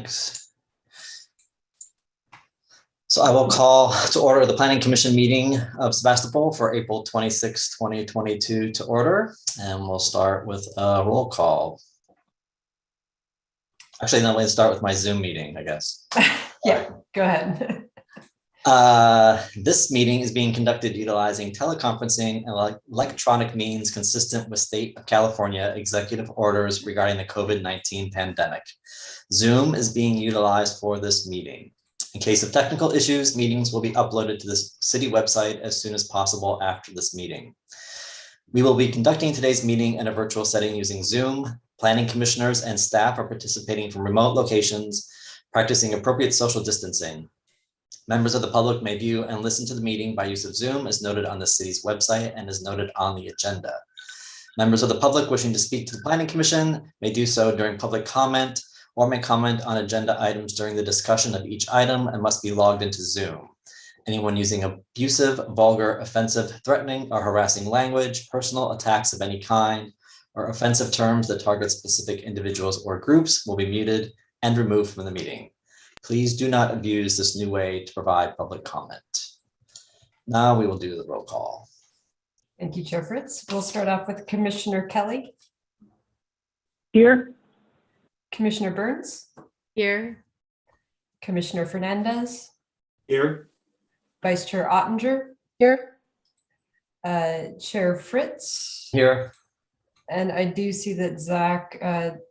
Thanks. So I will call to order the Planning Commission meeting of Sebastopol for April 26, 2022 to order. And we'll start with a roll call. Actually, no, let's start with my Zoom meeting, I guess. Yeah, go ahead. This meeting is being conducted utilizing teleconferencing and electronic means consistent with State of California executive orders regarding the COVID-19 pandemic. Zoom is being utilized for this meeting. In case of technical issues, meetings will be uploaded to the city website as soon as possible after this meeting. We will be conducting today's meeting in a virtual setting using Zoom. Planning commissioners and staff are participating from remote locations, practicing appropriate social distancing. Members of the public may view and listen to the meeting by use of Zoom as noted on the city's website and as noted on the agenda. Members of the public wishing to speak to the Planning Commission may do so during public comment or may comment on agenda items during the discussion of each item and must be logged into Zoom. Anyone using abusive, vulgar, offensive, threatening, or harassing language, personal attacks of any kind, or offensive terms that target specific individuals or groups will be muted and removed from the meeting. Please do not abuse this new way to provide public comment. Now we will do the roll call. Thank you, Chair Fritz. We'll start off with Commissioner Kelly. Here. Commissioner Burns. Here. Commissioner Fernandez. Here. Vice Chair Ottinger. Here. Chair Fritz. Here. And I do see that Zach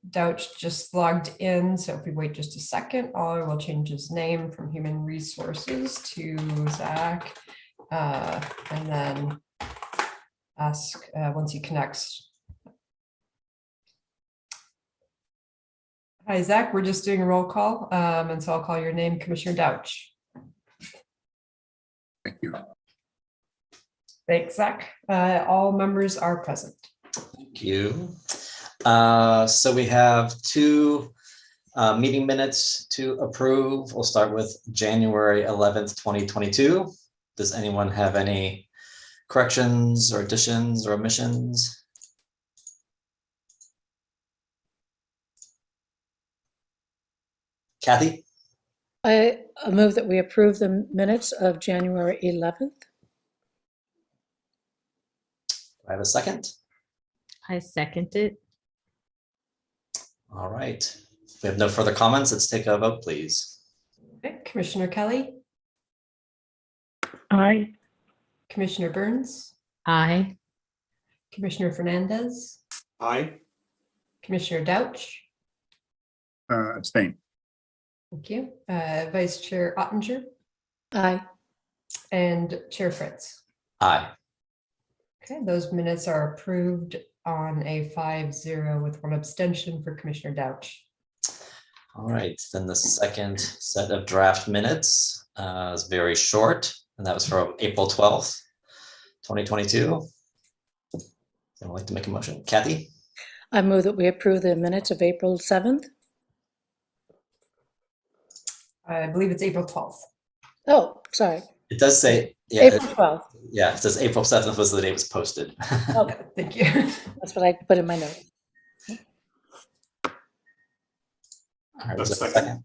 Douch just logged in. So if we wait just a second, I will change his name from Human Resources to Zach. And then ask once he connects. Hi, Zach. We're just doing a roll call. And so I'll call your name, Commissioner Douch. Thank you. Thanks, Zach. All members are present. Thank you. So we have two meeting minutes to approve. We'll start with January 11th, 2022. Does anyone have any corrections or additions or omissions? Kathy? I move that we approve the minutes of January 11th. Do I have a second? I second it. All right. If we have no further comments, let's take a vote, please. Okay. Commissioner Kelly. Aye. Commissioner Burns. Aye. Commissioner Fernandez. Aye. Commissioner Douch. Abstain. Thank you. Vice Chair Ottinger Aye. and Chair Fritz. Aye. Okay, those minutes are approved on a 5-0 with one abstention for Commissioner Douch. All right, then the second set of draft minutes is very short, and that was from April 12th, 2022. I'd like to make a motion. Kathy? I move that we approve the minutes of April 7th. I believe it's April 12th. Oh, sorry. It does say, yeah, April 12th. yeah, it says April 7th was the day it was posted. Okay, Thank you. that's what I put in my note. All right, That's was there a second.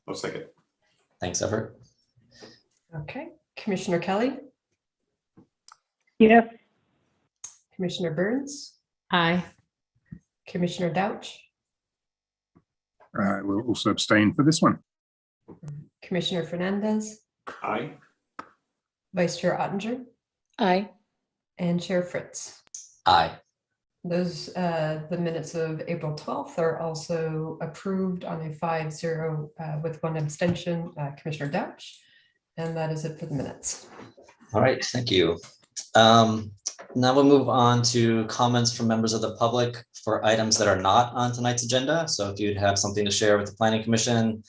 I'll second. Thanks, Everett. Okay, Commissioner Kelly, Yes. Commissioner Burns, Aye. Commissioner Douch, We'll also abstain for this one. Commissioner Fernandez, Aye. Vice Chair Ottinger, Aye. and Chair Fritz. Aye. Those, the minutes of April 12th are also approved on a 5-0 with one abstention, Commissioner Douch. And that is it for the minutes. All right, thank you. Now we'll move on to comments from members of the public for items that are not on tonight's agenda. So if you'd have something to share with the Planning Commission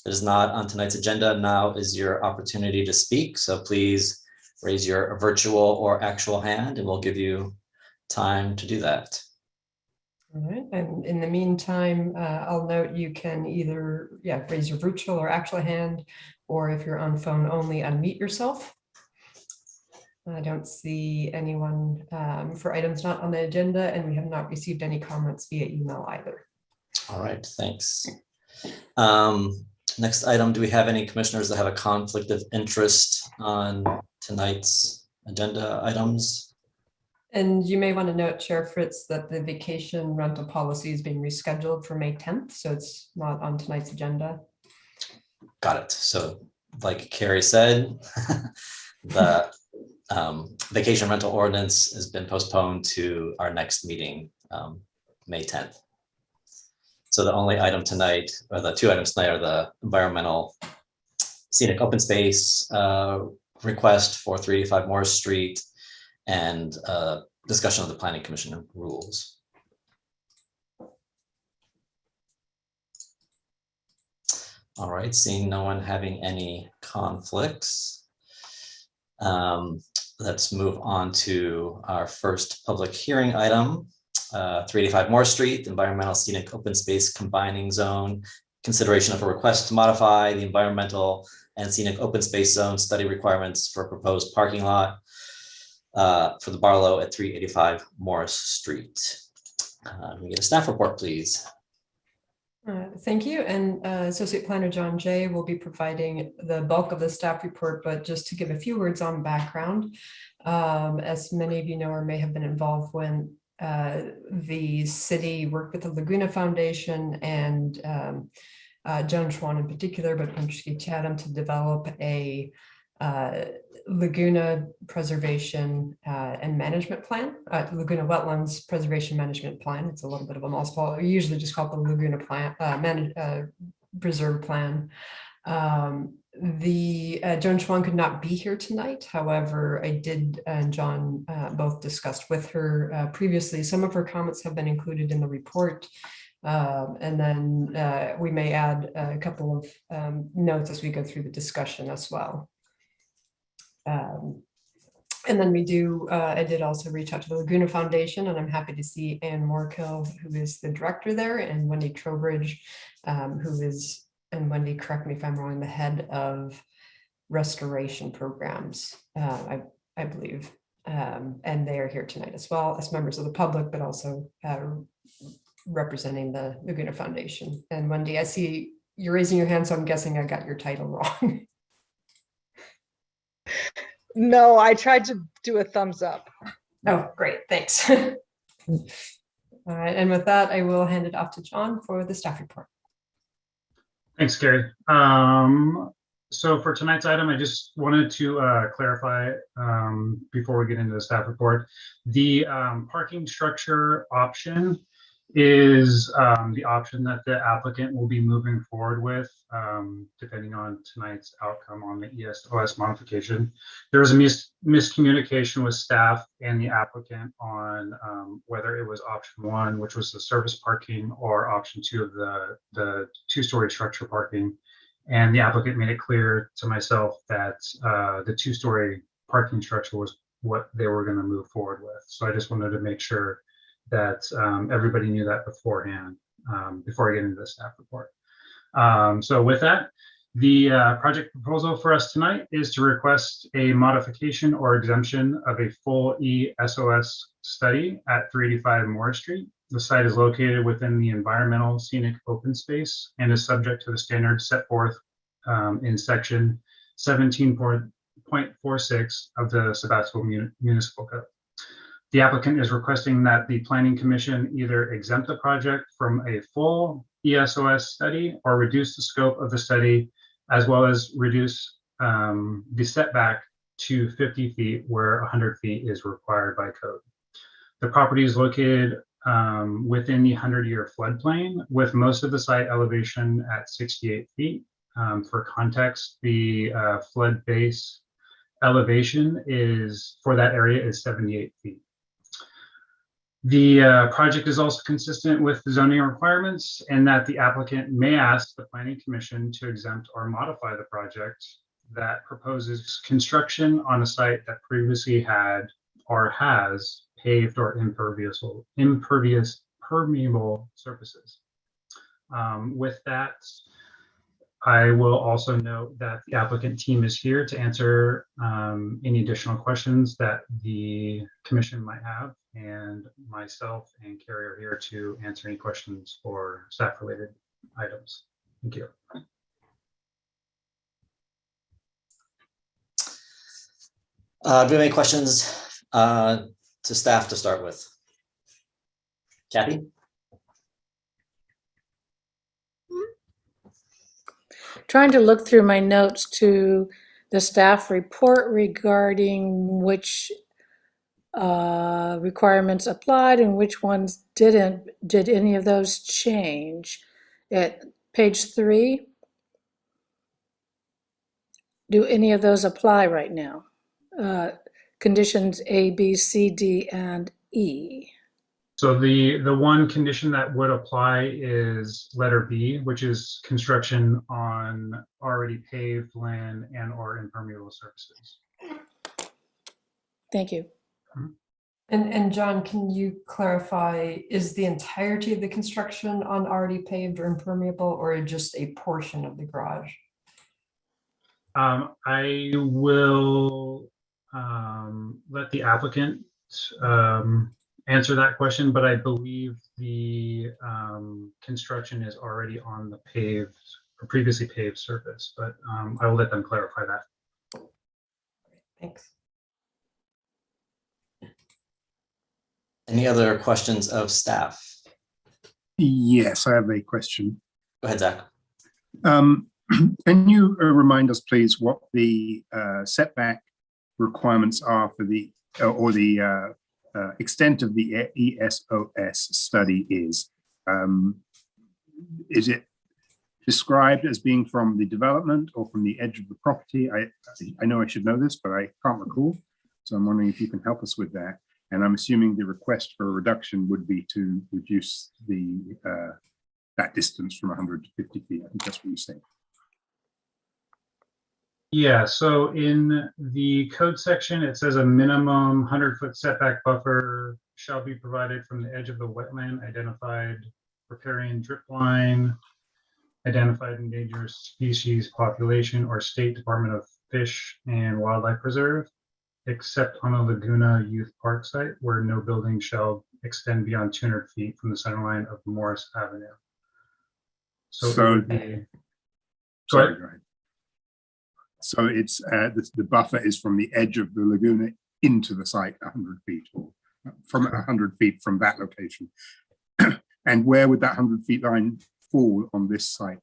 that is not on tonight's agenda, now is your opportunity to speak. So please raise your virtual or actual hand and we'll give you time to do that. All right, and in the meantime, I'll note you can either raise your virtual or actual hand, or if you're on phone only, unmute yourself. I don't see anyone for items not on the agenda, and we have not received any comments via email either. All right, thanks. Next item, do we have any commissioners that have a conflict of interest on tonight's agenda items? And you may want to note, Chair Fritz, that the vacation rental policy is being rescheduled for May 10th, so it's not on tonight's agenda. Got it. So like Carrie said, the vacation rental ordinance has been postponed to our next meeting, May 10th. So the only item tonight, or the two items tonight, are the environmental scenic open space request for 385 Morris Street and discussion of the Planning Commission rules. All right, seeing no one having any conflicts, let's move on to our first public hearing item. 385 Moore Street, environmental scenic open space combining zone, consideration of a request to modify the environmental and scenic open space zone study requirements for a proposed parking lot for the Barlow at 385 Morris Street. Can we get a staff report, please? Thank you. And Associate Planner John Jay will be providing the bulk of the staff report, but just to give a few words on background, as many of you know or may have been involved when the city worked with the Laguna Foundation and Joan Schwan in particular, but Patricia Chatham, to develop a Laguna preservation and management plan, Laguna Wetlands Preservation Management Plan. It's a little bit of a mouthful. We usually just call it the Laguna Plan, Preserve Plan. Joan Schwan could not be here tonight. However, I did and John both discussed with her previously. Some of her comments have been included in the report. And then we may add a couple of notes as we go through the discussion as well. And then I did also reach out to the Laguna Foundation, and I'm happy to see Anne Morkill, who is the director there, and Wendy Trowbridge, who is, and Wendy, correct me if I'm wrong, the head of restoration programs, I believe. And they are here tonight as well as members of the public, but also representing the Laguna Foundation. And Wendy, I see you're raising your hand, so I'm guessing I got your title wrong. No, I tried to do a thumbs up. Oh, great, thanks. All right, and with that, I will hand it off to John for the staff report. Thanks, Carrie. So for tonight's item, I just wanted to clarify before we get into the staff report, the parking structure option is the option that the applicant will be moving forward with, depending on tonight's outcome on the ESOS modification. There was a miscommunication with staff and the applicant on whether it was option one, which was the service parking, or option two of the two-story structure parking. And the applicant made it clear to myself that the two-story parking structure was what they were going to move forward with. So I just wanted to make sure that everybody knew that beforehand, before I get into the staff report. So with that, the project proposal for us tonight is to request a modification or exemption of a full ESOS study at 385 Morris Street. The site is located within the environmental scenic open space and is subject to the standards set forth in section 17.46 of the Sebastopol Municipal Code. The applicant is requesting that the Planning Commission either exempt the project from a full ESOS study or reduce the scope of the study, as well as reduce the setback to 50 feet where 100 feet is required by code. The property is located within the 100-year floodplain, with most of the site elevation at 68 feet. For context, the flood base elevation is for that area is 78 feet. The project is also consistent with the zoning requirements, and that the applicant may ask the Planning Commission to exempt or modify the project that proposes construction on a site that previously had or has paved or permeable surfaces. With that, I will also note that the applicant team is here to answer any additional questions that the commission might have, and myself and Carrie are here to answer any questions for staff related items. Thank you. Do we have any questions to staff to start with? Kathy? Trying to look through my notes to the staff report regarding which requirements applied and which ones didn't. Did any of those change? At page 3, do any of those apply right now? Conditions A, B, C, D, and E. So the one condition that would apply is letter B, which is construction on already paved land and or impermeable surfaces. Thank you. And John, can you clarify, is the entirety of the construction on already paved or impermeable, or just a portion of the garage? I will let the applicant answer that question, but I believe the construction is already on the paved or previously paved surface, but I will let them clarify that. Thanks. Any other questions of staff? Yes, I have a question. Go ahead, Zach. Can you remind us, please, what the setback requirements are for the extent of the ESOS study is? Is it described as being from the development or from the edge of the property? I know I should know this, but I can't recall. So I'm wondering if you can help us with that. And I'm assuming the request for a reduction would be to reduce the that distance from 100 to 50 feet. I think that's what you said. Yeah, so in the code section, it says a minimum 100-foot setback buffer shall be provided from the edge of the wetland identified riparian drip line, identified endangered species population, or State Department of Fish and Wildlife Preserve, except on a Laguna Youth Park site where no building shall extend beyond 200 feet from the center line of Morris Avenue. So it would be, go ahead. Go ahead. So it's the buffer is from the edge of the laguna into the site 100 feet, or from 100 feet from that location. And where would that 100 feet line fall on this site?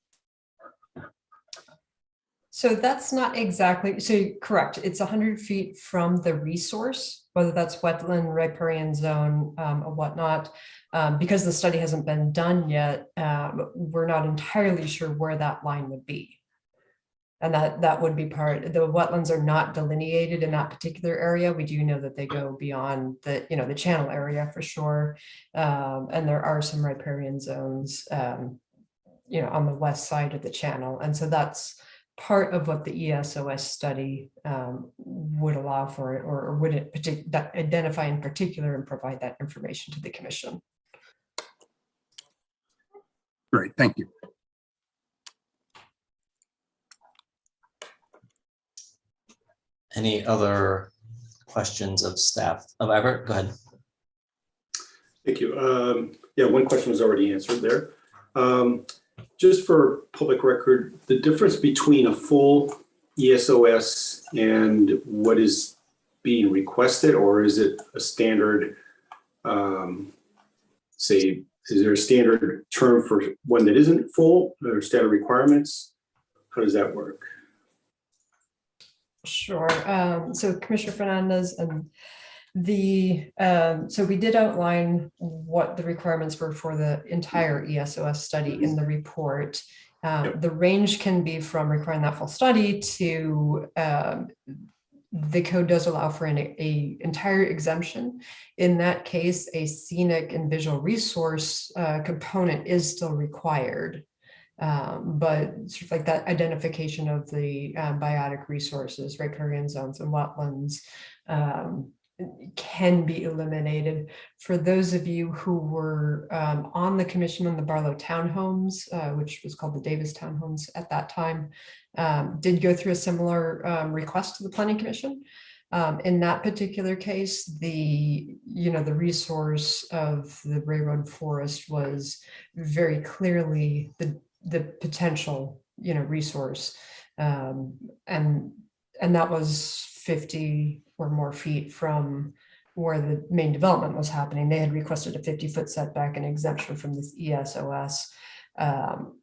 So that's not exactly, so correct, it's 100 feet from the resource, whether that's wetland, riparian zone, or whatnot. Because the study hasn't been done yet, we're not entirely sure where that line would be. And that would be part, the wetlands are not delineated in that particular area. We do know that they go beyond the, the channel area for sure. And there are some riparian zones, on the west side of the channel. And so that's part of what the ESOS study would allow for it, or would it identify in particular and provide that information to the commission. Great, thank you. Any other questions of staff? Of Everett, go ahead. Thank you. Yeah, one question was already answered there. Just for public record, the difference between a full ESOS and what is being requested, or is it a standard, say, is there a standard term for one that isn't full, or standard requirements? How does that work? Sure. So Commissioner Fernandez, and so we did outline what the requirements were for the entire ESOS study in the report. The range can be from requiring that full study to the code does allow for an entire exemption. In that case, a scenic and visual resource component is still required. But sort of like that identification of the biotic resources, riparian zones and wetlands can be eliminated. For those of you who were on the commission on the Barlow Townhomes, which was called the Davis Townhomes at that time, did go through a similar request to the Planning Commission. In that particular case, the resource of the railroad forest was very clearly the potential, resource. And that was 50 or more feet from where the main development was happening. They had requested a 50-foot setback and exemption from this ESOS.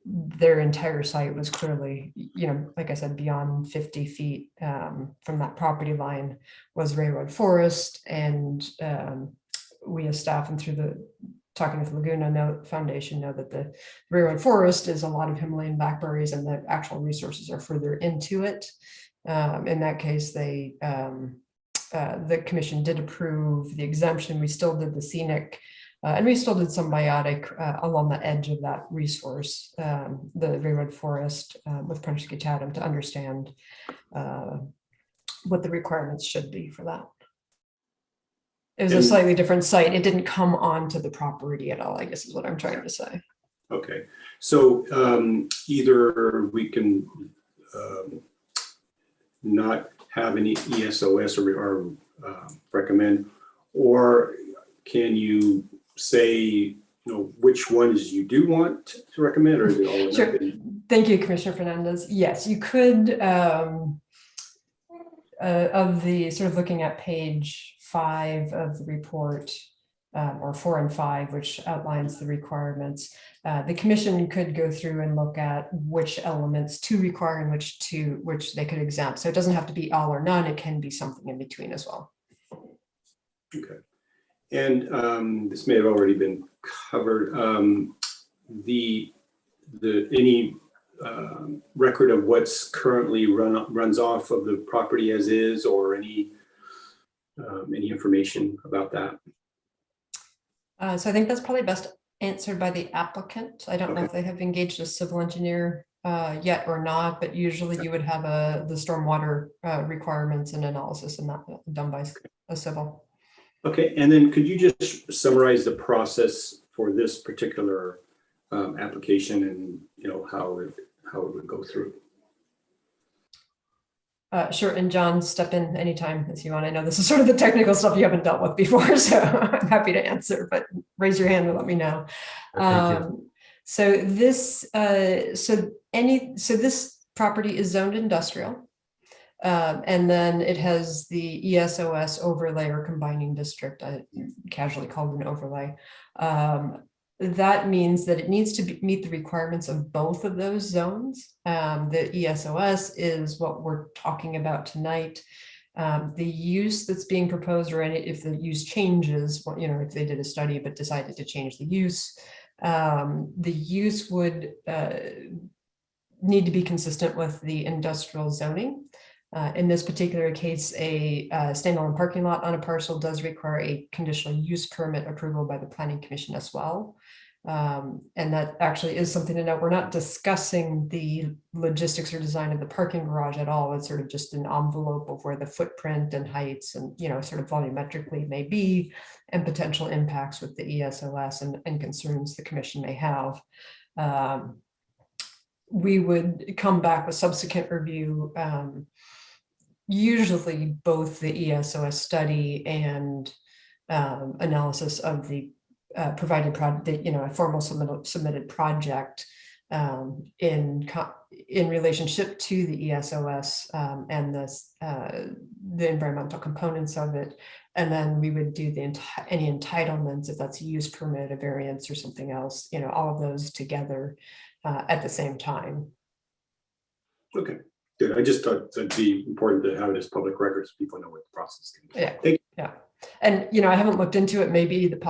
Their entire site was clearly, like I said, beyond 50 feet from that property line was railroad forest. And we as staff and through talking with Laguna Foundation know that the railroad forest is a lot of Himalayan blackberries and the actual resources are further into it. In that case, the commission did approve the exemption. We still did the scenic and we still did some biotic along the edge of that resource, the railroad forest with Pennsylvania Chatham to understand what the requirements should be for that. It was a slightly different site. It didn't come onto the property at all, I guess is what I'm trying to say. Okay, so either we can not have any ESOS or recommend, or can you say, which ones you do want to recommend, or is it all? Sure. Thank you, Commissioner Fernandez. Yes, you could, of the sort of looking at page 5 of the report, or 4 and 5, which outlines the requirements. The commission could go through and look at which elements to require and which they could exempt. So it doesn't have to be all or none. It can be something in between as well. Okay. And this may have already been covered. Any record of what's currently runs off of the property as is, or any information about that? So I think that's probably best answered by the applicant. I don't know if they have engaged a civil engineer yet or not, but usually you would have the stormwater requirements and analysis and that done by a civil. Okay, and then could you just summarize the process for this particular application and how it would go through? Sure, and John, step in anytime as you want. I know this is sort of the technical stuff you haven't dealt with before, so I'm happy to answer, but raise your hand and let me know. So this property is zoned industrial, and then it has the ESOS overlay or combining district, casually called an overlay. That means that it needs to meet the requirements of both of those zones. The ESOS is what we're talking about tonight. The use that's being proposed, or if the use changes, if they did a study but decided to change the use would need to be consistent with the industrial zoning. In this particular case, a standalone parking lot on a parcel does require a conditional use permit approval by the Planning Commission as well. And that actually is something to note. We're not discussing the logistics or design of the parking garage at all. It's sort of just an envelope of where the footprint and heights and, sort of volumetrically may be, and potential impacts with the ESOS and concerns the commission may have. We would come back with subsequent review, usually both the ESOS study and analysis of the provided project, a formal submitted project in relationship to the ESOS and the environmental components of it. And then we would do any entitlements, if that's a use permit, a variance or something else, all of those together at the same time. Okay. Good. I just thought it'd be important to have it as public records so people know what the process is. Yeah. Yeah. And, I haven't looked into it. Maybe it's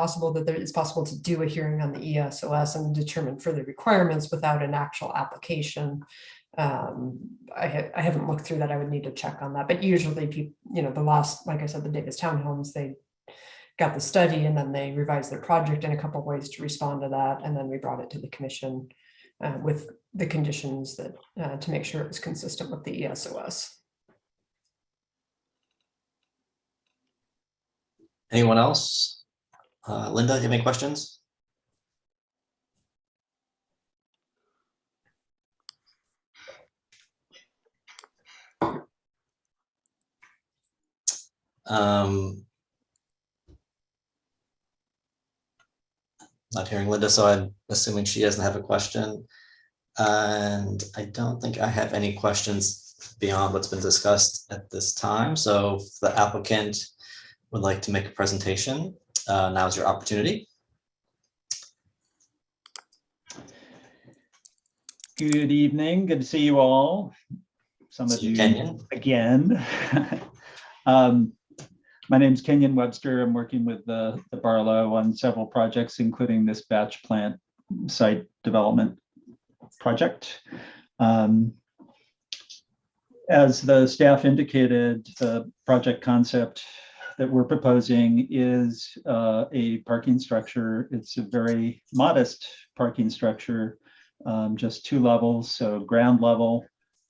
possible to do a hearing on the ESOS and determine further requirements without an actual application. I haven't looked through that. I would need to check on that. But usually people, like I said, the Davis Townhomes, they got the study and then they revised their project in a couple of ways to respond to that. And then we brought it to the commission with the conditions that to make sure it was consistent with the ESOS. Anyone else? Linda, do you have any questions? Not hearing Linda, so I'm assuming she doesn't have a question. And I don't think I have any questions beyond what's been discussed at this time. So if the applicant would like to make a presentation, now's your opportunity. Good evening. Good to see you all. Some of See you, you Kenyon. again. My name is Kenyon Webster. I'm working with the Barlow on several projects, including this batch plant site development project. As the staff indicated, the project concept that we're proposing is a parking structure. It's a very modest parking structure, just 2 levels, so ground level,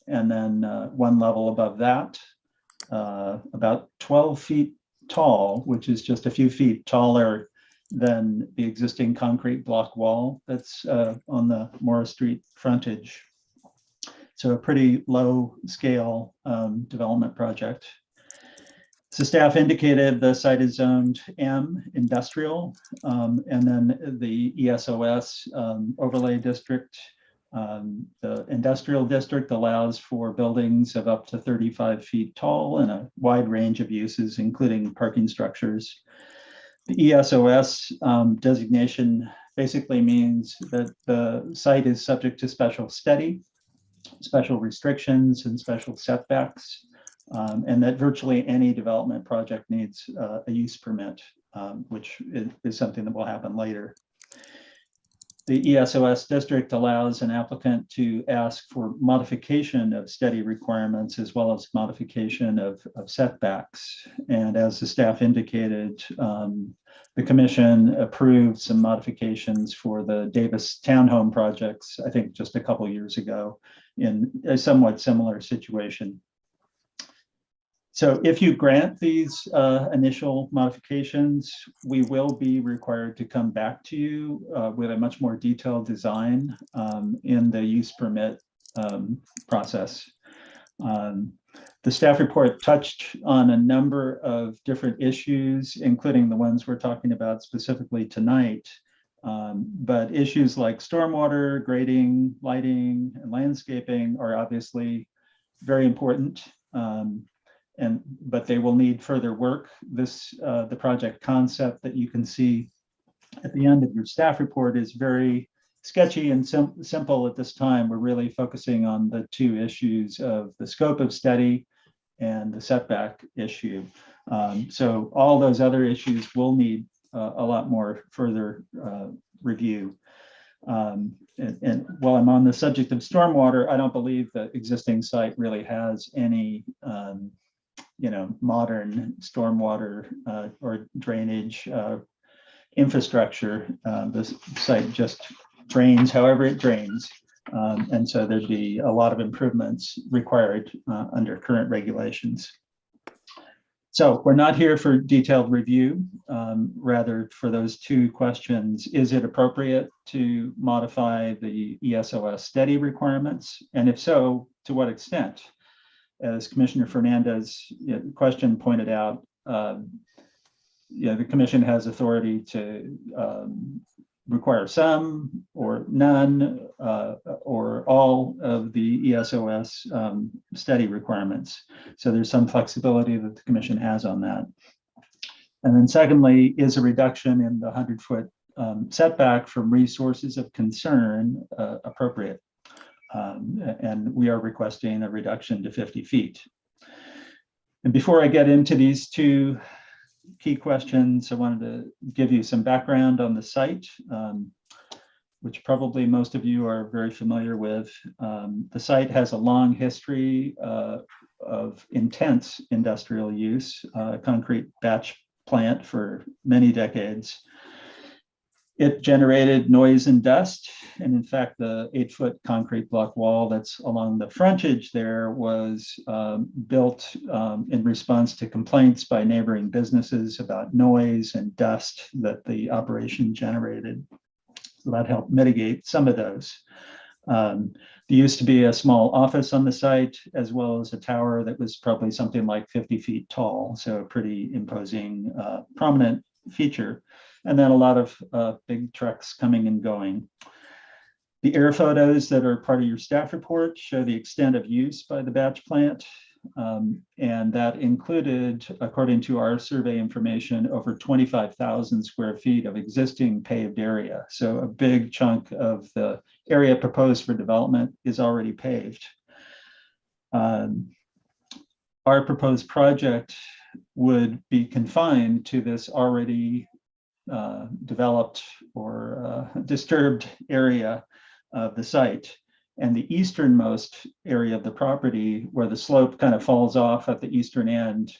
and then 1 level above that, about 12 feet tall, which is just a few feet taller than the existing concrete block wall that's on the Morris Street frontage. So a pretty low scale development project. So staff indicated the site is zoned M, industrial, and then the ESOS overlay district. The industrial district allows for buildings of up to 35 feet tall and a wide range of uses, including parking structures. The ESOS designation basically means that the site is subject to special study, special restrictions, and special setbacks, and that virtually any development project needs a use permit, which is something that will happen later. The ESOS district allows an applicant to ask for modification of study requirements as well as modification of setbacks. And as the staff indicated, the commission approved some modifications for the Davis Townhome projects, I think just a couple of years ago, in a somewhat similar situation. So if you grant these initial modifications, we will be required to come back to you with a much more detailed design in the use permit process. The staff report touched on a number of different issues, including the ones we're talking about specifically tonight. But issues like stormwater, grading, lighting, and landscaping are obviously very important. But they will need further work. The project concept that you can see at the end of your staff report is very sketchy and simple at this time. We're really focusing on the 2 issues of the scope of study and the setback issue. So all those other issues will need a lot more further review. And while I'm on the subject of stormwater, I don't believe the existing site really has any modern stormwater or drainage infrastructure. The site just drains however it drains. And so there'd be a lot of improvements required under current regulations. So we're not here for detailed review, rather for those 2 questions. Is it appropriate to modify the ESOS study requirements? And if so, to what extent? As Commissioner Fernandez question pointed out, the commission has authority to require some or none or all of the ESOS study requirements. So there's some flexibility that the commission has on that. And then secondly, is a reduction in the 100-foot setback from resources of concern appropriate? And we are requesting a reduction to 50 feet. And before I get into these 2 key questions, I wanted to give you some background on the site, which probably most of you are very familiar with. The site has a long history of intense industrial use, concrete batch plant for many decades. It generated noise and dust. And in fact, the 8-foot concrete block wall that's along the frontage there was built in response to complaints by neighboring businesses about noise and dust that the operation generated. So that helped mitigate some of those. There used to be a small office on the site, as well as a tower that was probably something like 50 feet tall. So a pretty imposing, prominent feature. And then a lot of big trucks coming and going. The air photos that are part of your staff report show the extent of use by the batch plant. And that included, according to our survey information, over 25,000 square feet of existing paved area. So a big chunk of the area proposed for development is already paved. Our proposed project would be confined to this already developed or disturbed area of the site. And the easternmost area of the property, where the slope kind of falls off at the eastern end,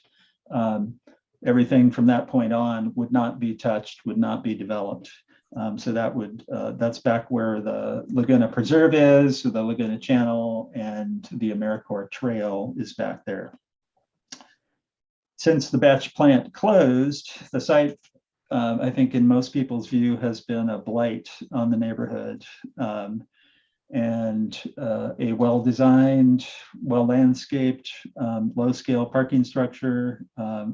everything from that point on would not be touched, would not be developed. So that would that's back where the Laguna Preserve is, so the Laguna Channel, and the AmeriCorps Trail is back there. Since the batch plant closed, the site, I think in most people's view, has been a blight on the neighborhood. And a well-designed, well-landscaped, low-scale parking structure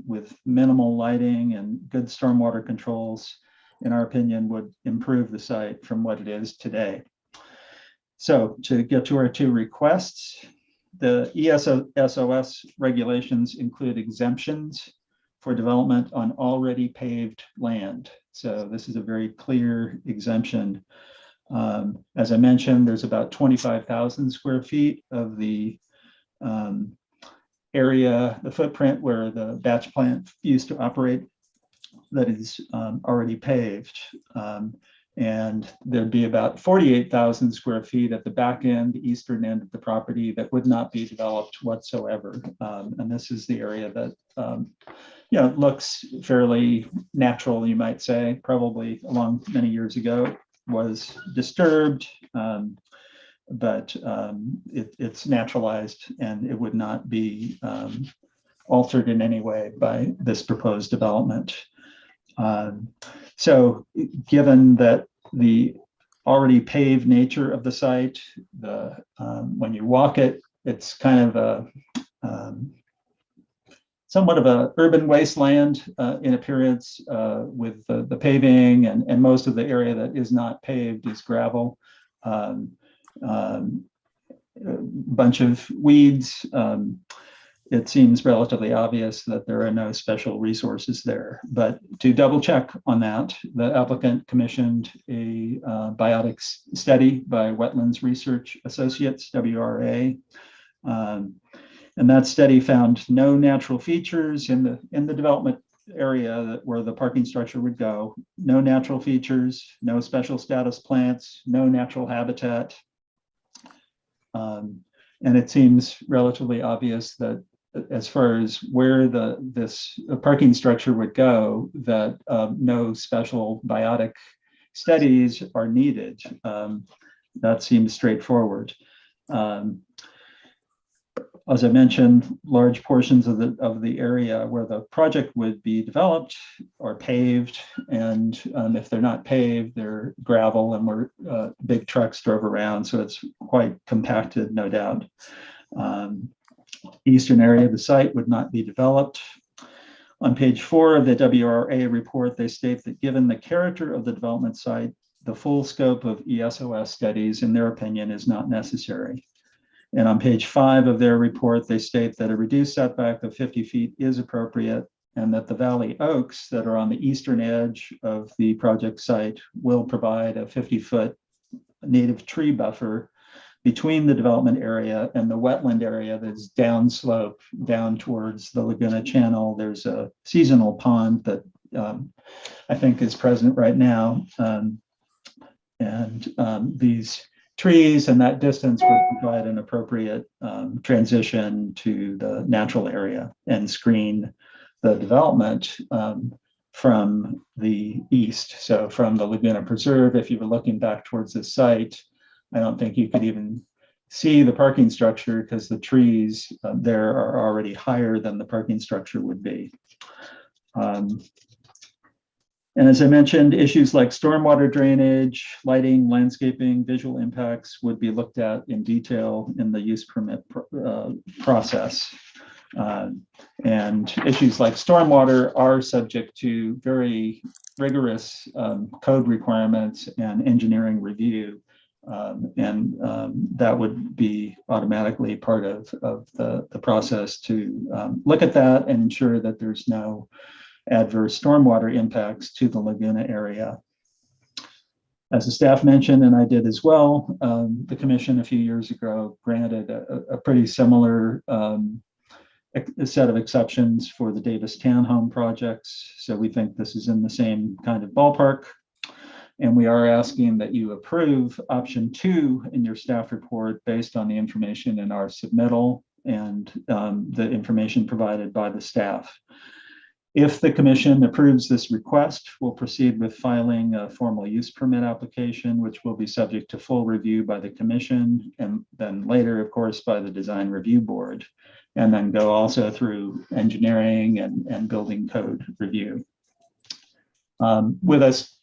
with minimal lighting and good stormwater controls, in our opinion, would improve the site from what it is today. So to get to our two requests, the ESOS regulations include exemptions for development on already paved land. So this is a very clear exemption. As I mentioned, there's about 25,000 square feet of the area, the footprint where the batch plant used to operate that is already paved. And there'd be about 48,000 square feet at the back end, the eastern end of the property that would not be developed whatsoever. And this is the area that looks fairly natural, you might say, probably along many years ago. Was disturbed, but it's naturalized and it would not be altered in any way by this proposed development. So given that the already paved nature of the site, when you walk it, it's kind of somewhat of an urban wasteland in appearance with the paving, and most of the area that is not paved is gravel. Bunch of weeds. It seems relatively obvious that there are no special resources there. But to double check on that, the applicant commissioned a biotics study by Wetlands Research Associates, WRA. And that study found no natural features in the development area where the parking structure would go. No natural features, no special status plants, no natural habitat. And it seems relatively obvious that as far as where this parking structure would go, that no special biotic studies are needed. That seems straightforward. As I mentioned, large portions of the area where the project would be developed are paved, and if they're not paved, they're gravel and where big trucks drove around, so it's quite compacted, no doubt. Eastern area of the site would not be developed. On page 4 of the WRA report, they state that given the character of the development site, the full scope of ESOS studies, in their opinion, is not necessary. And on page 5 of their report, they state that a reduced setback of 50 feet is appropriate, and that the Valley Oaks that are on the eastern edge of the project site will provide a 50-foot native tree buffer between the development area and the wetland area that's downslope down towards the Laguna Channel. There's a seasonal pond that I think is present right now. These trees and that distance would provide an appropriate transition to the natural area and screen the development from the east. So from the Laguna Preserve, if you were looking back towards the site, I don't think you could even see the parking structure because the trees there are already higher than the parking structure would be. And as I mentioned, issues like stormwater drainage, lighting, landscaping, visual impacts would be looked at in detail in the use permit process. And issues like stormwater are subject to very rigorous code requirements and engineering review That would be automatically part of the process to look at that and ensure that there's no adverse stormwater impacts to the Laguna area. As the staff mentioned, and I did as well, the commission a few years ago granted a pretty similar a set of exceptions for the Davis Townhome projects. So we think this is in the same kind of ballpark. And we are asking that you approve option 2 in your staff report based on the information in our submittal and the information provided by the staff. If the commission approves this request, we'll proceed with filing a formal use permit application, which will be subject to full review by the commission and then later, of course, by the design review board, and then go also through engineering and building code review. With us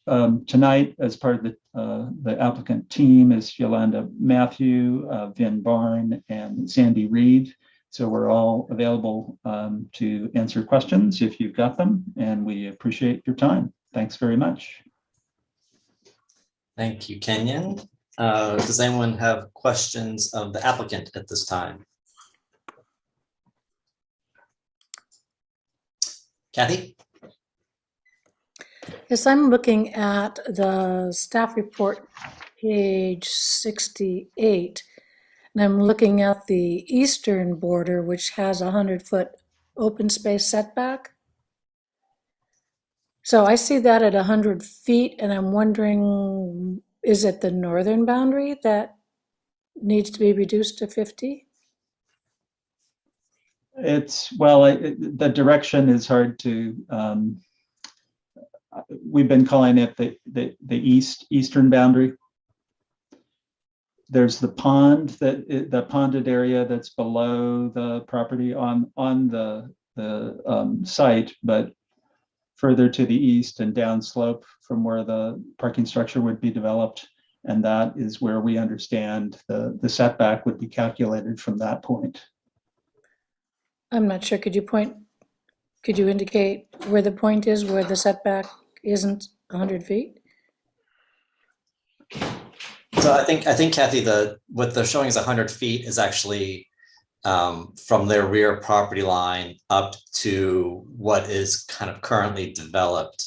tonight as part of the applicant team is Yolanda Matthew, Vin Barn, and Sandy Reed. So we're all available to answer questions if you've got them, and we appreciate your time. Thanks very much. Thank you, Kenyon. Does anyone have questions of the applicant at this time? Kathy? Yes, I'm looking at the staff report, page 68. And I'm looking at the eastern border, which has a 100-foot open space setback. So I see that at 100 feet, and I'm wondering, is it the northern boundary that needs to be reduced to 50? It's, well, the direction is hard to, we've been calling it the eastern boundary. There's the pond, the ponded area that's below the property on the site, but further to the east and downslope from where the parking structure would be developed. And that is where we understand the setback would be calculated from that point. I'm not sure. Could you indicate where the point is, where the setback isn't 100 feet? So I think Kathy, what they're showing is 100 feet is actually from their rear property line up to what is kind of currently developed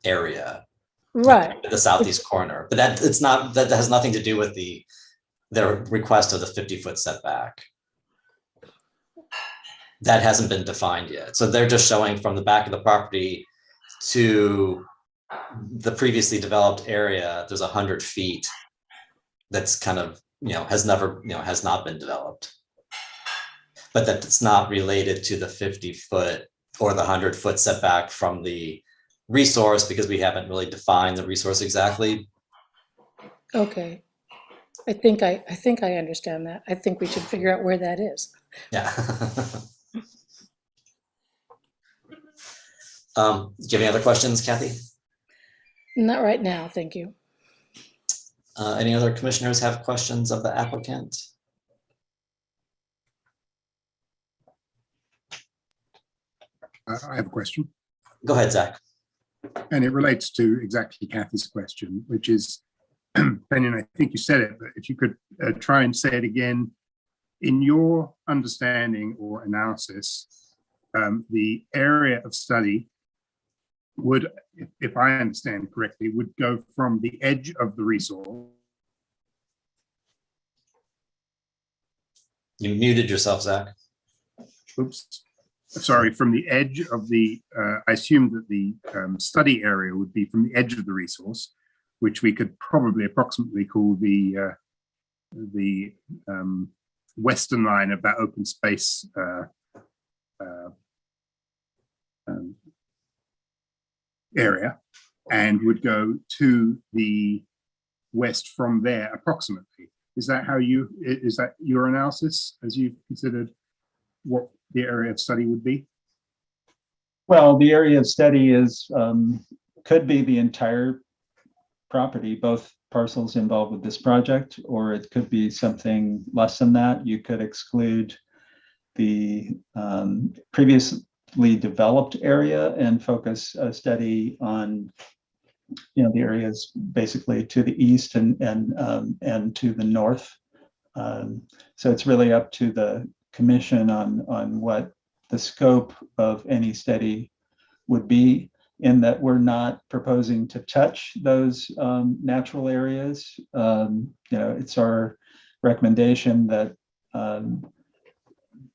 area, Right. the southeast corner. But that has nothing to do with their request of the 50-foot setback. That hasn't been defined yet. So they're just showing from the back of the property to the previously developed area, there's 100 feet. That's kind of, has not been developed. But that it's not related to the 50-foot or the 100-foot setback from the resource because we haven't really defined the resource exactly. Okay. I think I understand that. I think we should figure out where that is. Yeah. Do you have any other questions, Kathy? Not right now, thank you. Any other commissioners have questions of the applicant? I have a question, Go ahead, Zach. and it relates to exactly Kathy's question, which is, Benyon, I think you said it, but if you could try and say it again. In your understanding or analysis, the area of study would, if I understand correctly, would go from the edge of the resource. You muted yourself, Zach. Oops, sorry, from the edge of the, I assume that the study area would be from the edge of the resource, which we could probably approximately call the western line of that open space area, and would go to the west from there approximately. Is that your analysis as you've considered what the area of study would be? Well, the area of study is could be the entire property, both parcels involved with this project, or it could be something less than that. You could exclude the previously developed area and focus a study on the areas basically to the east and to the north. So it's really up to the commission on what the scope of any study would be, in that we're not proposing to touch those natural areas. It's our recommendation that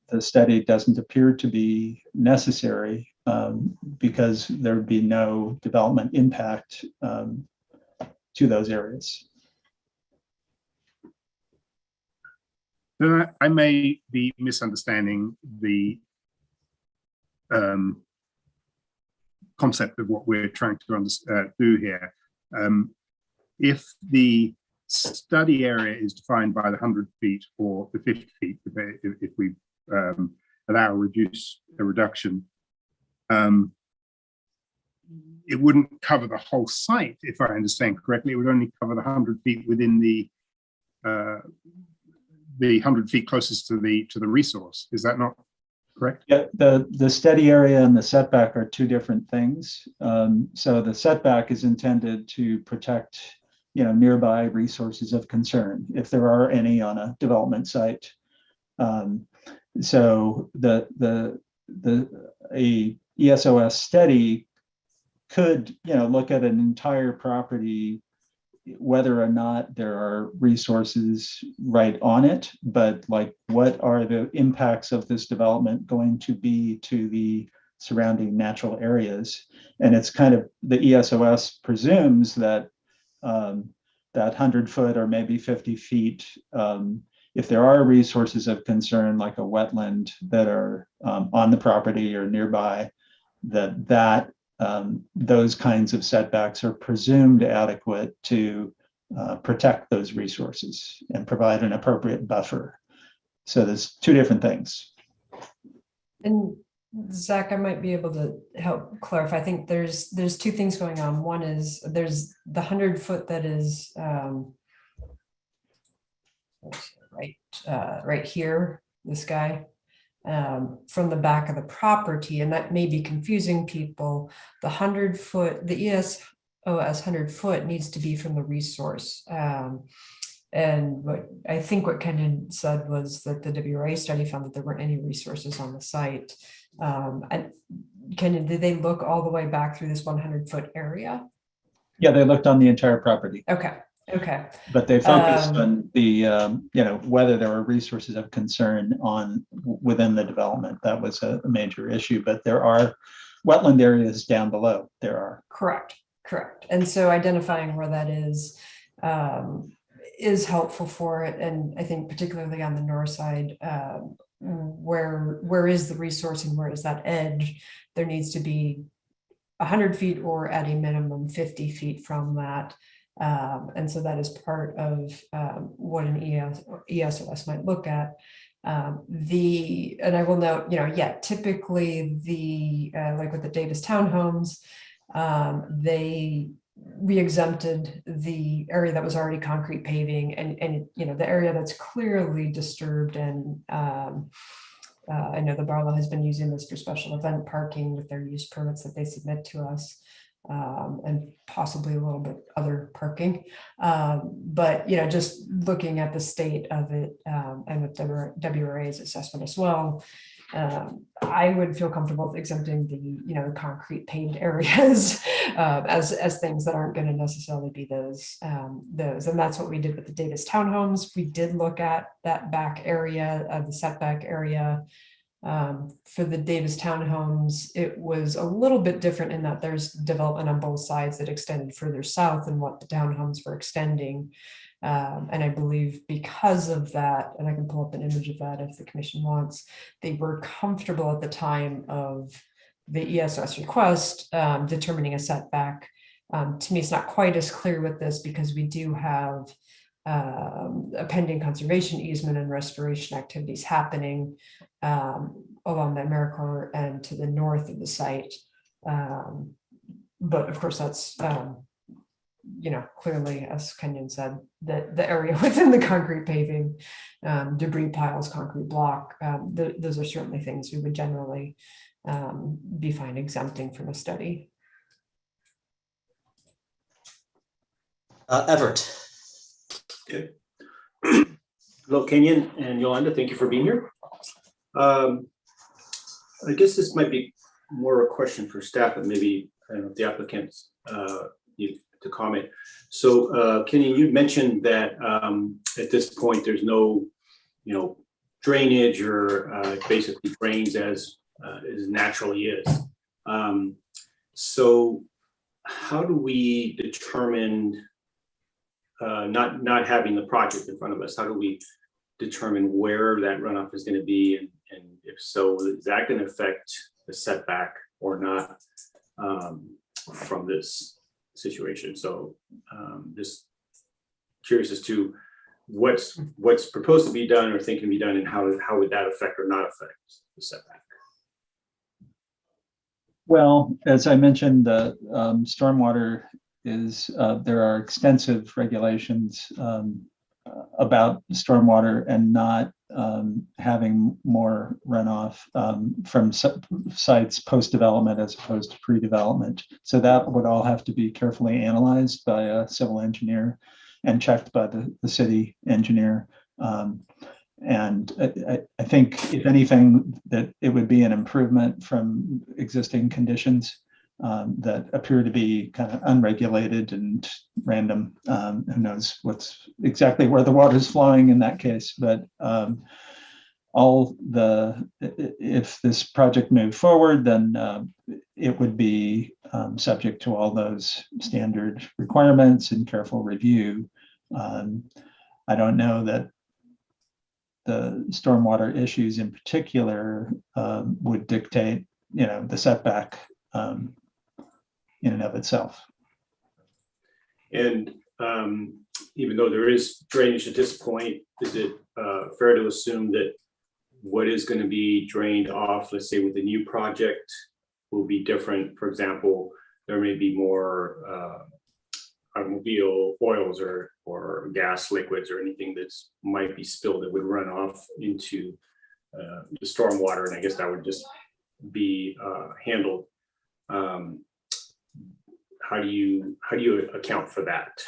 the study doesn't appear to be necessary because there would be no development impact to those areas. Then I may be misunderstanding the concept of what we're trying to do here. If the study area is defined by the 100 feet or the 50 feet, if we allow a reduction, it wouldn't cover the whole site, if I understand correctly. It would only cover the 100 feet within the 100 feet closest to the resource. Is that not correct? Yeah, the study area and the setback are two different things. So the setback is intended to protect, nearby resources of concern, if there are any on a development site. So a ESOS study could, look at an entire property, whether or not there are resources right on it, but like, what are the impacts of this development going to be to the surrounding natural areas? And it's kind of, the ESOS presumes that that 100 foot or maybe 50 feet, if there are resources of concern, like a wetland that are on the property or nearby, those kinds of setbacks are presumed adequate to protect those resources and provide an appropriate buffer. So there's two different things. And Zach, I might be able to help clarify. I think there's two things going on. One is there's the 100 foot that is right here, this guy, from the back of the property, and that may be confusing people. The 100 foot, the ESOS 100 foot needs to be from the resource. And what Kenyon said was that the WRA study found that there weren't any resources on the site. And Kenyon, did they look all the way back through this 100 foot area? Yeah, they looked on the entire property. Okay. But they focused on the, whether there were resources of concern within the development. That was a major issue, but there are wetland areas down below. There are. Correct. And so identifying where that is helpful for it. And I think particularly on the north side, where is the resource and where is that edge? There needs to be 100 feet or at a minimum 50 feet from that. And so that is part of what an ESOS might look at. And I will note, typically like with the Davis townhomes, they re-exempted the area that was already concrete paving and the area that's clearly disturbed. And I know the Barlow has been using this for special event parking with their use permits that they submit to us. And possibly a little bit other parking. But, just looking at the state of it and with WRA's assessment as well, I would feel comfortable with exempting the concrete paved areas as things that aren't going to necessarily be those. And that's what we did with the Davis townhomes. We did look at that back area of the setback area. For the Davis townhomes, it was a little bit different in that there's development on both sides that extended further south than what the townhomes were extending. And I believe because of that, and I can pull up an image of that if the commission wants, they were comfortable at the time of the ESOS request determining a setback. To me, it's not quite as clear with this because we do have a pending conservation easement and restoration activities happening along the AmeriCorps and to the north of the site. But of course, that's, clearly, as Kenyon said, the area within the concrete paving, debris piles, concrete block, those are certainly things we would generally be fine exempting from a study. Everett. Okay. Hello, Kenyon and Yolanda, thank you for being here. I guess this might be more a question for staff, but maybe, I don't know if the applicants need to comment. So Kenyon, you mentioned that at this point, there's no, drainage or basically drains as naturally is. So how do we determine, not having the project in front of us, how do we determine where that runoff is going to be, and if so, is that going to affect the setback or not from this situation? So just curious as to what's proposed to be done or thinking to be done, and how would that affect or not affect the setback? Well, as I mentioned, the stormwater is, there are extensive regulations about stormwater and not having more runoff from sites post-development as opposed to pre-development. So that would all have to be carefully analyzed by a civil engineer and checked by the city engineer. And I think, if anything, that it would be an improvement from existing conditions that appear to be kind of unregulated and random. Who knows what's exactly where the water is flowing in that case, but if this project moved forward, then it would be subject to all those standard requirements and careful review. I don't know that the stormwater issues in particular would dictate, the setback in and of itself. And even though there is drainage at this point, is it fair to assume that what is going to be drained off, let's say with the new project, will be different? For example, there may be more automobile oils or gas liquids or anything that's might be spilled that would run off into the stormwater, and I guess that would just be handled. How do you account for that?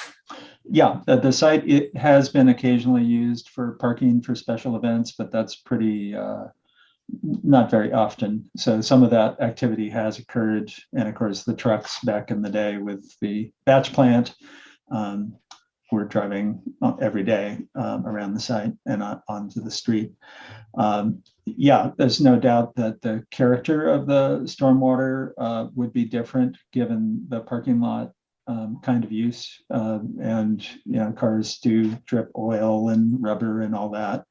Yeah, the site, it has been occasionally used for parking for special events, but that's pretty not very often. So some of that activity has occurred, and of course the trucks back in the day with the batch plant were driving every day around the site and onto the street. Yeah, there's no doubt that the character of the stormwater would be different given the parking lot kind of use. And cars do drip oil and rubber and all that.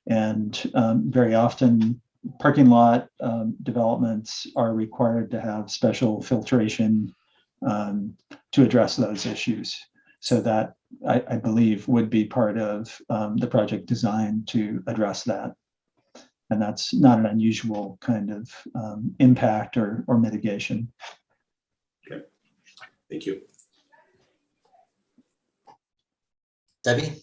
And very often parking lot developments are required to have special filtration to address those issues. So that, I believe, would be part of the project design to address that. And that's not an unusual kind of impact or mitigation. Okay, thank you. Debbie?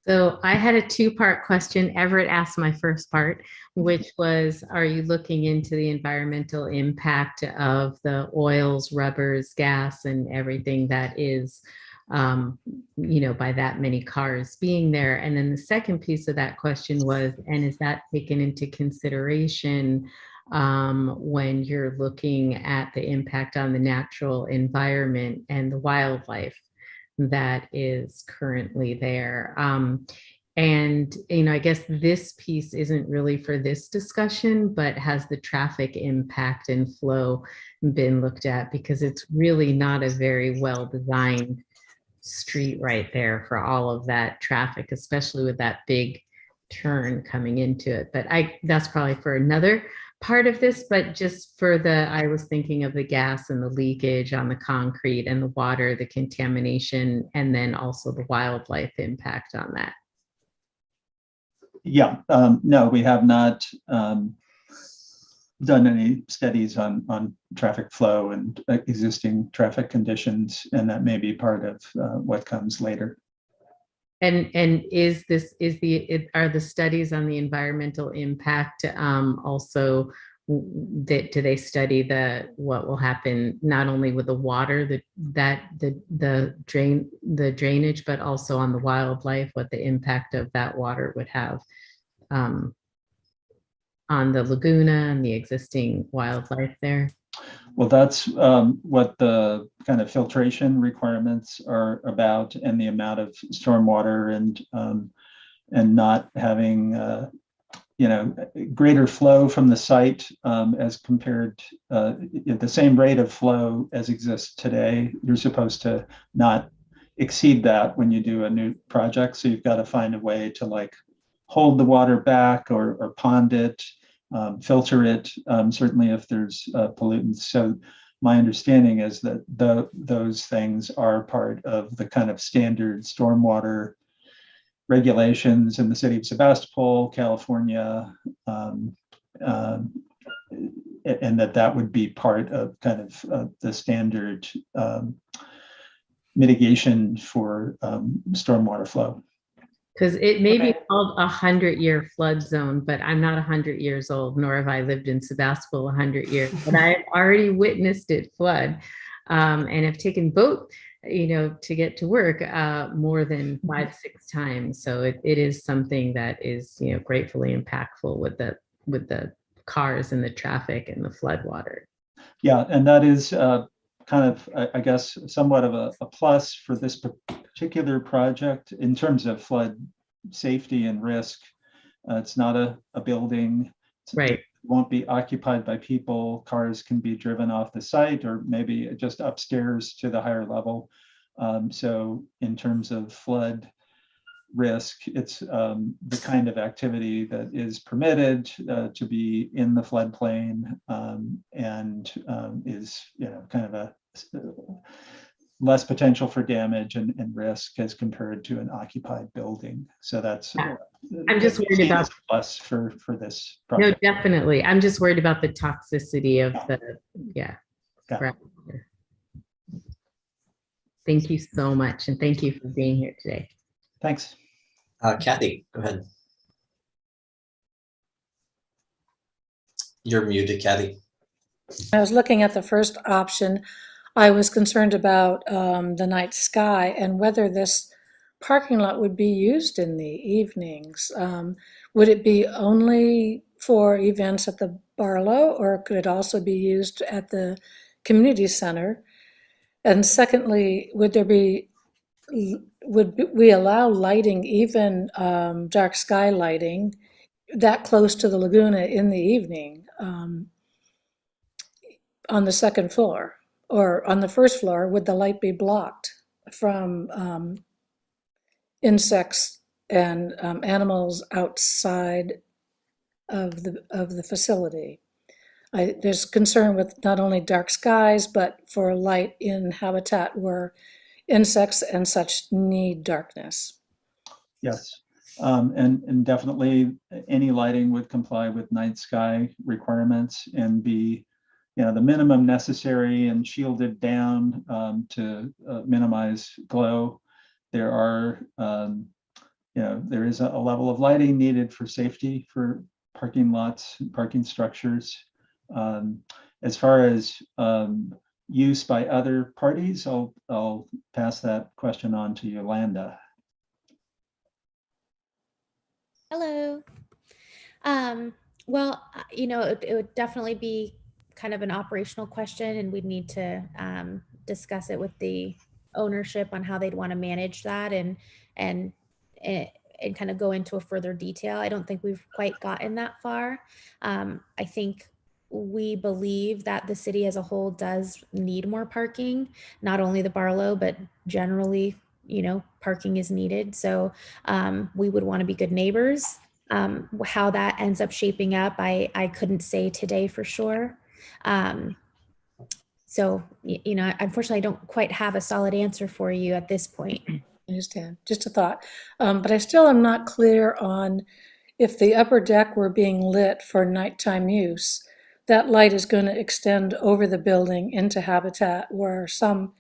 So I had a two-part question. Everett asked my first part, which was, are you looking into the environmental impact of the oils, rubbers, gas, and everything that is, by that many cars being there? And then the second piece of that question was, and is that taken into consideration when you're looking at the impact on the natural environment and the wildlife that is currently there? And, I guess this piece isn't really for this discussion, but has the traffic impact and flow been looked at? Because it's really not a very well-designed street right there for all of that traffic, especially with that big turn coming into it. But that's probably for another part of this, but just for I was thinking of the gas and the leakage on the concrete and the water, the contamination, and then also the wildlife impact on that. Yeah, no, we have not done any studies on traffic flow and existing traffic conditions, and that may be part of what comes later. And are the studies on the environmental impact also do they study what will happen not only with the water, the drainage, but also on the wildlife, what the impact of that water would have on the laguna and the existing wildlife there? Well, that's what the kind of filtration requirements are about, and the amount of stormwater, and not having greater flow from the site as compared at the same rate of flow as exists today. You're supposed to not exceed that when you do a new project. So you've got to find a way to like hold the water back or pond it, filter it, certainly if there's pollutants. So my understanding is that those things are part of the kind of standard stormwater regulations in the city of Sebastopol, California, and that would be part of kind of the standard mitigation for stormwater flow. Because it may be Okay. called 100-year flood zone, but I'm not 100 years old, nor have I lived in Sebastopol 100 years, but I've already witnessed it flood, and have taken boat, to get to work more than 5-6 times. So it is something that is, gratefully impactful with the cars and the traffic and the flood water. Yeah, and that is kind of, I guess, somewhat of a plus for this particular project in terms of flood safety and risk. It's not a building. Right. It won't be occupied by people. Cars can be driven off the site or maybe just upstairs to the higher level. So in terms of flood risk, it's the kind of activity that is permitted to be in the floodplain, and is kind of a less potential for damage and risk as compared to an occupied building. So that's I'm just worried about plus for this no, project. definitely. I'm just worried about the toxicity of Yeah. groundwater. Thank you so much, and thank you for being here today. Thanks. Kathy, go ahead. You're muted, Kathy. I was looking at the first option. I was concerned about the night sky and whether this parking lot would be used in the evenings. Would it be only for events at the Barlow, or could it also be used at the community center? And secondly, would we allow lighting, even dark sky lighting, that close to the laguna in the evening on the second floor? Or on the first floor, would the light be blocked from insects and animals outside of the facility? There's concern with not only dark skies, but for light in habitat where insects and such need darkness. Yes, and definitely any lighting would comply with night sky requirements and be the minimum necessary and shielded down to minimize glow. There are, there is a level of lighting needed for safety for parking lots, parking structures. As far as use by other parties, I'll pass that question on to Yolanda. Hello. Well, it would definitely be kind of an operational question, and we'd need to discuss it with the ownership on how they'd want to manage that and kind of go into a further detail. I don't think we've quite gotten that far. I think we believe that the city as a whole does need more parking, not only the Barlow, but generally, parking is needed. So we would want to be good neighbors. How that ends up shaping up, I couldn't say today for sure. So, unfortunately, I don't quite have a solid answer for you at this point. I understand, just a thought. But I still am not clear on if the upper deck were being lit for nighttime use, that light is going to extend over the building into habitat where some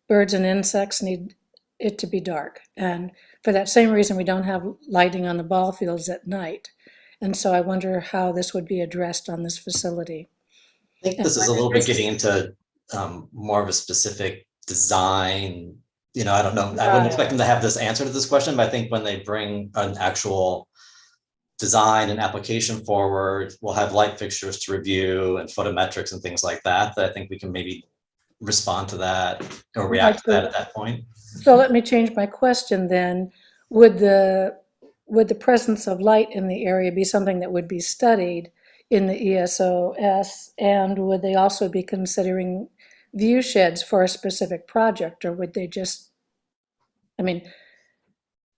birds and insects need it to be dark. And for that same reason, we don't have lighting on the ball fields at night. And so I wonder how this would be addressed on this facility. I think this is a little bit getting into more of a specific design. You know, I don't know. I wouldn't expect them to have this answer to this question, but I think when they bring an actual design and application forward, we'll have light fixtures to review and photometrics and things like that. That I think we can maybe respond to that or react to that at that point. So let me change my question then. Would the presence of light in the area be something that would be studied in the ESOS? And would they also be considering view sheds for a specific project, or would they just, I mean,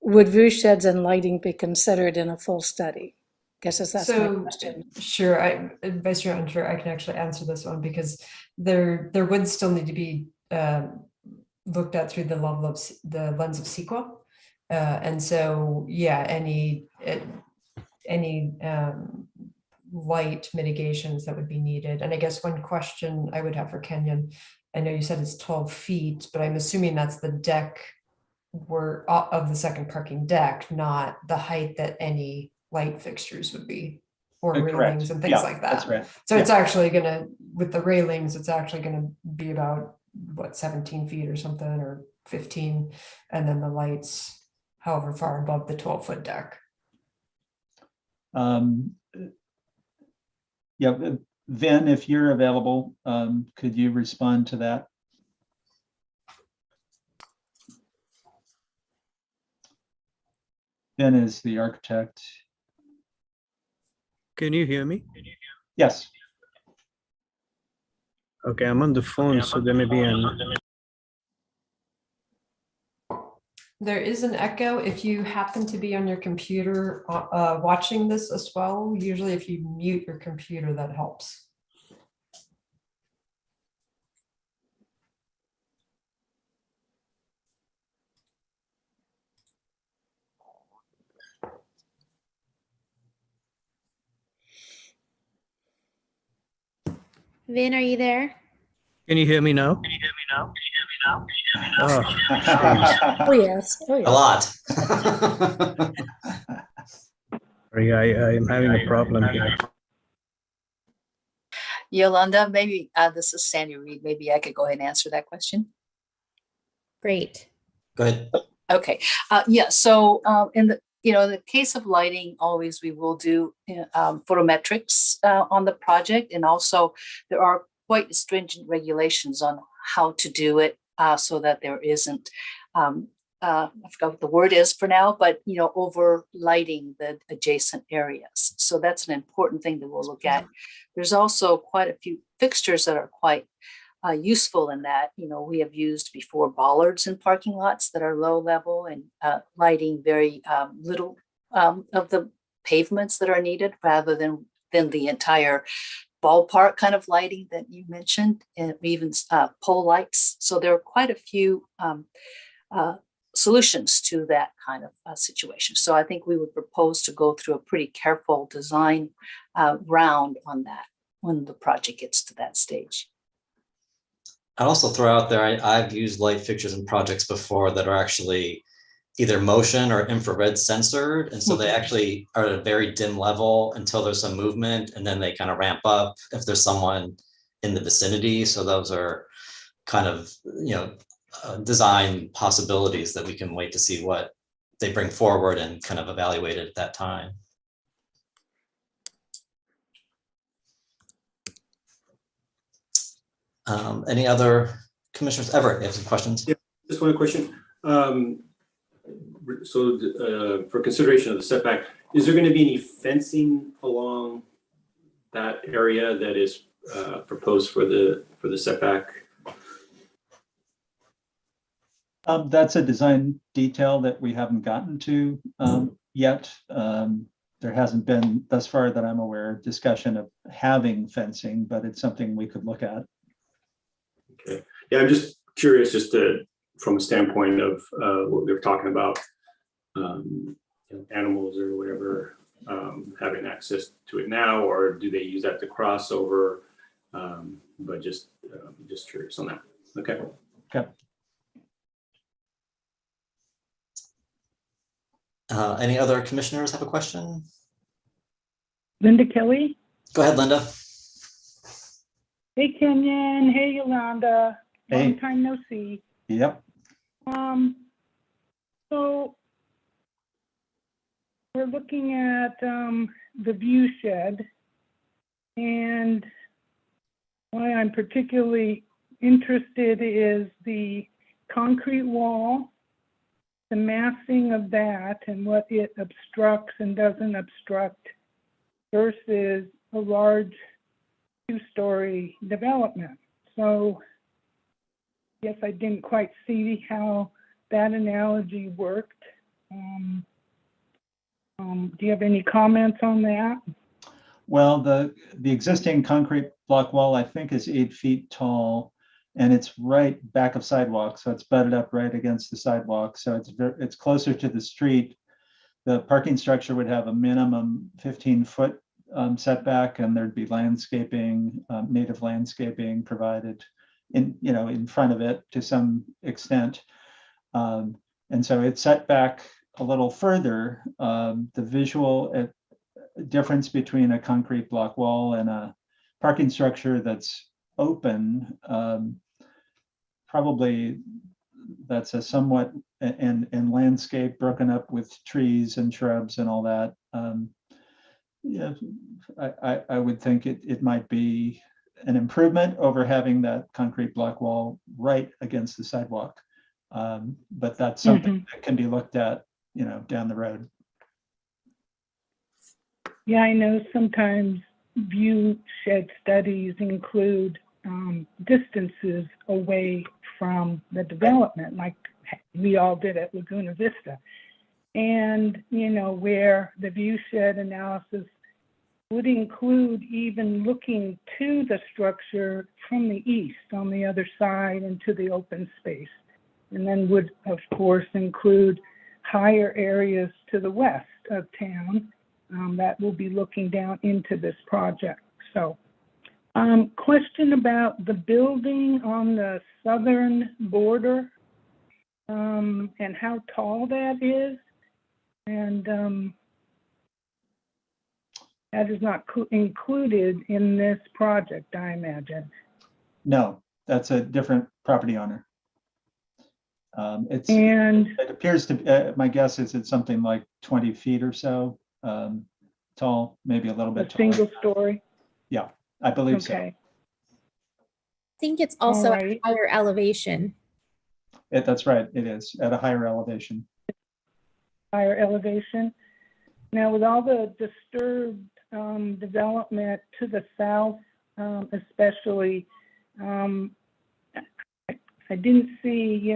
would view sheds and lighting be considered in a full study? Guess that's my question. Sure, Vice Chair Unser, I can actually answer this one because there would still need to be looked at through the lens of CEQA. And so, yeah, any light mitigations that would be needed. And I guess one question I would have for Kenyon, I know you said it's 12 feet, but I'm assuming that's the deck of the second parking deck, not the height that any light fixtures would be, or Correct. railings and things like that. That's right. So it's actually gonna, with the railings, it's actually gonna be about, what, 17 feet or something, or 15, and then the lights however far above the 12-foot deck. Yeah, Vin, if you're available, could you respond to that? Vin is the architect. Can you hear me? Yes. Okay, I'm on the phone, so there may be an... There is an echo if you happen to be on your computer watching this as well. Usually if you mute your computer, that helps. Vin, are you there? Can you hear me now? Oh, Oh, yes. Oh, A yes. lot. sorry, I am having a problem here. Yolanda, maybe this is Sandy Reed. Maybe I could go ahead and answer that question. Great. Go ahead. Okay. Yeah. So in the case of lighting, always we will do photometrics on the project, and also there are quite stringent regulations on how to do it so that there isn't. I forgot what the word is for now, but over lighting the adjacent areas. So that's an important thing that we'll look at. There's also quite a few fixtures that are quite useful in that. We have used before bollards in parking lots that are low level and lighting very little of the pavements that are needed, rather than the entire ballpark kind of lighting that you mentioned, and even pole lights. So there are quite a few solutions to that kind of situation. So I think we would propose to go through a pretty careful design round on that when the project gets to that stage. I'd also throw out there, I've used light fixtures in projects before that are actually either motion or infrared censored. And so they actually are at a very dim level until there's some movement, and then they kind of ramp up if there's someone in the vicinity. So those are kind of, design possibilities that we can wait to see what they bring forward and kind of evaluate it at that time. Any other commissioners? Everett, you have some questions? Yeah, just one question. For consideration of the setback, is there going to be any fencing along that area that is proposed for the setback? That's a design detail that we haven't gotten to yet. There hasn't been, thus far that I'm aware, discussion of having fencing, but it's something we could look at. Okay. Yeah, I'm just curious, from a standpoint of what they're talking about, animals or whatever, having access to it now, or do they use that to cross over? But just curious on that. Okay. Okay. Any other commissioners have a question? Linda Kelly. Go ahead, Linda. Hey, Kenyon. Hey, Yolanda. Hey. Long time no see. Yep. So we're looking at the view shed, and why I'm particularly interested is the concrete wall, the massing of that and what it obstructs and doesn't obstruct versus a large two-story development. So yes, I didn't quite see how that analogy worked. Do you have any comments on that? Well, the existing concrete block wall, I think, is 8 feet tall, and it's right back of sidewalk, so it's butted up right against the sidewalk. So it's closer to the street. The parking structure would have a minimum 15-foot setback, and there'd be landscaping, native landscaping provided in front of it to some extent. And so it's set back a little further. The visual difference between a concrete block wall and a parking structure that's open, probably that's a somewhat, and landscape broken up with trees and shrubs and all that. Yeah, I would think it might be an improvement over having that concrete block wall right against the sidewalk. But that's something that can be looked at, down the road. Yeah, I know sometimes view shed studies include distances away from the development, like we all did at Laguna Vista. And, where the view shed analysis would include even looking to the structure from the east on the other side into the open space. And then would, of course, include higher areas to the west of town that will be looking down into this project. So, question about the building on the southern border and how tall that is. And that is not included in this project, I imagine. No, that's a different property owner. It appears to, my guess is it's something like 20 feet or so tall, maybe a little bit taller. Single story? Yeah, I believe so. I think it's also at a higher elevation. That's right, it is at a higher elevation. Higher elevation. Now, with all the disturbed development to the south, especially, I didn't see,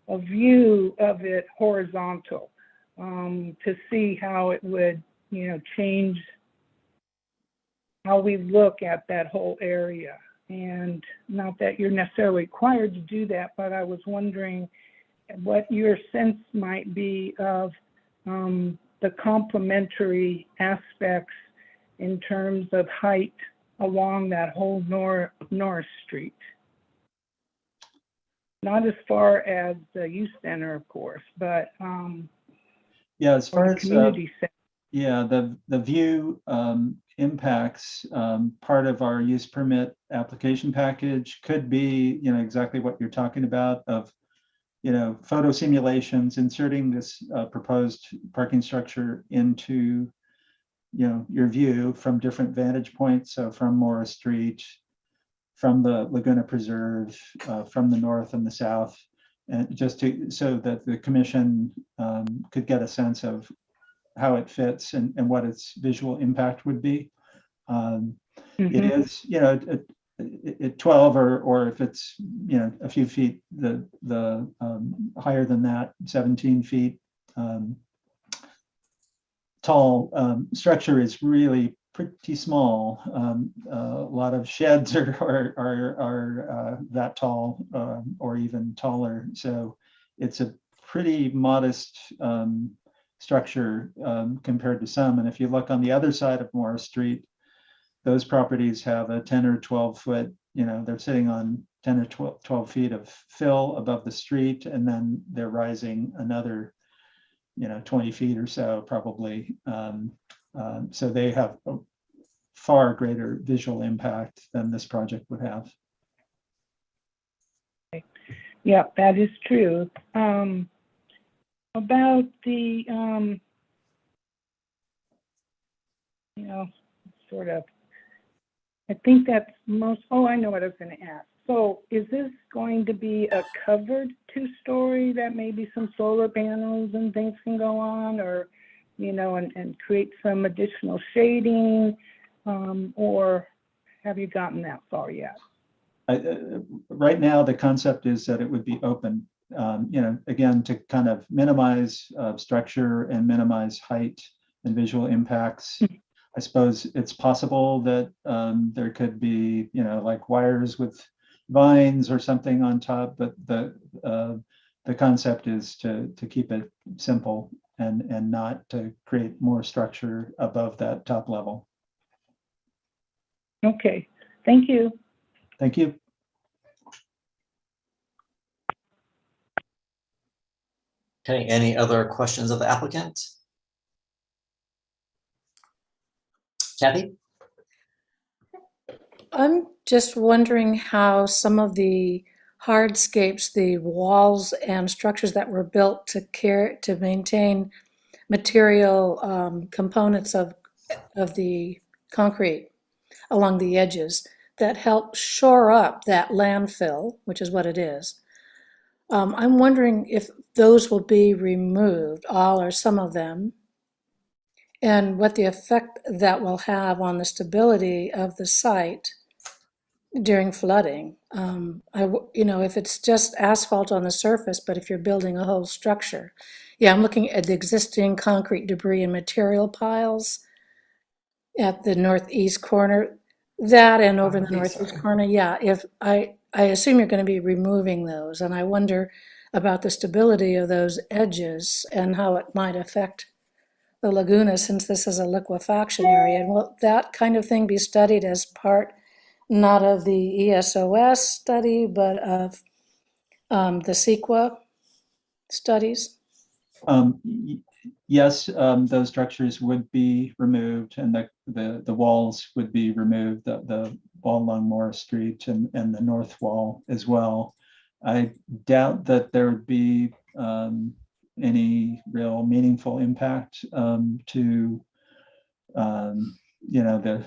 a view of it horizontal to see how it would, change how we look at that whole area. And not that you're necessarily required to do that, but I was wondering what your sense might be of the complementary aspects in terms of height along that whole North Street. Not as far as the youth center, of course, but yeah, as far as community center. Yeah, the view impacts part of our use permit application package could be, exactly what you're talking about of, photo simulations, inserting this proposed parking structure into, your view from different vantage points. So from Morris Street, from the Laguna Preserve, from the north and the south, and just so that the commission could get a sense of how it fits and what its visual impact would be. It is, at 12 or if it's, a few feet, the higher than that, 17 feet tall structure is really pretty small. A lot of sheds are that tall or even taller. So it's a pretty modest structure compared to some. And if you look on the other side of Morris Street, those properties have a 10 or 12 foot, they're sitting on 10 or 12 feet of fill above the street, and then they're rising another, 20 feet or so probably So they have a far greater visual impact than this project would have. Yeah, that is true. About the, sort of, I think that's most, I know what I was going to ask. So is this going to be a covered 2-story that maybe some solar panels and things can go on, or, and create some additional shading, or have you gotten that far yet? Right now, the concept is that it would be open, again, to kind of minimize structure and minimize height and visual impacts. I suppose it's possible that there could be, like wires with vines or something on top, but the concept is to keep it simple and not to create more structure above that top level. Okay, thank you. Thank you. Okay, any other questions of the applicant? Kathy? I'm just wondering how some of the hardscapes, the walls and structures that were built to maintain material components of the concrete along the edges that help shore up that landfill, which is what it is. I'm wondering if those will be removed, all or some of them, and what the effect that will have on the stability of the site during flooding. If it's just asphalt on the surface, but if you're building a whole structure. Yeah, I'm looking at the existing concrete debris and material piles at the northeast corner. That and over in the northeast corner, yeah. If I assume you're going to be removing those, and I wonder about the stability of those edges and how it might affect the Laguna, since this is a liquefaction area. And will that kind of thing be studied as part, not of the ESOS study, but of the CEQA studies? Yes, those structures would be removed, and the walls would be removed, the wall along Morris Street and the north wall as well. I doubt that there would be any real meaningful impact to the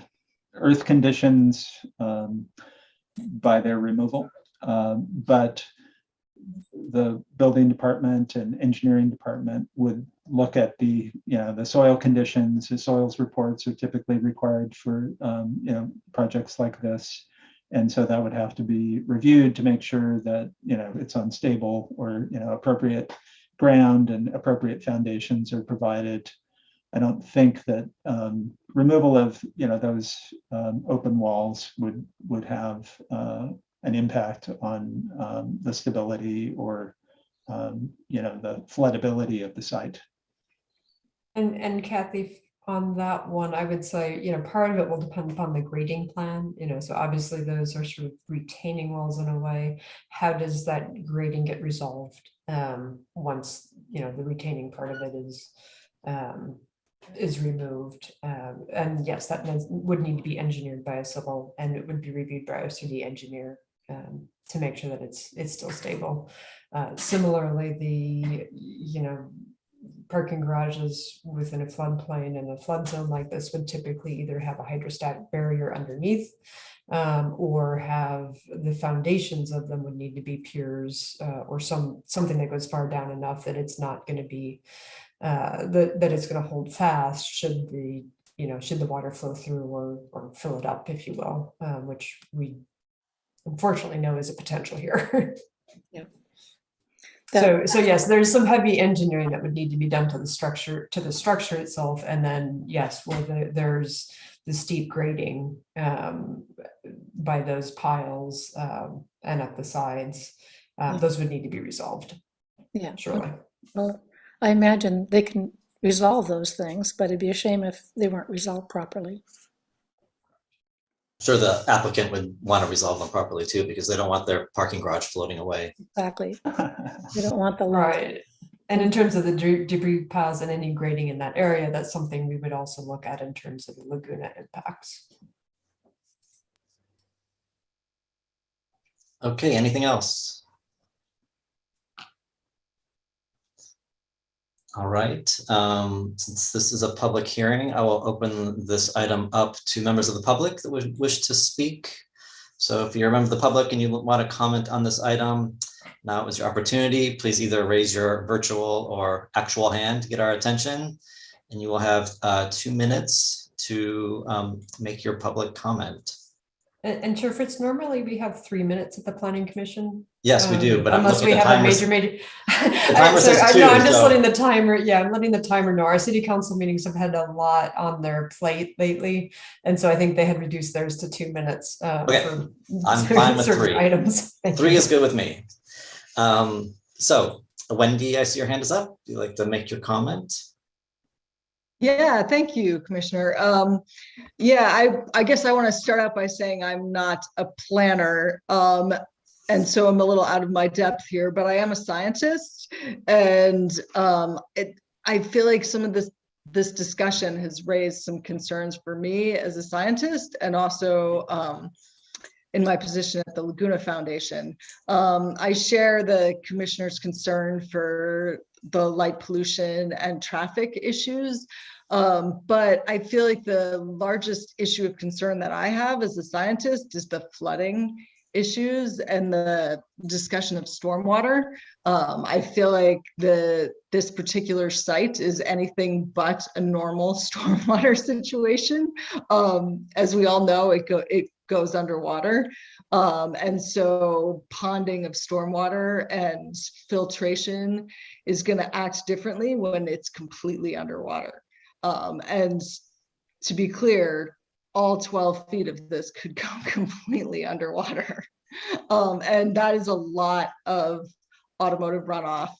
earth conditions by their removal, but the building department and engineering department would look at the soil conditions. The soils reports are typically required for projects like this, and so that would have to be reviewed to make sure that it's on stable or appropriate ground and appropriate foundations are provided. I don't think that removal of those open walls would have an impact on the stability or the floodability of the site. And Kathy, on that one, I would say, part of it will depend upon the grading plan, so obviously those are sort of retaining walls in a way. How does that grading get resolved once, the retaining part of it is removed? And yes, that would need to be engineered by a civil, and it would be reviewed by a city engineer to make sure that it's still stable. Similarly, the parking garages within a floodplain and a flood zone like this would typically either have a hydrostatic barrier underneath, or have the foundations of them would need to be piers, or something that goes far down enough that it's not going to be that it's going to hold fast should the water flow through or fill it up, if you will, which we unfortunately know is a potential here. Yeah. So yes, there's some heavy engineering that would need to be done to the structure itself, and then yes, there's the steep grading by those piles and at the sides. Those would need to be resolved. Yeah, surely. Well, I imagine they can resolve those things, but it'd be a shame if they weren't resolved properly. Sure, the applicant would want to resolve them properly too, because they don't want their parking garage floating away. Exactly. You don't want the right. And in terms of the debris piles and any grading in that area, that's something we would also look at in terms of the Laguna impacts. Okay, anything else? All right, since this is a public hearing, I will open this item up to members of the public that would wish to speak. So if you're a member of the public and you want to comment on this item, now is your opportunity. Please either raise your virtual or actual hand to get our attention, and you will have 2 minutes to make your public comment. And Chair Fritz, normally we have 3 minutes at the Planning Commission. Yes, we do, but I'm unless looking we at the have a timers. major. The timer says So, 2, no, I'm just so- letting the timer. Yeah, I'm letting the timer know. Our city council meetings have had a lot on their plate lately, and so I think they had reduced theirs to 2 minutes. Okay, For I'm fine with certain 3. items. Thank 3 you. is good with me. So Wendy, I see your hand is up. Do you like to make your comment? Yeah, thank you, Commissioner. Yeah, I guess I want to start out by saying I'm not a planner. And so I'm a little out of my depth here, but I am a scientist. And I feel like some of this discussion has raised some concerns for me as a scientist, and also in my position at the Laguna Foundation. I share the commissioner's concern for the light pollution and traffic issues. But I feel like the largest issue of concern that I have as a scientist is the flooding issues and the discussion of stormwater. I feel like this particular site is anything but a normal stormwater situation. As we all know, it goes underwater. And so ponding of stormwater and filtration is going to act differently when it's completely underwater. And to be clear, all 12 feet of this could go completely underwater. And that is a lot of automotive runoff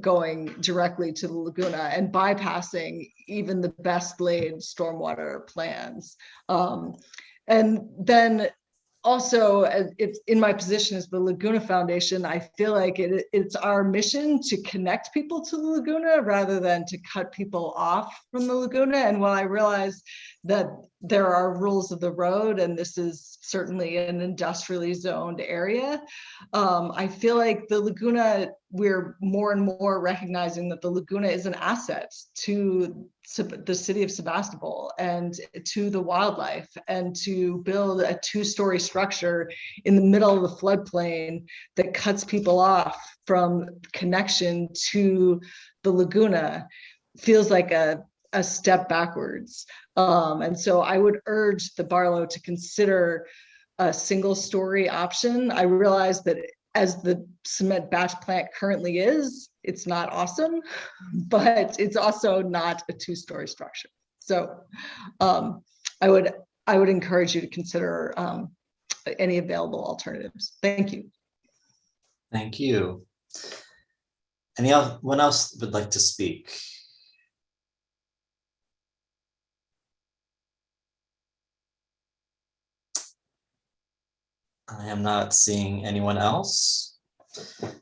going directly to the Laguna and bypassing even the best laid stormwater plans. And then also, it's in my position as the Laguna Foundation, I feel like it's our mission to connect people to the Laguna rather than to cut people off from the Laguna. And while I realize that there are rules of the road, and this is certainly an industrially zoned area, I feel like the Laguna, we're more and more recognizing that the Laguna is an asset to the city of Sebastopol and to the wildlife, and to build a 2-story structure in the middle of the floodplain that cuts people off from connection to the Laguna feels like a step backwards. And so I would urge the Barlow to consider a 1-story option. I realize that as the cement batch plant currently is, it's not awesome, but it's also not a 2-story structure. So I would encourage you to consider any available alternatives. Thank you. Thank you. Anyone else would like to speak? I am not seeing anyone else.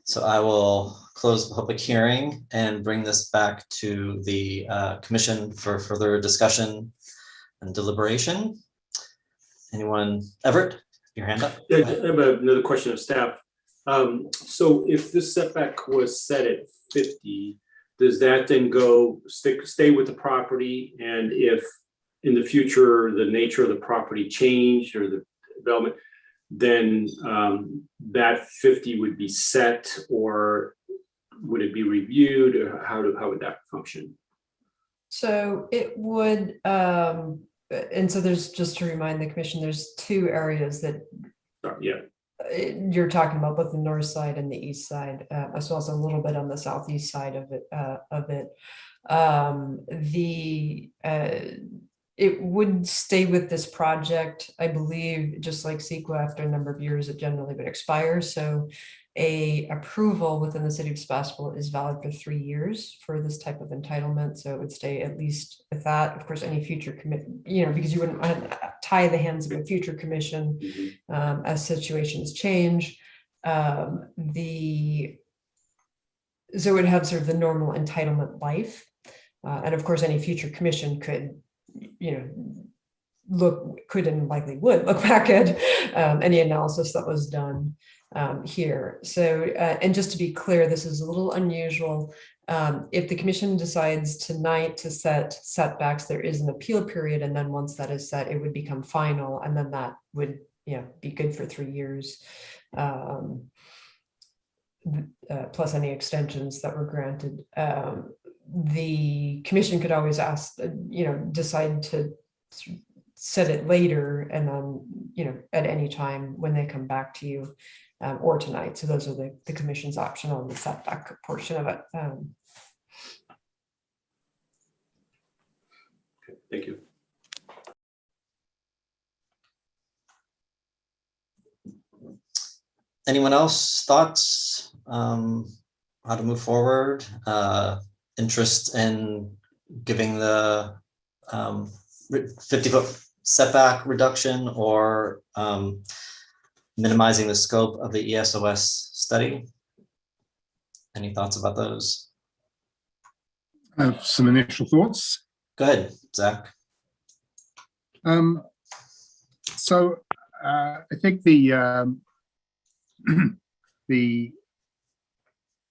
So I will close the public hearing and bring this back to the commission for further discussion and deliberation. Anyone? Everett, your hand up? Yeah, I have another question of staff. So if this setback was set at 50, does that then stay with the property? And if in the future, the nature of the property changed or the development, then that 50 would be set, or would it be reviewed, or how would that function? So it would, and so there's, just to remind the commission, there's 2 areas that Yeah. You're talking about, both the north side and the east side, as well as a little bit on the southeast side of it. It would stay with this project, I believe, just like CEQA. After a number of years, it generally would expire. So a approval within the city of Sebastopol is valid for 3 years for this type of entitlement. So it would stay at least with that. Of course, any future commit, because you wouldn't want to tie the hands of a future commission as situations change. so it would have sort of the normal entitlement life. And of course, any future commission could, could and likely would look back at any analysis that was done here. So, and just to be clear, this is a little unusual. If the commission decides tonight to set setbacks, there is an appeal period. And then once that is set, it would become final. And then that would be good for 3 years. Plus any extensions that were granted. The commission could always ask, decide to set it later and then, at any time when they come back to you or tonight. So those are the commission's option on the setback portion of it. Okay, thank you. Anyone else thoughts how to move forward? Interest in giving the 50-foot setback reduction or minimizing the scope of the ESOS study? Any thoughts about those? I have some initial thoughts. Go ahead, Zach. So I think the the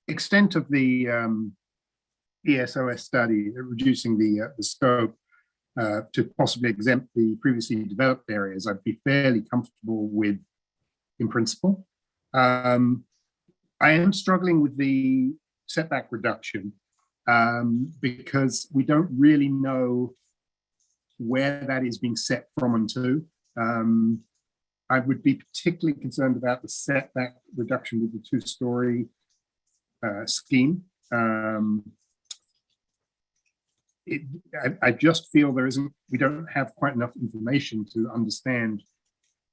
extent of the ESOS study, reducing the scope to possibly exempt the previously developed areas, I'd be fairly comfortable with in principle. I am struggling with the setback reduction because we don't really know where that is being set from and to. I would be particularly concerned about the setback reduction with the two-story scheme. I just feel we don't have quite enough information to understand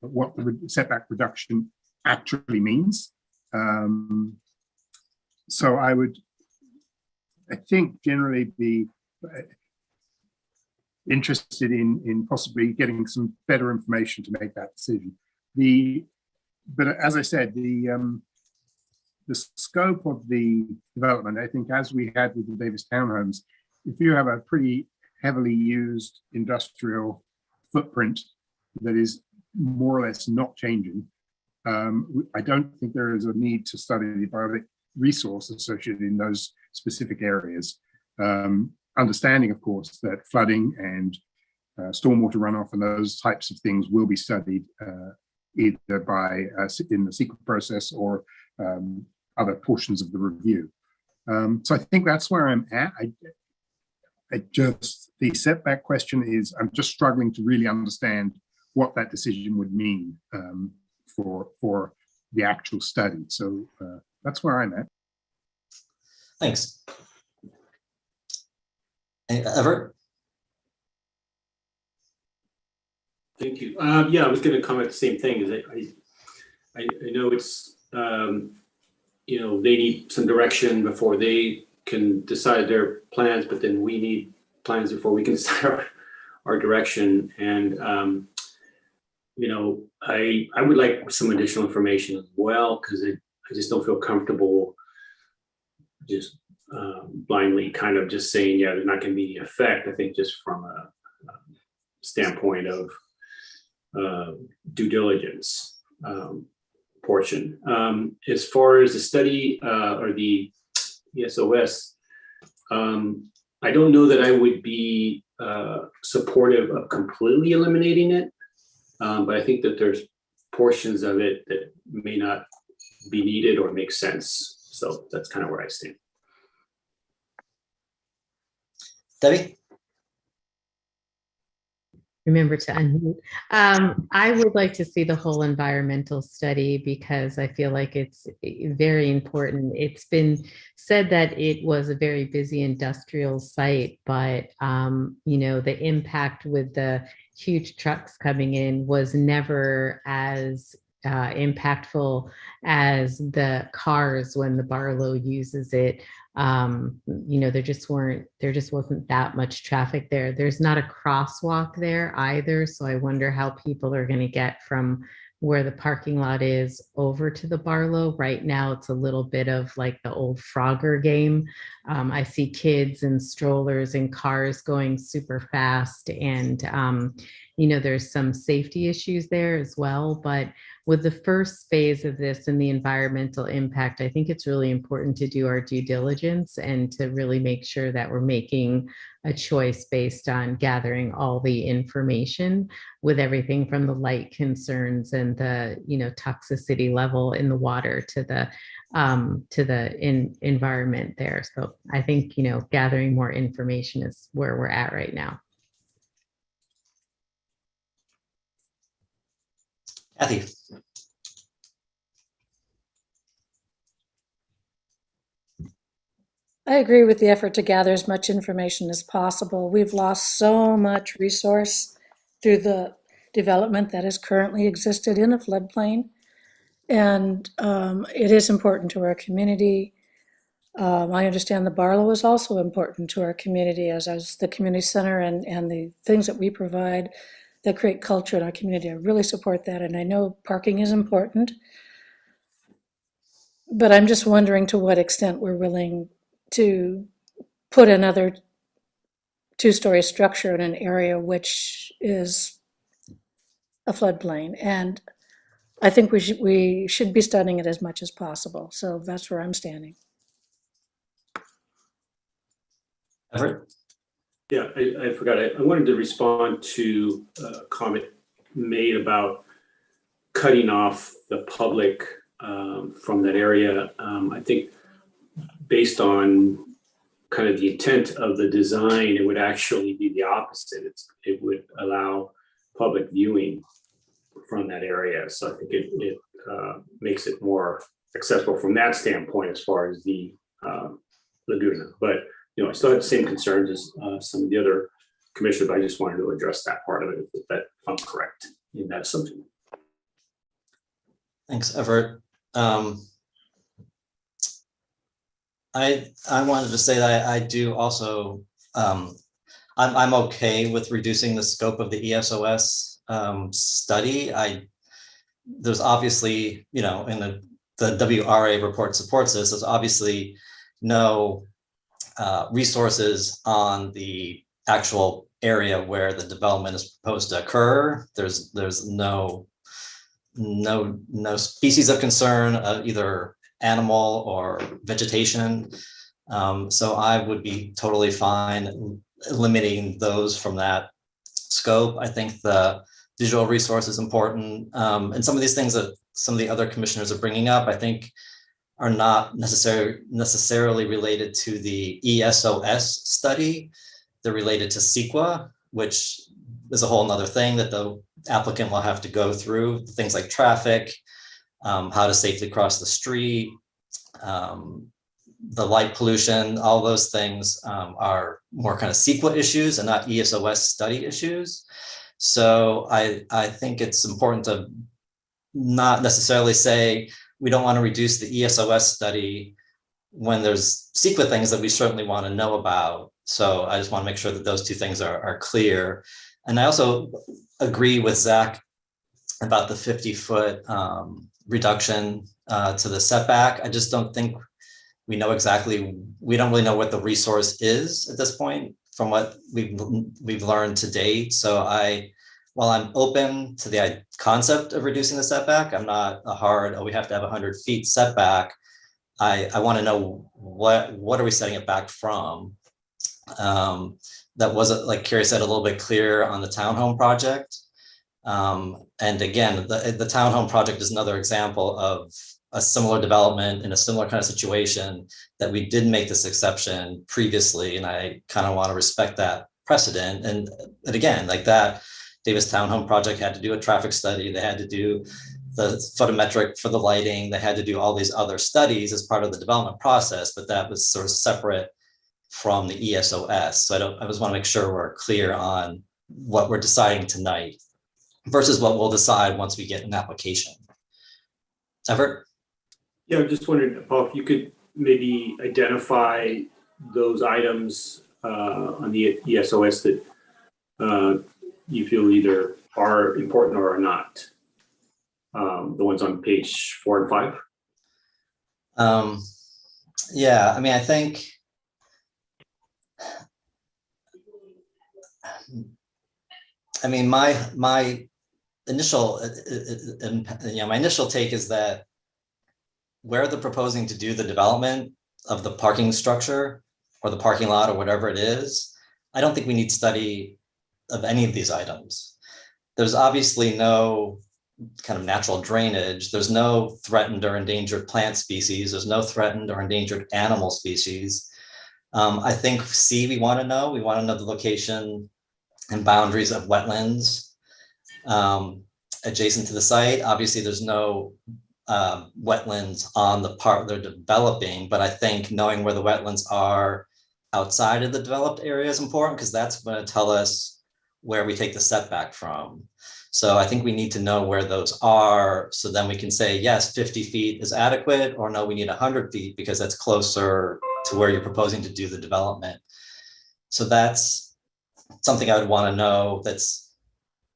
what the setback reduction actually means. So I think generally be interested in possibly getting some better information to make that decision. But as I said, the scope of the development, I think, as we had with the Davis townhomes, if you have a pretty heavily used industrial footprint that is more or less not changing, I don't think there is a need to study the biotic resource associated in those specific areas. Understanding, of course, that flooding and stormwater runoff and those types of things will be studied either by in the secret process or other portions of the review. So I think that's where I'm at. The setback question is, I'm just struggling to really understand what that decision would mean for the actual study. So that's where I'm at. Thanks. Everett? Thank you. Yeah, I was going to comment the same thing. I know it's, they need some direction before they can decide their plans, but then we need plans before we can decide our direction. And, I would like some additional information as well, because I just don't feel comfortable just blindly kind of just saying, yeah, there's not going to be the effect. I think just from a standpoint of due diligence portion. As far as the study or the ESOS, I don't know that I would be supportive of completely eliminating it, but I think that there's portions of it that may not be needed or make sense. So that's kind of where I stand. Debbie? Remember to unmute. I would like to see the whole environmental study because I feel like it's very important. It's been said that it was a very busy industrial site, but the impact with the huge trucks coming in was never as impactful as the cars when the Barlow uses it. There just wasn't that much traffic there. There's not a crosswalk there either. So I wonder how people are going to get from where the parking lot is over to the Barlow. Right now, it's a little bit of like the old Frogger game. I see kids and strollers and cars going super fast, and there's some safety issues there as well. But with the first phase of this and the environmental impact, I think it's really important to do our due diligence and to really make sure that we're making a choice based on gathering all the information, with everything from the light concerns and the toxicity level in the water to the environment there. So I think gathering more information is where we're at right now. Kathy. I agree with the effort to gather as much information as possible. We've lost so much resource through the development that has currently existed in a floodplain. And it is important to our community. I understand the Barlow is also important to our community as the community center and the things that we provide that create culture in our community. I really support that. And I know parking is important, but I'm just wondering to what extent we're willing to put another two-story structure in an area which is a floodplain. And I think we should be studying it as much as possible. So that's where I'm standing. Everett? Yeah, I forgot. I wanted to respond to a comment made about cutting off the public from that area. I think based on kind of the intent of the design, it would actually be the opposite. It would allow public viewing from that area. So I think it makes it more accessible from that standpoint as far as the Laguna. But I still have the same concerns as some of the other commissioners, but I just wanted to address that part of it, if that I'm correct in that assumption. Thanks, Everett. I wanted to say that I do also, I'm okay with reducing the scope of the ESOS study. There's obviously, in the WRA report supports this, there's obviously no resources on the actual area where the development is proposed to occur. There's no species of concern, either animal or vegetation. So I would be totally fine eliminating those from that scope. I think the visual resource is important. And some of these things that some of the other commissioners are bringing up, I think are not necessarily related to the ESOS study. They're related to CEQA, which is a whole nother thing that the applicant will have to go through, things like traffic, how to safely cross the street, the light pollution, all those things are more kind of CEQA issues and not ESOS study issues. So I think it's important to not necessarily say we don't want to reduce the ESOS study when there's CEQA things that we certainly want to know about. So I just want to make sure that those two things are clear. And I also agree with Zach about the 50-foot reduction to the setback. I just don't think we don't really know what the resource is at this point from what we've learned to date. So while I'm open to the concept of reducing the setback, I'm not a hard, we have to have 100 feet setback. I want to know what are we setting it back from? That wasn't, like Carrie said, a little bit clear on the townhome project. And again, the townhome project is another example of a similar development in a similar kind of situation that we did make this exception previously. And I kind of want to respect that precedent. And again, like that Davis Townhome project had to do a traffic study. They had to do the photometric for the lighting. They had to do all these other studies as part of the development process, but that was sort of separate from the ESOS. So I just want to make sure we're clear on what we're deciding tonight versus what we'll decide once we get an application. Everett? Yeah, I'm just wondering, Paul, if you could maybe identify those items on the ESOS that you feel either are important or are not. the ones on page 4 and 5? Yeah, I mean, I think my initial, my initial take is that where they're proposing to do the development of the parking structure or the parking lot or whatever it is, I don't think we need study of any of these items. There's obviously no kind of natural drainage. There's no threatened or endangered plant species. There's no threatened or endangered animal species. I think C, we want to know the location and boundaries of wetlands adjacent to the site. Obviously, there's no wetlands on the part they're developing, but I think knowing where the wetlands are outside of the developed area is important because that's going to tell us where we take the setback from. So I think we need to know where those are, so then we can say, yes, 50 feet is adequate, or no, we need 100 feet because that's closer to where you're proposing to do the development. So that's something I would want to know that's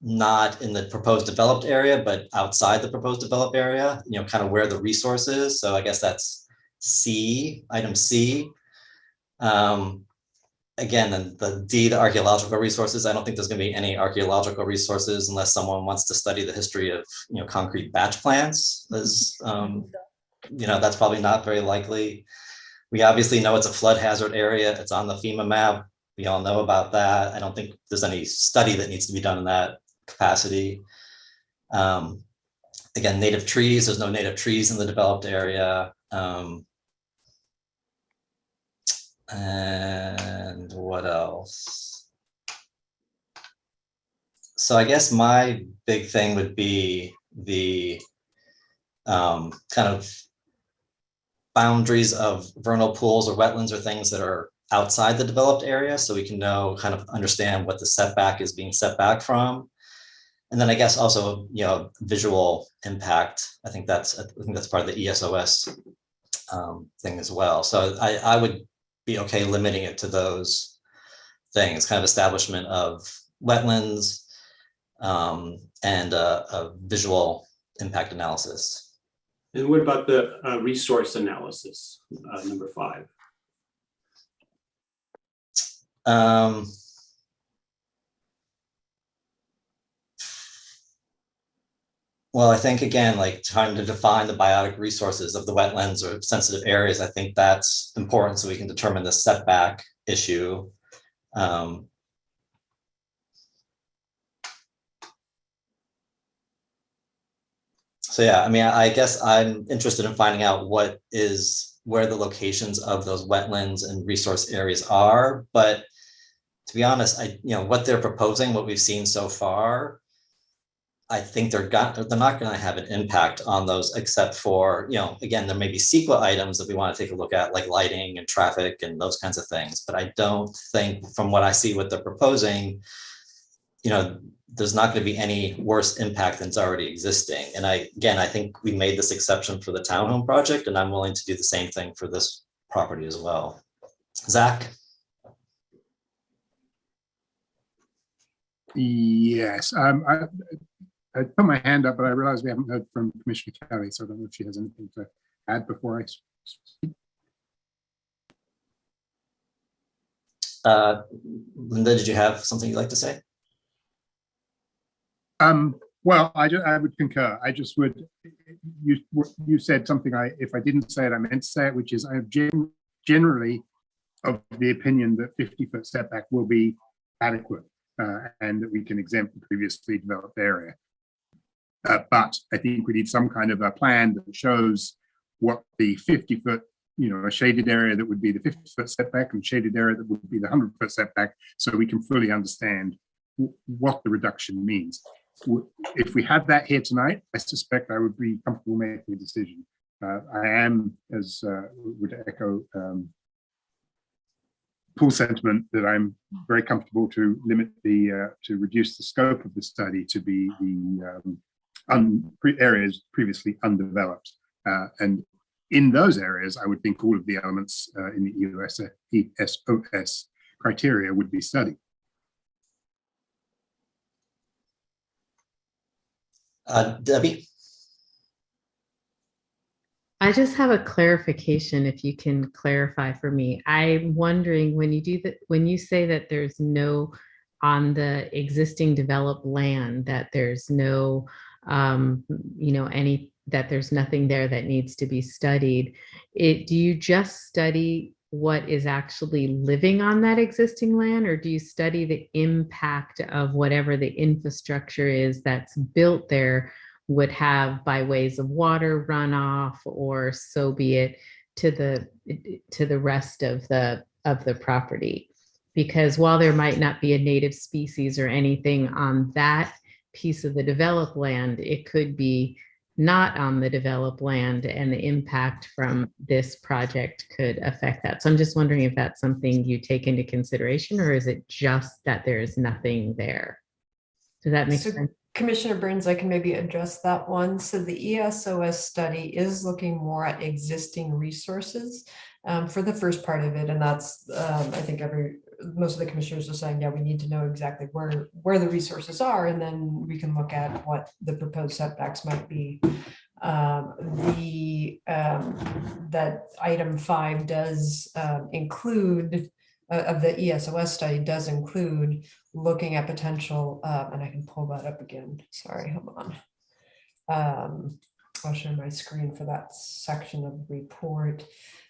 not in the proposed developed area, but outside the proposed developed area, kind of where the resource is. So I guess that's C, item C. Again, then the D, the archaeological resources. I don't think there's going to be any archaeological resources unless someone wants to study the history of, concrete batch plants. There's, that's probably not very likely. We obviously know it's a flood hazard area. It's on the FEMA map. We all know about that. I don't think there's any study that needs to be done in that capacity. Again, native trees, there's no native trees in the developed area. And what else? So I guess my big thing would be the kind of boundaries of vernal pools or wetlands or things that are outside the developed area, so we can know, kind of understand what the setback is being set back from. And then I guess also, visual impact. I think that's part of the ESOS thing as well. So I would be okay limiting it to those things, kind of establishment of wetlands and a visual impact analysis. And what about the resource analysis, number 5? Well, I think again, like trying to define the biotic resources of the wetlands or sensitive areas, I think that's important so we can determine the setback issue. So yeah, I mean, I guess I'm interested in finding out where the locations of those wetlands and resource areas are. But to be honest, what they're proposing, what we've seen so far, I think they're not going to have an impact on those, except for, again, there may be CEQA items that we want to take a look at, like lighting and traffic and those kinds of things. But I don't think, from what I see what they're proposing, there's not going to be any worse impact than's already existing. And I think we made this exception for the townhome project, and I'm willing to do the same thing for this property as well. Zach? Yes, I put my hand up, but I realized we haven't heard from Commissioner Kelly, so I don't know if she has anything to add before I speak. Linda, did you have something you'd like to say? Well, I would concur. I just would, you said something, if I didn't say it, I meant to say it, which is I have generally of the opinion that 50-foot setback will be adequate and that we can exempt the previously developed area. But I think we need some kind of a plan that shows what the 50-foot, a shaded area that would be the 50-foot setback and shaded area that would be the 100-foot setback, so we can fully understand what the reduction means. If we had that here tonight, I suspect I would be comfortable making a decision. I am, as would echo Paul's sentiment, that I'm very comfortable to limit to reduce the scope of the study to be the areas previously undeveloped. And in those areas, I would think all of the elements in the ESOS criteria would be studied. Debbie? I just have a clarification, if you can clarify for me. I'm wondering when you do that, when you say that there's no on the existing developed land, that there's no, that there's nothing there that needs to be studied. Do you just study what is actually living on that existing land, or do you study the impact of whatever the infrastructure is that's built there would have by ways of water runoff, or so be it, to the rest of the property? Because while there might not be a native species or anything on that piece of the developed land, it could be not on the developed land, and the impact from this project could affect that. So I'm just wondering if that's something you take into consideration, or is it just that there's nothing there? Does that make sense? Commissioner Burns, I can maybe address that one. So the ESOS study is looking more at existing resources for the first part of it. And that's, I think most of the commissioners are saying, yeah, we need to know exactly where the resources are, and then we can look at what the proposed setbacks might be. That item 5 does include, of the ESOS study does include looking at potential, and I can pull that up again. Sorry, hold on. I'll share my screen for that section of the report.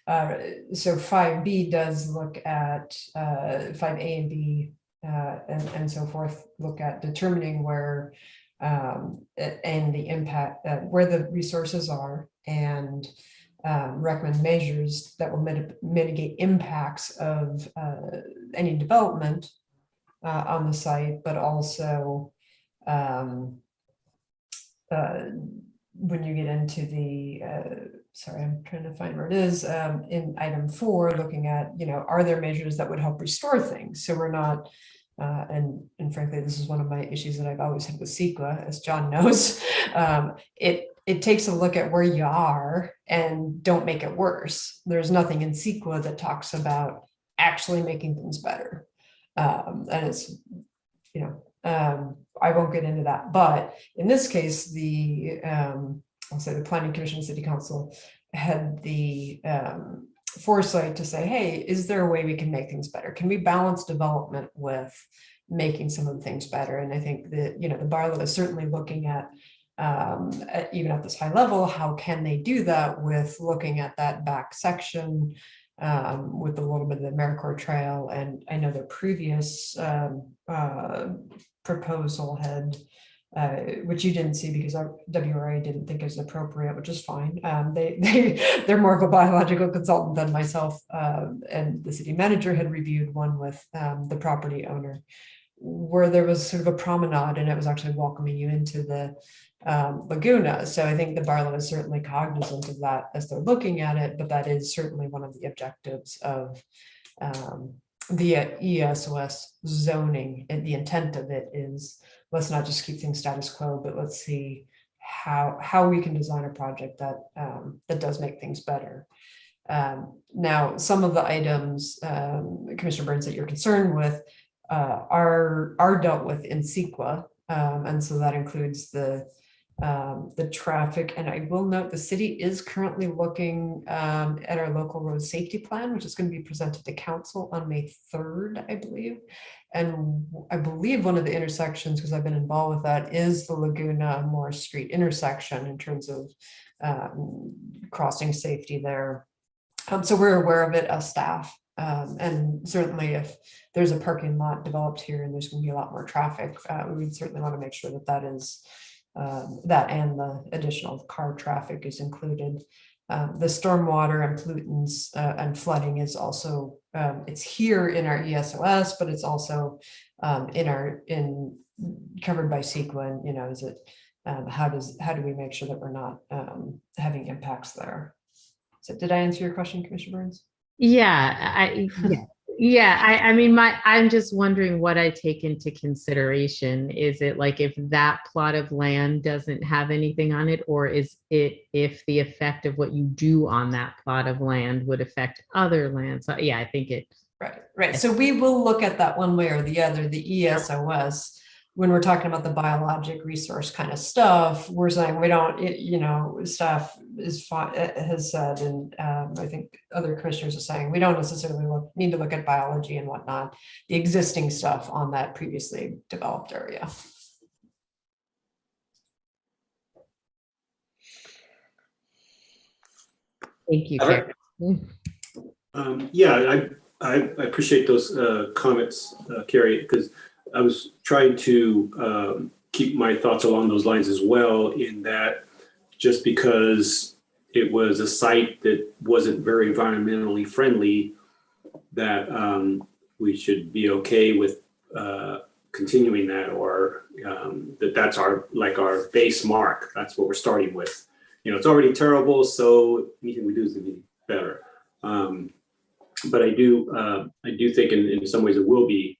So 5B does look at 5A and B and so forth, look at determining where and the impact, where the resources are, and recommend measures that will mitigate impacts of any development on the site, but also when you get into the, sorry, I'm trying to find where it is, in item 4, looking at, are there measures that would help restore things? So we're not, and frankly, this is one of my issues that I've always had with CEQA, as John knows. It takes a look at where you are and don't make it worse. There's nothing in CEQA that talks about actually making things better. And it's, I won't get into that, but in this case, I'll say the Planning Commission, City Council had the foresight to say, hey, is there a way we can make things better? Can we balance development with making some of the things better? And I think that, the Barlow is certainly looking at, even at this high level, how can they do that with looking at that back section with a little bit of the AmeriCorps Trail. And I know their previous proposal had, which you didn't see because our WRA didn't think it was appropriate, which is fine. They're more of a biological consultant than myself, and the city manager had reviewed one with the property owner, where there was sort of a promenade, and it was actually welcoming you into the Laguna. So I think the Barlow is certainly cognizant of that as they're looking at it, but that is certainly one of the objectives of the ESOS zoning, and the intent of it is, let's not just keep things status quo, but let's see how we can design a project that that does make things better. Now, some of the items, Commissioner Burns, that you're concerned with are dealt with in CEQA, and so that includes the traffic. And I will note the city is currently looking at our local road safety plan, which is going to be presented to council on May 3rd, I believe. And I believe one of the intersections, because I've been involved with that, is the Laguna Morris Street intersection in terms of crossing safety there. So we're aware of it as staff. And certainly if there's a parking lot developed here and there's going to be a lot more traffic, we would certainly want to make sure that that is that and the additional car traffic is included. The stormwater and pollutants and flooding is also, it's here in our ESOS, but it's also covered by CEQA. And, is it, how do we make sure that we're not having impacts there? So did I answer your question, Commissioner Burns? I mean, I'm just wondering what I take into consideration. Is it like if that plot of land doesn't have anything on it, or is it if the effect of what you do on that plot of land would affect other lands? So, I think it. Right. So we will look at that one way or the other. The ESOS when we're talking about the biologic resource kind of stuff, we're saying we don't, staff has said, and I think other commissioners are saying, we don't necessarily need to look at biology and whatnot, the existing stuff on that previously developed area. Thank you, Everett? Karen. Yeah, I appreciate those comments, Carrie, because I was trying to keep my thoughts along those lines as well, in that just because it was a site that wasn't very environmentally friendly, that we should be okay with continuing that, or that's our base mark. That's what we're starting with. It's already terrible, so anything we do is going to be better. But I do think in some ways it will be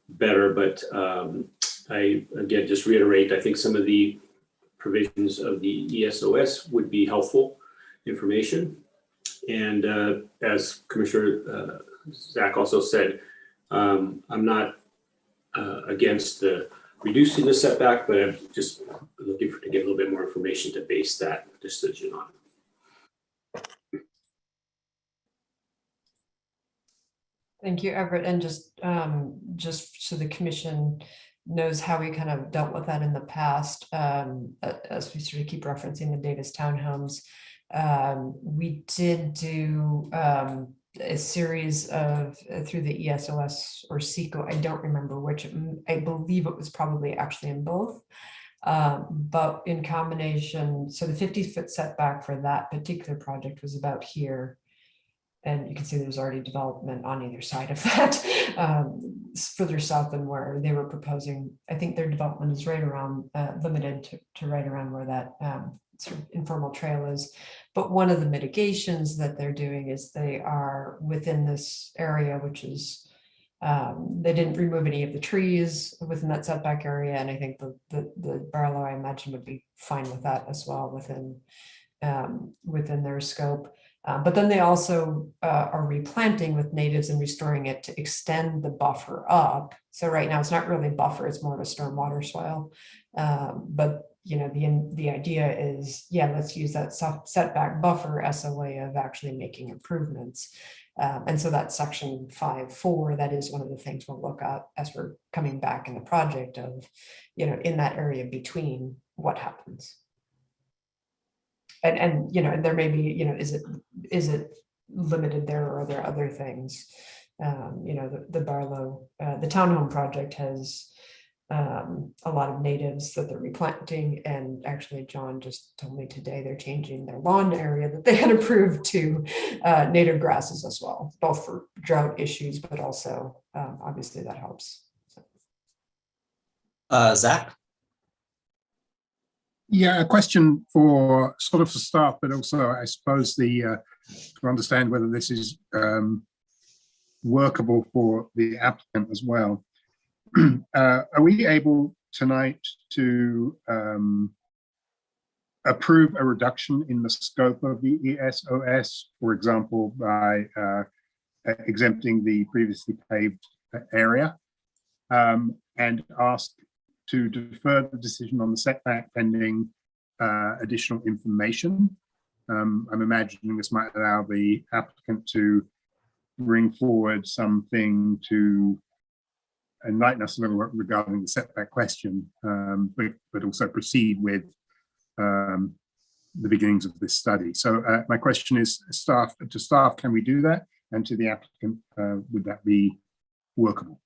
better. But I again just reiterate, I think some of the provisions of the ESOS would be helpful information. And as Commissioner Zach also said, I'm not against the reducing the setback, but I'm just looking to get a little bit more information to base that decision on. Thank you, Everett. And just so the commission knows how we kind of dealt with that in the past, as we sort of keep referencing the Davis townhomes, we did do a series of through the ESOS or SECO. I don't remember which. I believe it was probably actually in both. But in combination, so the 50-foot setback for that particular project was about here. And you can see there's already development on either side of that, further south than where they were proposing. I think their development is right around, limited to right around where that sort of informal trail is. But one of the mitigations that they're doing is they are within this area, which is, they didn't remove any of the trees within that setback area. And I think the Barlow, I imagine, would be fine with that as well within their scope. But then they also are replanting with natives and restoring it to extend the buffer up. So right now it's not really a buffer, it's more of a stormwater swale. But the idea is, let's use that setback buffer as a way of actually making improvements. And so that's section 5.4. That is one of the things we'll look at as we're coming back in the project of, in that area between what happens. And there may be, is it limited there, or are there other things? The Barlow, the townhome project has a lot of natives that they're replanting, and actually John just told me today they're changing their lawn area that they had approved to native grasses as well, both for drought issues, but also obviously that helps. Zach? Yeah, a question for sort of the staff, but also I suppose to understand whether this is workable for the applicant as well. Are we able tonight to approve a reduction in the scope of the ESOS, for example, by exempting the previously paved area, and ask to defer the decision on the setback pending additional information? I'm imagining this might allow the applicant to bring forward something to enlighten us a little regarding the setback question, but also proceed with the beginnings of this study. So my question is, to staff, can we do that? And to the applicant, would that be workable?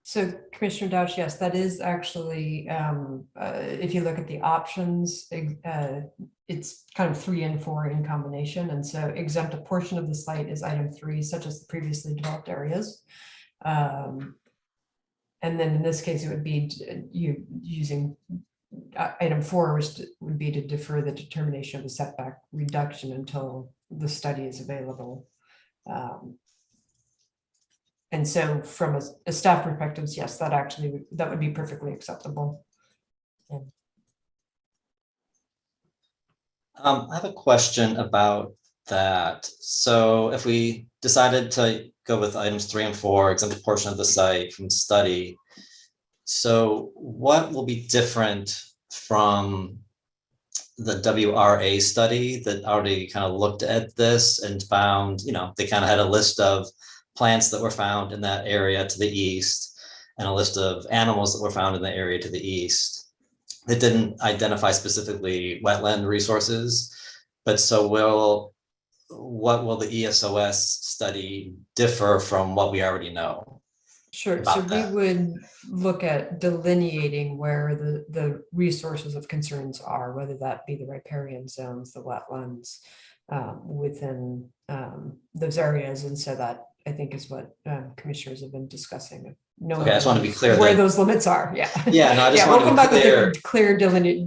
So Commissioner Dauch, yes, that is actually, if you look at the options, it's kind of 3 and 4 in combination. And so exempt a portion of the site is item 3, such as the previously developed areas. And then in this case, it would be using item 4, which would be to defer the determination of the setback reduction until the study is available. And so from a staff perspective, yes, that would be perfectly acceptable. Yeah. I have a question about that. So if we decided to go with items 3 and 4, exempt a portion of the site from study, So what will be different from the WRA study that already kind of looked at this and found, they kind of had a list of plants that were found in that area to the east and a list of animals that were found in the area to the east. It didn't identify specifically wetland resources, but so what will the ESOS study differ from what we already know? Sure. about So we that? would look at delineating where the resources of concerns are, whether that be the riparian zones, the wetlands within those areas. And so that, I think, is what commissioners have been discussing. Okay, I just want to be clear where that- those limits are. Yeah. Yeah, no, I just we'll want to come be back clear. with a clear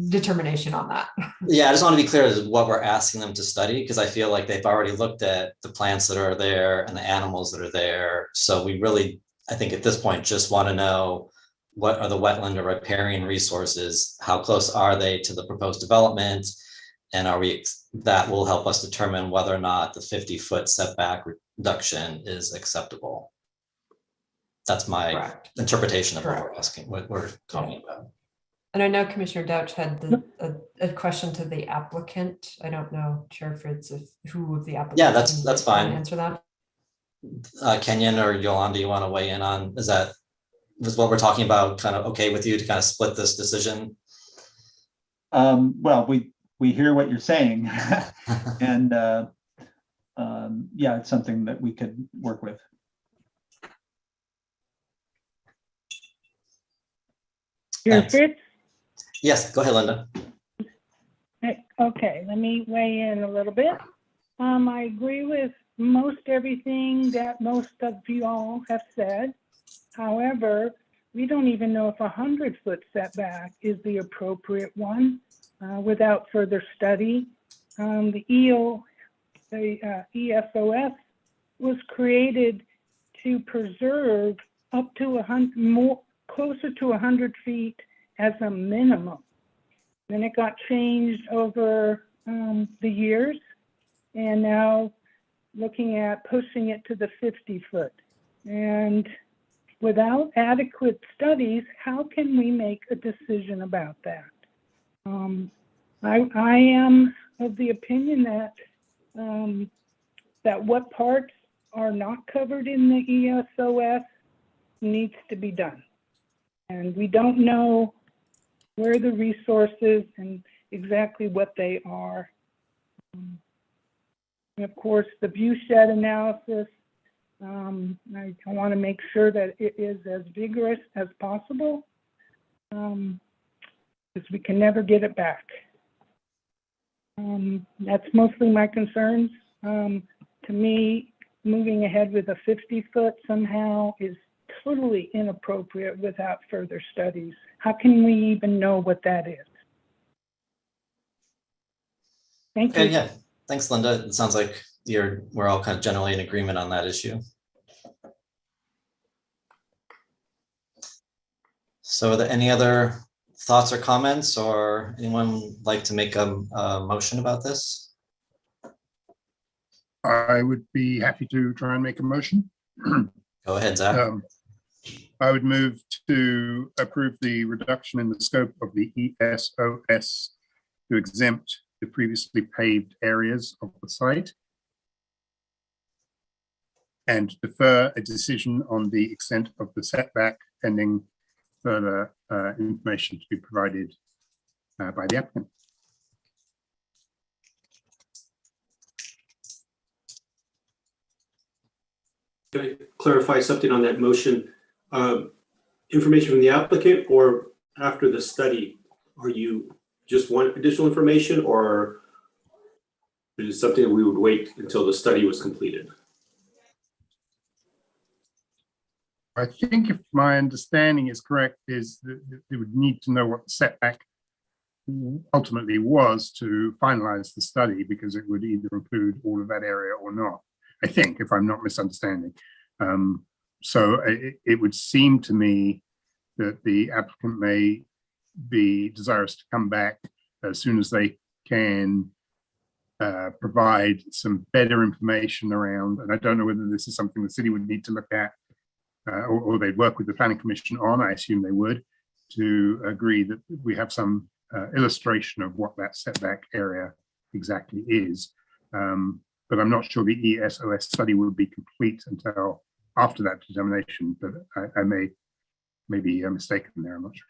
determination on that. Yeah, I just want to be clear as what we're asking them to study, because I feel like they've already looked at the plants that are there and the animals that are there. So we really, I think at this point, just want to know what are the wetland or riparian resources? How close are they to the proposed development? And that will help us determine whether or not the 50-foot setback reduction is acceptable. That's my Correct. interpretation of what Correct. we're asking, what we're talking about. And I know Commissioner Dauch had a question to the applicant. I don't know, Chair Fritz, who of the applicants. Yeah, that's can fine. Answer that. Kenyon or Yolanda, you want to weigh in on, is what we're talking about kind of okay with you to kind of split this decision? Well, we hear what you're saying, and yeah, it's something that we could work with. Chair Thanks. Fritz? Yes, go ahead, Linda. Okay, let me weigh in a little bit. I agree with most everything that most of you all have said. However, we don't even know if 100-foot setback is the appropriate one without further study. The ESOS was created to preserve up to closer to 100 feet as a minimum. Then it got changed over the years, and now looking at pushing it to the 50-foot. And without adequate studies, how can we make a decision about that? I am of the opinion that that what parts are not covered in the ESOS needs to be done. And we don't know where the resources and exactly what they are. And of course, the viewshed analysis, I want to make sure that it is as vigorous as possible, because we can never get it back. That's mostly my concerns. To me, moving ahead with a 50-foot somehow is totally inappropriate without further studies. How can we even know what that is? Thank you. Okay, yeah, thanks, Linda. It sounds like we're all kind of generally in agreement on that issue. So are there any other thoughts or comments, or anyone like to make a motion about this? I would be happy to try and make a motion. Go ahead, Zach. I would move to approve the reduction in the scope of the ESOS to exempt the previously paved areas of the site and defer a decision on the extent of the setback pending further information to be provided by the applicant. Can I clarify something on that motion? Information from the applicant or after the study? Are you just want additional information, or is it something that we would wait until the study was completed? I think if my understanding is correct, is that they would need to know what the setback ultimately was to finalize the study, because it would either include all of that area or not. I think, if I'm not misunderstanding. So it would seem to me that the applicant may be desirous to come back as soon as they can provide some better information around, and I don't know whether this is something the city would need to look at or they'd work with the planning commission on, I assume they would, to agree that we have some illustration of what that setback area exactly is. But I'm not sure the ESOS study would be complete until after that determination, but I may be mistaken there, I'm not sure.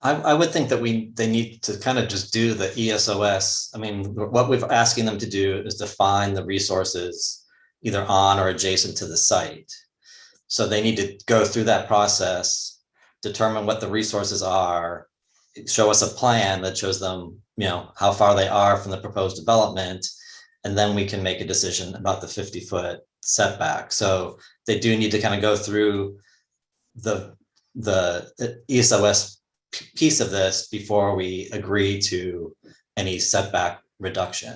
I would think that they need to kind of just do the ESOS. I mean, what we're asking them to do is define the resources either on or adjacent to the site. So they need to go through that process, determine what the resources are, show us a plan that shows them, you know, how far they are from the proposed development, and then we can make a decision about the 50-foot setback. So they do need to kind of go through the ESOS piece of this before we agree to any setback reduction.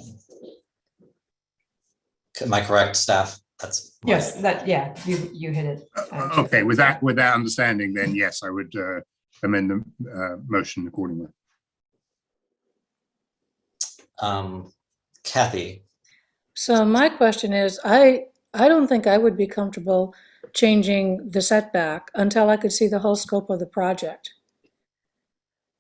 Am I correct, staff? That's Yes, yeah, you hit it. Okay, with that understanding, then yes, I would amend the motion accordingly. Kathy. So my question is, I don't think I would be comfortable changing the setback until I could see the whole scope of the project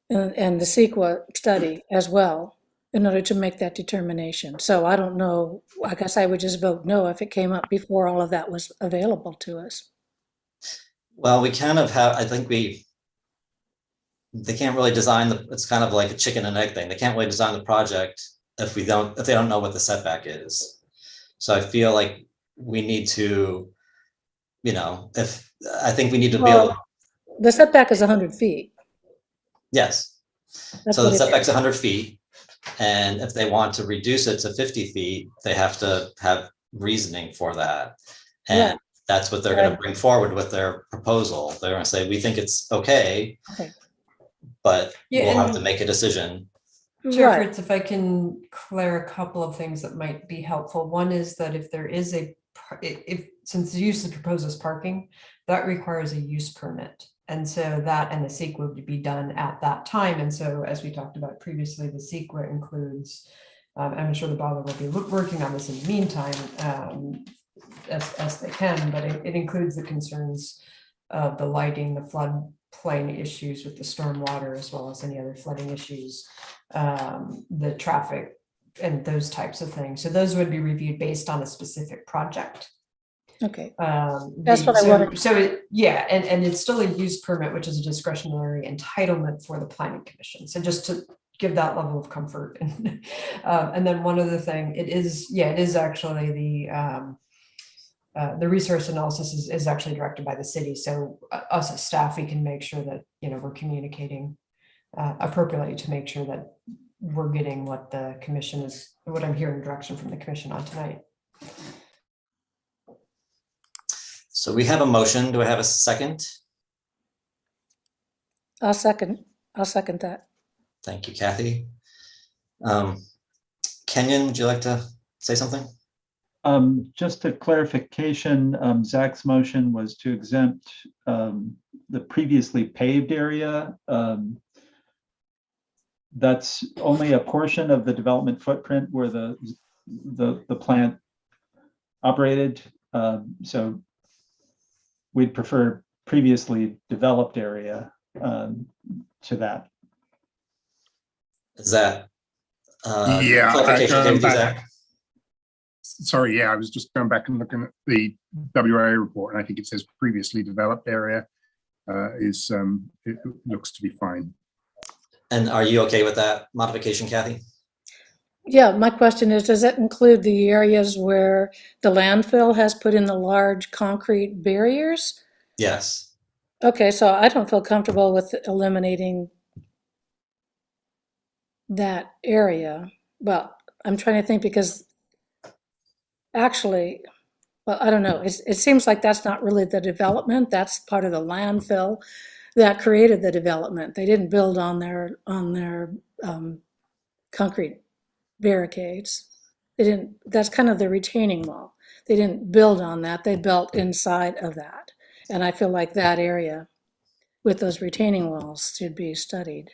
and the CEQA study as well in order to make that determination. So I don't know, I guess I would just vote no if it came up before all of that was available to us. Well, we kind of have, I think they can't really design it's kind of like a chicken and egg thing. They can't really design the project if they don't know what the setback is. So I feel like we need to, you know, I think we need to be able. The setback is 100 feet. Yes. That's So what the it setback's is. 100 feet. And if they want to reduce it to 50 feet, they have to have reasoning for that. And Yeah. that's what they're going to bring forward with their proposal. They're going to say, we think it's okay, but Yeah, we'll have and- to make a decision. Chair Right. Fritz, if I can clear a couple of things that might be helpful. One is that if there is since the use is proposed as parking, that requires a use permit. And so that and the CEQA would be done at that time. And so as we talked about previously, the CEQA includes, I'm sure the bother will be working on this in the meantime, as they can, but it includes the concerns of the lighting, the floodplain issues with the stormwater, as well as any other flooding issues, the traffic and those types of things. So those would be reviewed based on a specific project. Okay. That's what I wanted. So and it's still a use permit, which is a discretionary entitlement for the planning commission. So just to give that level of comfort. And then one other thing, it is actually the resource analysis is actually directed by the city. So us as staff, we can make sure that, you know, we're communicating appropriately to make sure that we're getting what the commission is, what I'm hearing direction from the commission on tonight. So we have a motion. Do I have a second? I'll second that. Thank you, Kathy. Kenyon, would you like to say something? Just a clarification, Zach's motion was to exempt the previously paved area. That's only a portion of the development footprint where the plant operated. So we'd prefer previously developed area to that. Is that Yeah, clarification came to Zach? Sorry, yeah, I was just going back and looking at the WRA report, and I think it says previously developed area it looks to be fine. And are you okay with that modification, Kathy? Yeah, my question is, does that include the areas where the landfill has put in the large concrete barriers? Yes. Okay, so I don't feel comfortable with eliminating that area. Well, I'm trying to think because actually, well, I don't know. It seems like that's not really the development. That's part of the landfill that created the development. They didn't build on their concrete barricades. They didn't. That's kind of the retaining wall. They didn't build on that. They built inside of that. And I feel like that area with those retaining walls should be studied.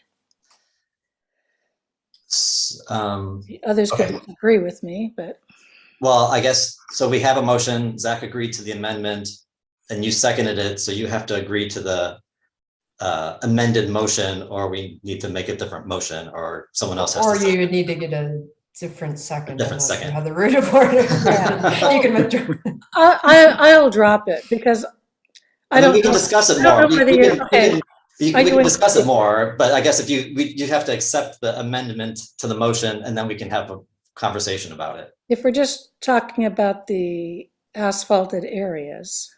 Others Okay. could disagree with me, but Well, I guess, so we have a motion. Zach agreed to the amendment. and you seconded it, so you have to agree to the amended motion, or we need to make a different motion, or someone else has Or to say you would need to get a different second. different I'm not sure second. how the root of order. Yeah. You can withdraw. I'll drop it because I mean, don't we can know. discuss it I don't more. know whether you're, okay. We I can go discuss with- it more, but I guess if you have to accept the amendment to the motion, and then we can have a conversation about it. If we're just talking about the asphalted areas,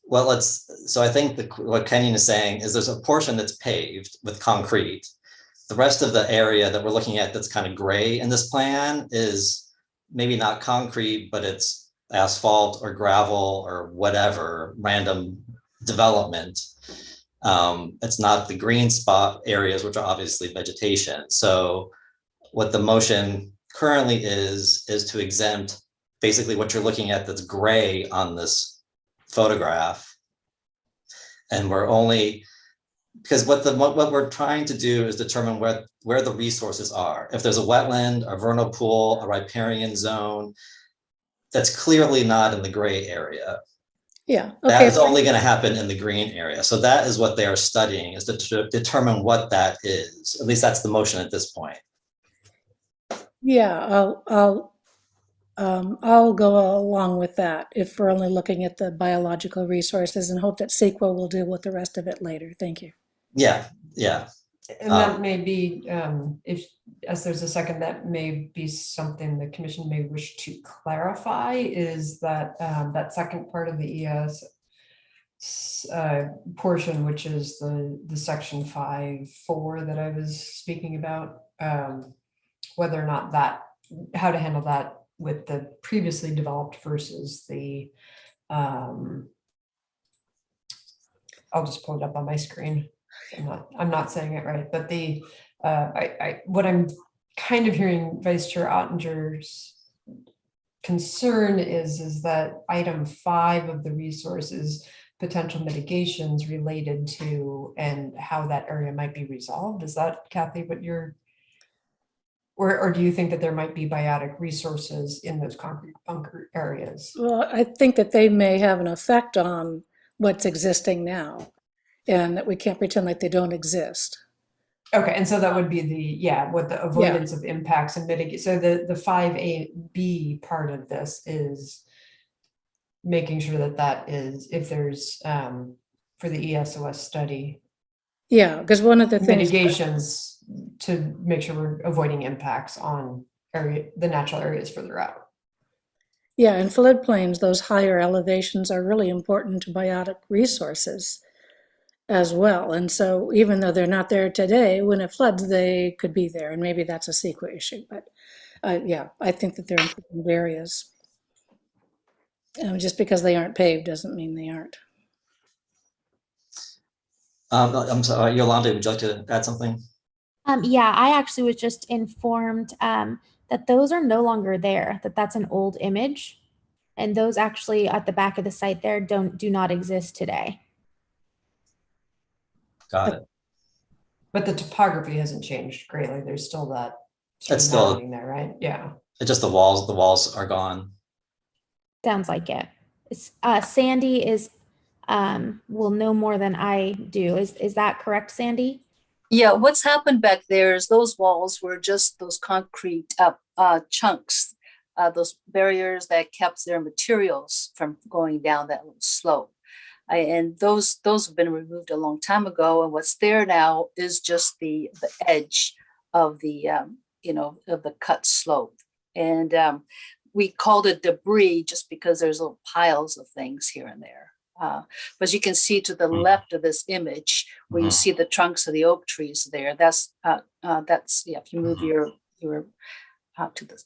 Well, so I think what Kenyon is saying is there's a portion that's paved with concrete. The rest of the area that we're looking at that's kind of gray in this plan is maybe not concrete, but it's asphalt or gravel or whatever, random development. It's not the green spot areas, which are obviously vegetation. So what the motion currently is to exempt basically what you're looking at that's gray on this photograph. And we're only, because what we're trying to do is determine where the resources are. If there's a wetland, a vernal pool, a riparian zone, that's clearly not in the gray area. yeah, That okay. is only going to happen in the green area. So that is what they are studying, is to determine what that is. At least that's the motion at this point. Yeah, I'll go along with that if we're only looking at the biological resources and hope that CEQA will deal with the rest of it later. Thank you. Yeah, yeah. And that may be, if, as there's a second, that may be something the commission may wish to clarify, is that that second part of the ES portion, which is the section 5.4 that I was speaking about, whether or not how to handle that with the previously developed versus the, I'll just pull it up on my screen. I'm not saying it right, but what I'm kind of hearing Vice Chair Ottinger's concern is that item 5 of the resources, potential mitigations related to and how that area might be resolved. Is that, Kathy, what you're, or do you think that there might be biotic resources in those concrete bunker areas? Well, I think that they may have an effect on what's existing now, and that we can't pretend like they don't exist. Okay, and so that would be what the avoidance of impacts and mitigate. So the 5A-B part of this is making sure that is, if there's for the ESOS study. Yeah, because one of the things, mitigations to make sure we're avoiding impacts on the natural areas further out. yeah, in floodplains, those higher elevations are really important to biotic resources as well. And so even though they're not there today, when it floods, they could be there. And maybe that's a CEQA issue. But yeah, I think that they're important areas. Just because they aren't paved doesn't mean they aren't. I'm sorry, Yolanda, would you like to add something? Yeah, I actually was just informed that those are no longer there, that's an old image. And those actually at the back of the site there do not exist today. Got it. But the topography hasn't changed greatly. There's still that. It's still mounting there, right? Yeah. It's just the walls are gone. Sounds like it. Sandy will know more than I do. Is that correct, Sandy? Yeah, what's happened back there is those walls were just those concrete chunks, those barriers that kept their materials from going down that little slope. And those have been removed a long time ago. And what's there now is just the edge of the of the cut slope. And we called it debris just because there's little piles of things here and there. But you can see to the left of this image where you see the trunks of the oak trees there. That's if you move your out to the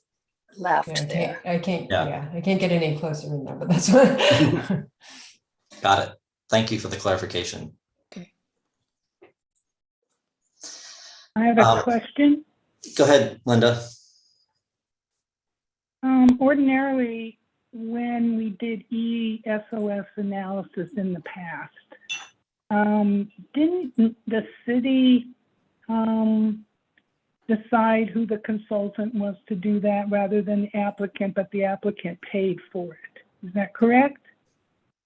left there. I can't get any closer in there, but that's what. Got it. Thank you for the clarification. Okay. I have a question. Go ahead, Linda. Ordinarily, when we did ESOS analysis in the past, didn't the city decide who the consultant was to do that rather than the applicant, but the applicant paid for it? Is that correct?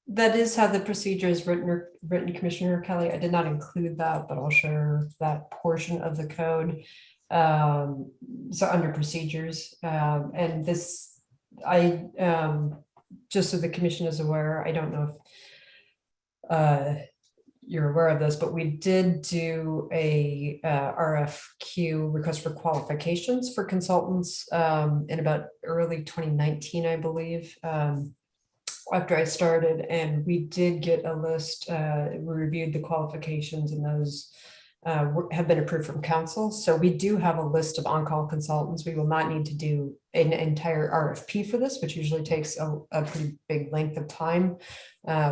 That is how the procedure is written, Commissioner Kelly. I did not include that, but I'll share that portion of the code. So under procedures, and this, just so the commission is aware, I don't know if you're aware of this, but we did do a RFQ, request for qualifications for consultants, in about early 2019, I believe, after I started, and we did get a list. We reviewed the qualifications, and those have been approved from council. So we do have a list of on-call consultants. We will not need to do an entire RFP for this, which usually takes a pretty big length of time.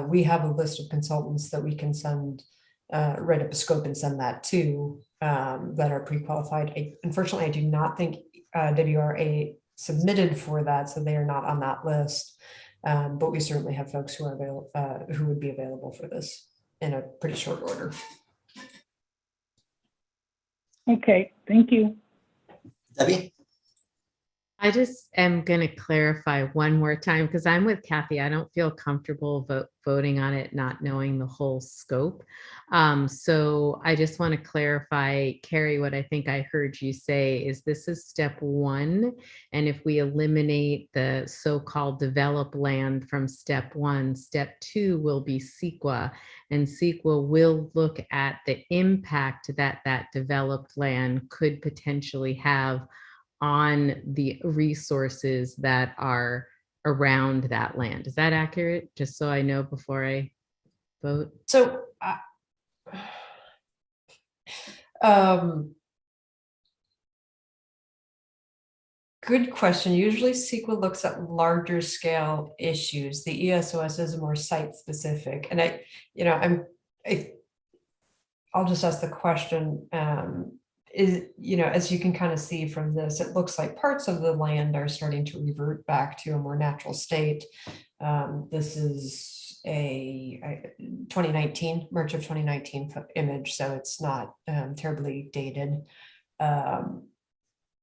We have a list of consultants that we can send, write up a scope and send that to, that are pre-qualified. Unfortunately, I do not think WRA submitted for that, so they are not on that list. But we certainly have folks who are available, who would be available for this in a pretty short order. Okay, thank you. Debbie? I just am going to clarify one more time because I'm with Kathy. I don't feel comfortable voting on it, not knowing the whole scope. So I just want to clarify, Carrie, what I think I heard you say is this is step one. And if we eliminate the so-called developed land from step one, step two will be CEQA. And CEQA will look at the impact that that developed land could potentially have on the resources that are around that land. Is that accurate? Just so I know before I vote. So, good question. Usually CEQA looks at larger scale issues. The ESOS is more site specific. And I'll just ask the question, as you can kind of see from this, it looks like parts of the land are starting to revert back to a more natural state. This is a 2019, March of 2019 image, so it's not terribly dated.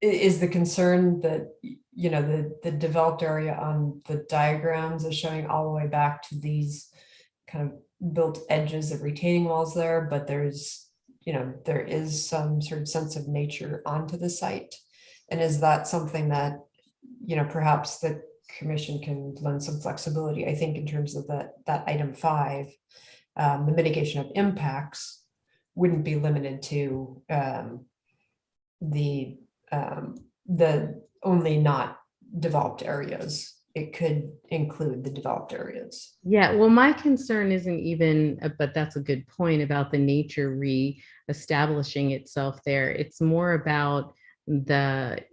Is the concern that, the developed area on the diagrams is showing all the way back to these kind of built edges of retaining walls there, but there is some sort of sense of nature onto the site. And is that something that, perhaps the commission can lend some flexibility? I think in terms of that item 5, the mitigation of impacts wouldn't be limited to the only not developed areas. It could include the developed areas. Yeah, well, my concern isn't even, but that's a good point about the nature re-establishing itself there. It's more about the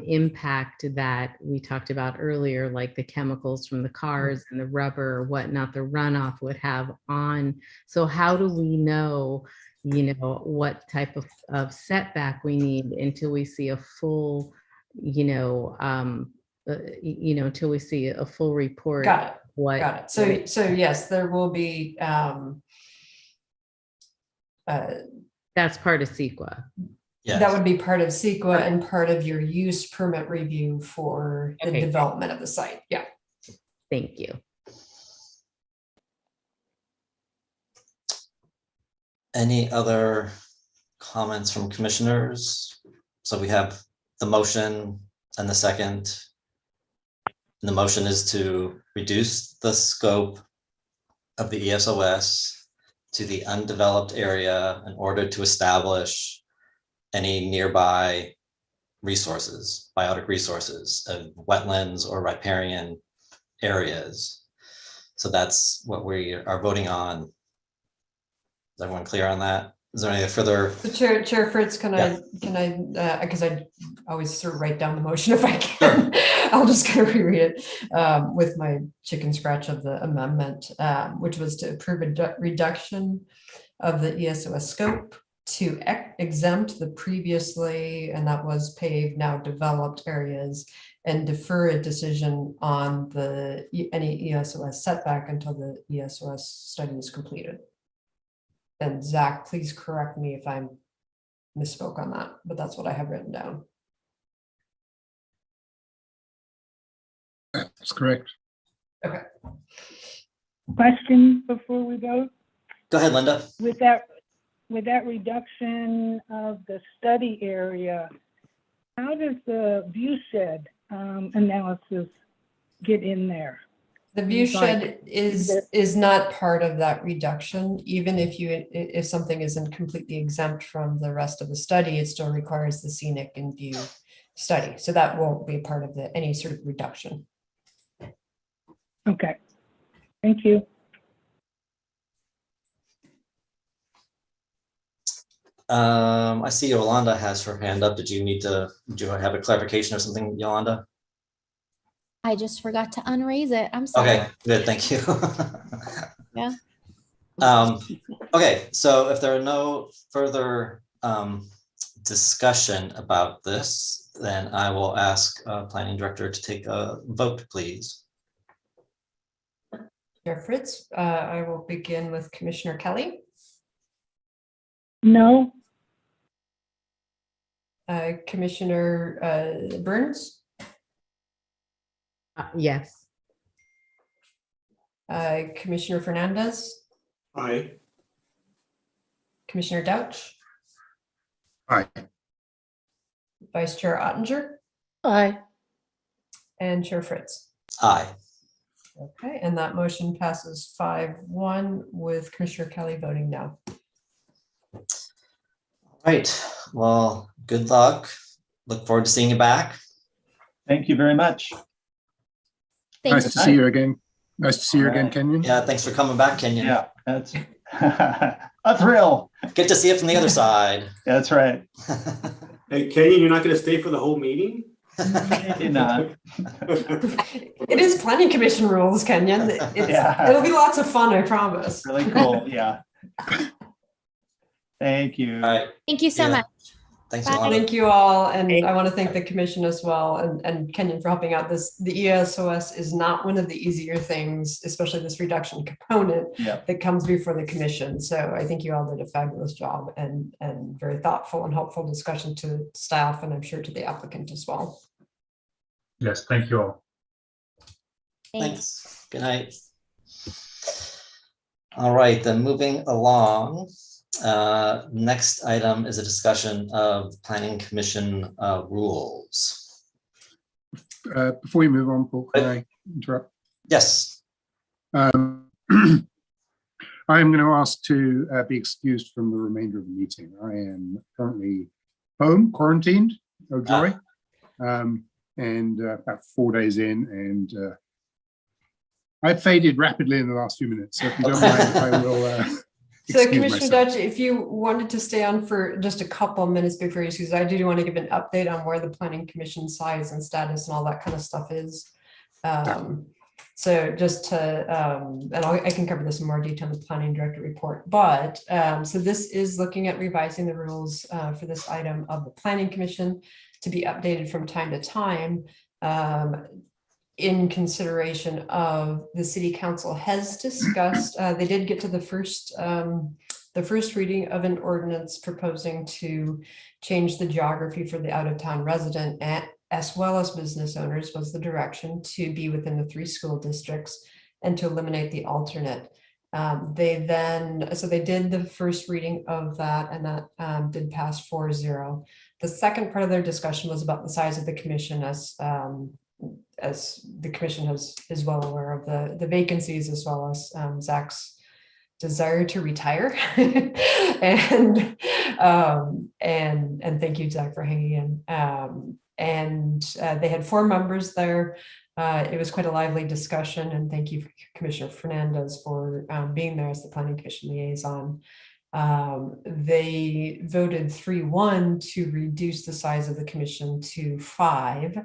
impact that we talked about earlier, like the chemicals from the cars and the rubber or whatnot, the runoff would have on. So how do we know, what type of setback we need until we see a full, until we see a full report? Got it. So yes, there will be. That's part of CEQA. Yes. That would be part of CEQA and part of your use permit review for the development of the site. Yeah. Thank you. Any other comments from commissioners? So we have the motion and the second. And the motion is to reduce the scope of the ESOS to the undeveloped area in order to establish any nearby resources, biotic resources of wetlands or riparian areas. So that's what we are voting on. Is everyone clear on that? Is there any further? So Chair Fritz, can I, because I always sort of write down the motion if I can. Sure. I'll just kind of reread it with my chicken scratch of the amendment, which was to approve a reduction of the ESOS scope to exempt the previously, and that was paved, now developed areas, and defer a decision on any ESOS setback until the ESOS study is completed. And Zach, please correct me if I misspoke on that, but that's what I have written down. That's correct. Question before we vote. Go ahead, Linda. With that reduction of the study area, how does the view shed analysis get in there? The view It's like- shed is not part of that reduction. Even if something isn't completely exempt from the rest of the study, it still requires the scenic and view study. So that won't be part of any sort of reduction. Okay, thank you. I see Yolanda has her hand up. Do you have a clarification or something, Yolanda? I just forgot to unraise it. I'm sorry. Okay, good, thank you. Yeah. Okay, so if there are no further discussion about this, then I will ask Planning Director to take a vote, please. Chair Fritz, I will begin with Commissioner Kelly. No. Commissioner Burns, Yes. Commissioner Fernandez, Aye. Commissioner Dauch, Aye. Vice Chair Ottinger, Aye. and Chair Fritz. Aye. Okay, and that motion passes 5-1 with Commissioner Kelly voting no. Right, well, good luck. Look forward to seeing you back. Thank you very much. Nice to see you again. Nice to see you again, Alright. Kenyon. Yeah, thanks for coming back, Kenyon. Yeah, that's a thrill. Get to see it from the other side. That's right. Hey, Kenyon, you're not going to stay for the whole meeting? Maybe not. It is Planning Commission rules, Kenyon. Yeah. It'll be lots of fun, I promise. Really cool. Yeah. Thank you. All right, Thank you so Yeah. much. thanks, Bye. Yolanda. Thank you all, and I want to thank the commission as well, and Kenyon for helping out. The ESOS is not one of the easier things, especially this reduction component Yeah. that comes before the commission. So I think you all did a fabulous job and very thoughtful and helpful discussion to staff, and I'm sure to the applicant as well. Yes, thank you all. Thanks. Good night. All right, then moving along. Next item is a discussion of Planning Commission rules. Before we move on, Paul, can I interrupt? Yes. I'm going to ask to be excused from the remainder of the meeting. I am currently home, quarantined, oh joy, and about 4 days in, and I've faded rapidly in the last few minutes. So if you don't mind, I will. So Excuse Commissioner myself. Dutch, if you wanted to stay on for just a couple of minutes before you, because I do want to give an update on where the Planning Commission size and status and all that kind of stuff is. So just to, and I can cover this in more detail in the Planning Director report, but so this is looking at revising the rules for this item of the Planning Commission to be updated from time to time. In consideration of the City Council has discussed, they did get to the first reading of an ordinance proposing to change the geography for the out-of-town resident as well as business owners was the direction to be within the 3 school districts and to eliminate the alternate. They did the first reading of that, and that did pass 4-0. The second part of their discussion was about the size of the commission, as the commission is well aware of the vacancies, as well as Zach's desire to retire. and thank you, Zach, for hanging in. They had 4 members there. It was quite a lively discussion, and thank you, Commissioner Fernandez, for being there as the Planning Commission liaison. They voted 3-1 to reduce the size of the commission to 5.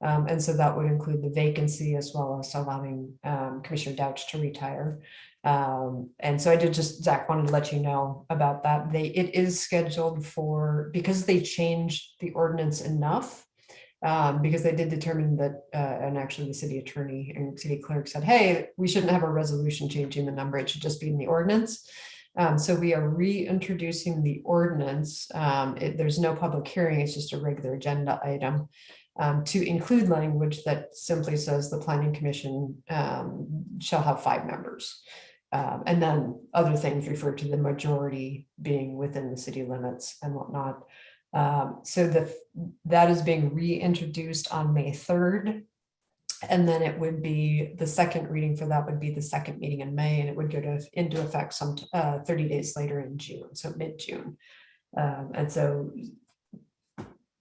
And so that would include the vacancy as well as allowing Commissioner Dauch to retire. And so Zach wanted to let you know about that. It is scheduled for, because they changed the ordinance enough, because they did determine that, and actually the city attorney and city clerk said, hey, we shouldn't have a resolution changing the number, it should just be in the ordinance. So we are reintroducing the ordinance. There's no public hearing, it's just a regular agenda item. to include language that simply says the planning commission shall have 5 members. And then other things refer to the majority being within the city limits and whatnot. So that is being reintroduced on May 3rd. And then it would be, the second reading for that would be the second meeting in May, and it would go into effect some 30 days later in June, so mid-June. And so,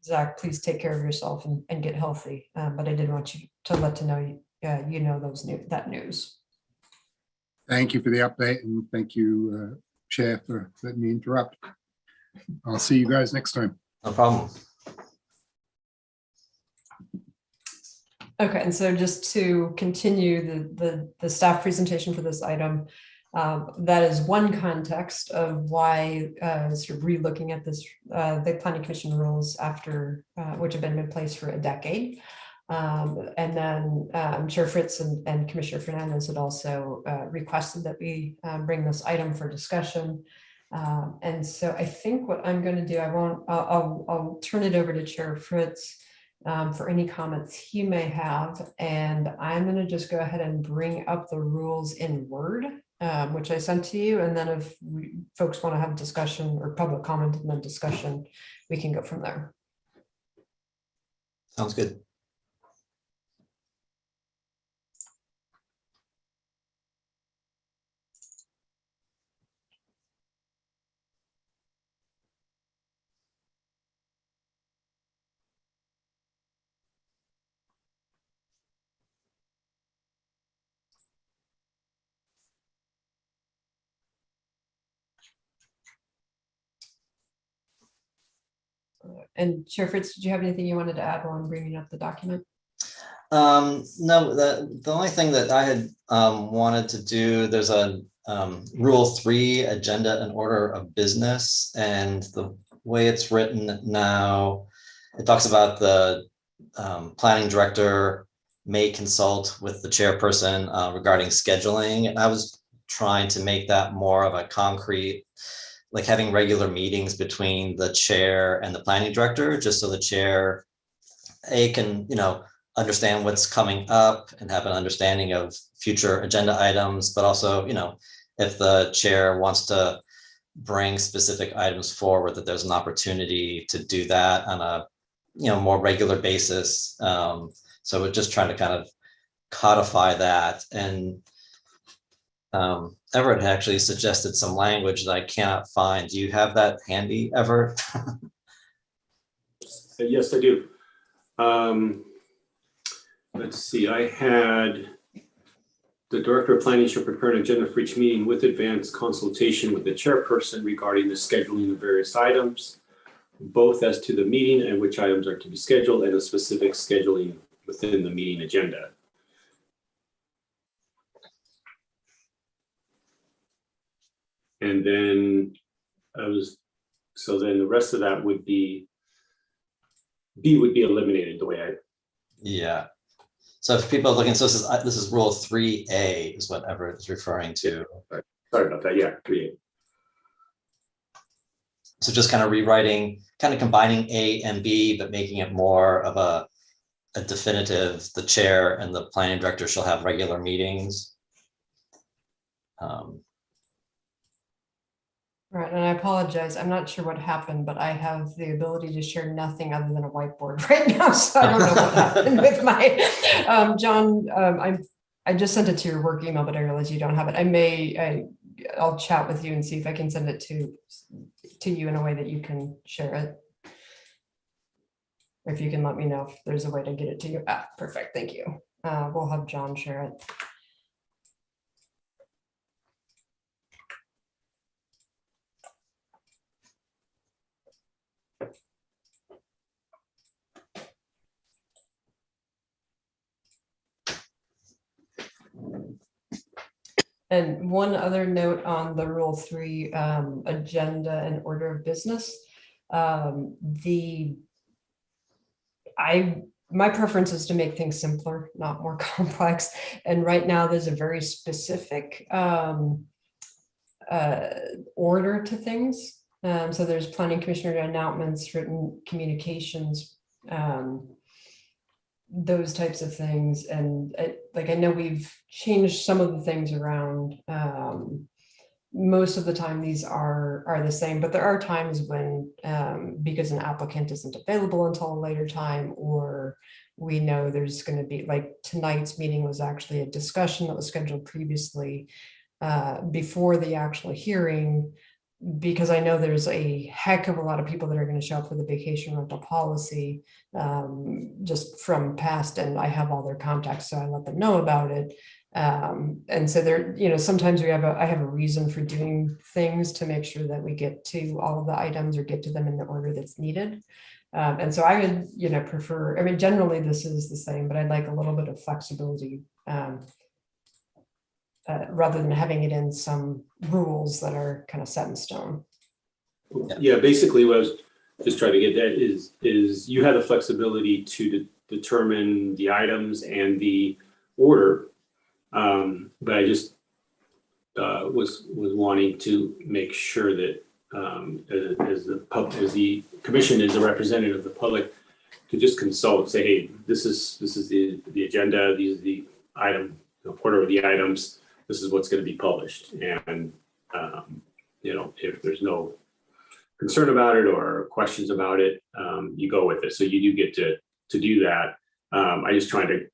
Zach, please take care of yourself and get healthy. But I did want you to know that news. Thank you for the update, and thank you, Chair, for letting me interrupt. I'll see you guys next time. No problem. Okay, and so just to continue the staff presentation for this item, that is one context of why sort of re-looking at this, the planning commission rules after, which have been in place for a decade. And then Chair Fritz and Commissioner Fernandez had also requested that we bring this item for discussion. And so I think what I'm going to do, I'll turn it over to Chair Fritz for any comments he may have. And I'm going to just go ahead and bring up the rules in Word, which I sent to you. And then if folks want to have discussion or public comment and then discussion, we can go from there. Sounds good. And Chair Fritz, did you have anything you wanted to add while I'm bringing up the document? No, the only thing that I had wanted to do, there's a Rule 3, agenda and order of business, and the way it's written now, it talks about the planning director may consult with the chairperson regarding scheduling, and I was trying to make that more of a concrete, like having regular meetings between the chair and the planning director, just so the chair can, understand what's coming up and have an understanding of future agenda items, but also, if the chair wants to bring specific items forward, that there's an opportunity to do that on a, more regular basis. So we're just trying to kind of codify that. And Everett actually suggested some language that I cannot find. Do you have that handy, Everett? Yes, I do. Let's see, I had the Director of Planning shall prepare an agenda for each meeting with advanced consultation with the chairperson regarding the scheduling of various items, both as to the meeting and which items are to be scheduled and a specific scheduling within the meeting agenda. And then so then the rest of that would be, B would be eliminated the way I. Yeah. So if people are looking, so this is Rule 3A is what Everett is referring to. Sorry about that. Yeah, 3A. So just kind of rewriting, kind of combining A and B, but making it more of a definitive, the chair and the planning director shall have regular meetings. Right, and I apologize. I'm not sure what happened, but I have the ability to share nothing other than a whiteboard right now. So I don't know what happened with my, John, I just sent it to your work email, but I realize you don't have it. I'll chat with you and see if I can send it to you in a way that you can share it. Or if you can let me know if there's a way to get it to you. Perfect, thank you. We'll have John share it. And one other note on the Rule 3 agenda and order of business. My preference is to make things simpler, not more complex. And right now there's a very specific order to things. So there's planning commissioner announcements, written communications, those types of things. And like, I know we've changed some of the things around. Most of the time these are the same, but there are times when, because an applicant isn't available until a later time, or we know there's going to be, like tonight's meeting was actually a discussion that was scheduled previously before the actual hearing, because I know there's a heck of a lot of people that are going to show up for the vacation rental policy, just from past, and I have all their contacts, so I let them know about it. And so there, sometimes I have a reason for doing things to make sure that we get to all of the items or get to them in the order that's needed. And so I would, prefer, I mean, generally this is the same, but I'd like a little bit of flexibility, rather than having it in some rules that are kind of set in stone. Yeah, basically what I was just trying to get at is you have the flexibility to determine the items and the order. But I just was wanting to make sure that as the commission is a representative of the public, to just consult, say, hey, this is the agenda, these are the item, order of the items, this is what's going to be published. And if there's no concern about it or questions about it, you go with it. So you do get to do that. I just trying to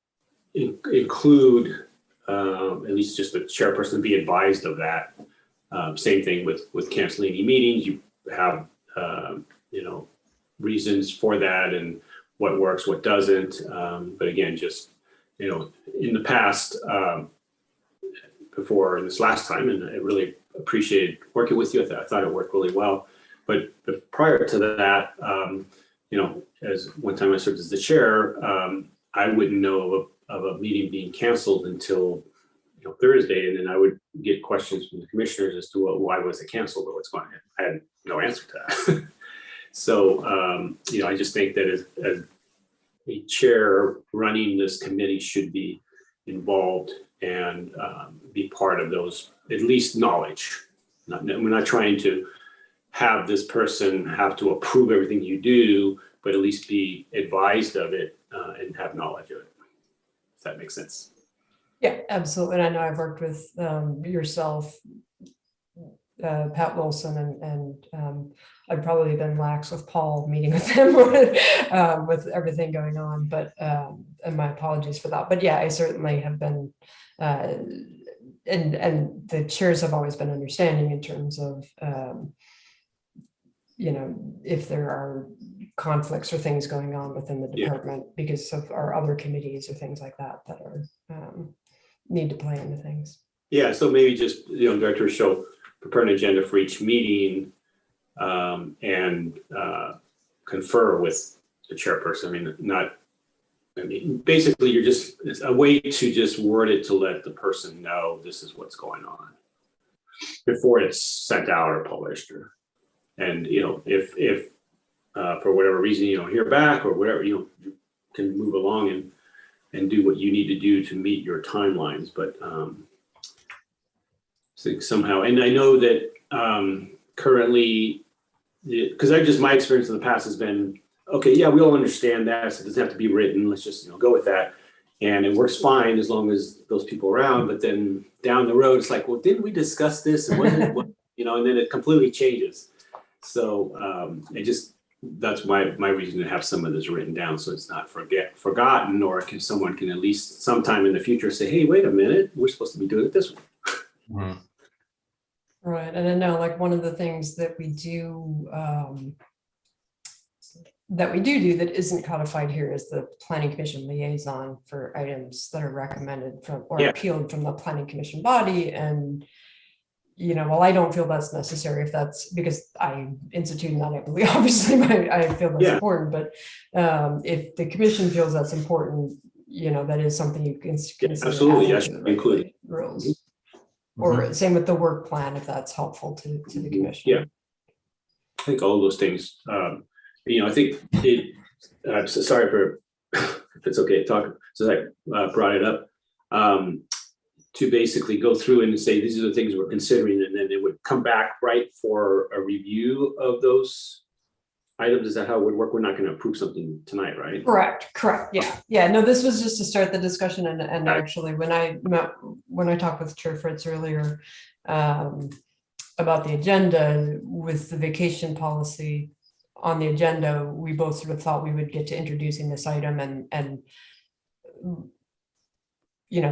include at least just the chairperson be advised of that. Same thing with canceling any meetings. You have reasons for that and what works, what doesn't. But again, just in the past, before this last time, and I really appreciated working with you. I thought it worked really well. But prior to that, as one time I served as the chair, I wouldn't know of a meeting being canceled until Thursday, and then I would get questions from the commissioners as to why was it canceled or what's going on. I had no answer to that. So I just think that as a chair running this committee should be involved and be part of those, at least knowledge. We're not trying to have this person have to approve everything you do, but at least be advised of it and have knowledge of it. If that makes sense. Yeah, absolutely. And I know I've worked with yourself, Pat Wilson, and I've probably been lax with Paul meeting with him with everything going on, but and my apologies for that. But yeah, I certainly have been, and the chairs have always been understanding in terms of, if there are conflicts or things going on within the department because of our other committees or things like that are need to play into things. Yeah, so maybe just directors shall prepare an agenda for each meeting and confer with the chairperson. Basically it's a way to just word it to let the person know this is what's going on before it's sent out or published. And if for whatever reason you don't hear back or whatever, you can move along and do what you need to do to meet your timelines. But I think somehow, and I know that currently, because my experience in the past has been, okay, yeah, we all understand that, so it doesn't have to be written. Let's just go with that, and it works fine as long as those people are around. But then down the road, it's like, well, didn't we discuss this? And wasn't it, and then it completely changes. So that's my reason to have some of this written down, so it's not forgotten, or someone can at least sometime in the future say, hey, wait a minute, we're supposed to be doing it this way. Mhm. Right. And I know, like, one of the things that we do that isn't codified here is the Planning Commission liaison for items that are recommended from or appealed from the Planning Commission body. And well, I don't feel that's necessary if that's because I instituted that. I believe obviously I feel that's important, but if the commission feels that's important, that is something you can consider. Absolutely, yes, include rules. Or same with the work plan, if that's helpful to the commission. Yeah, I think all those things. I think it. Sorry for if it's okay to talk. So I brought it up. To basically go through and say, these are the things we're considering, and then it would come back right for a review of those items? Is that how it would work? We're not going to approve something tonight, right? Correct. Yeah. No, this was just to start the discussion, and actually when I talked with Chair Fritz earlier about the agenda with the vacation policy on the agenda, we both sort of thought we would get to introducing this item and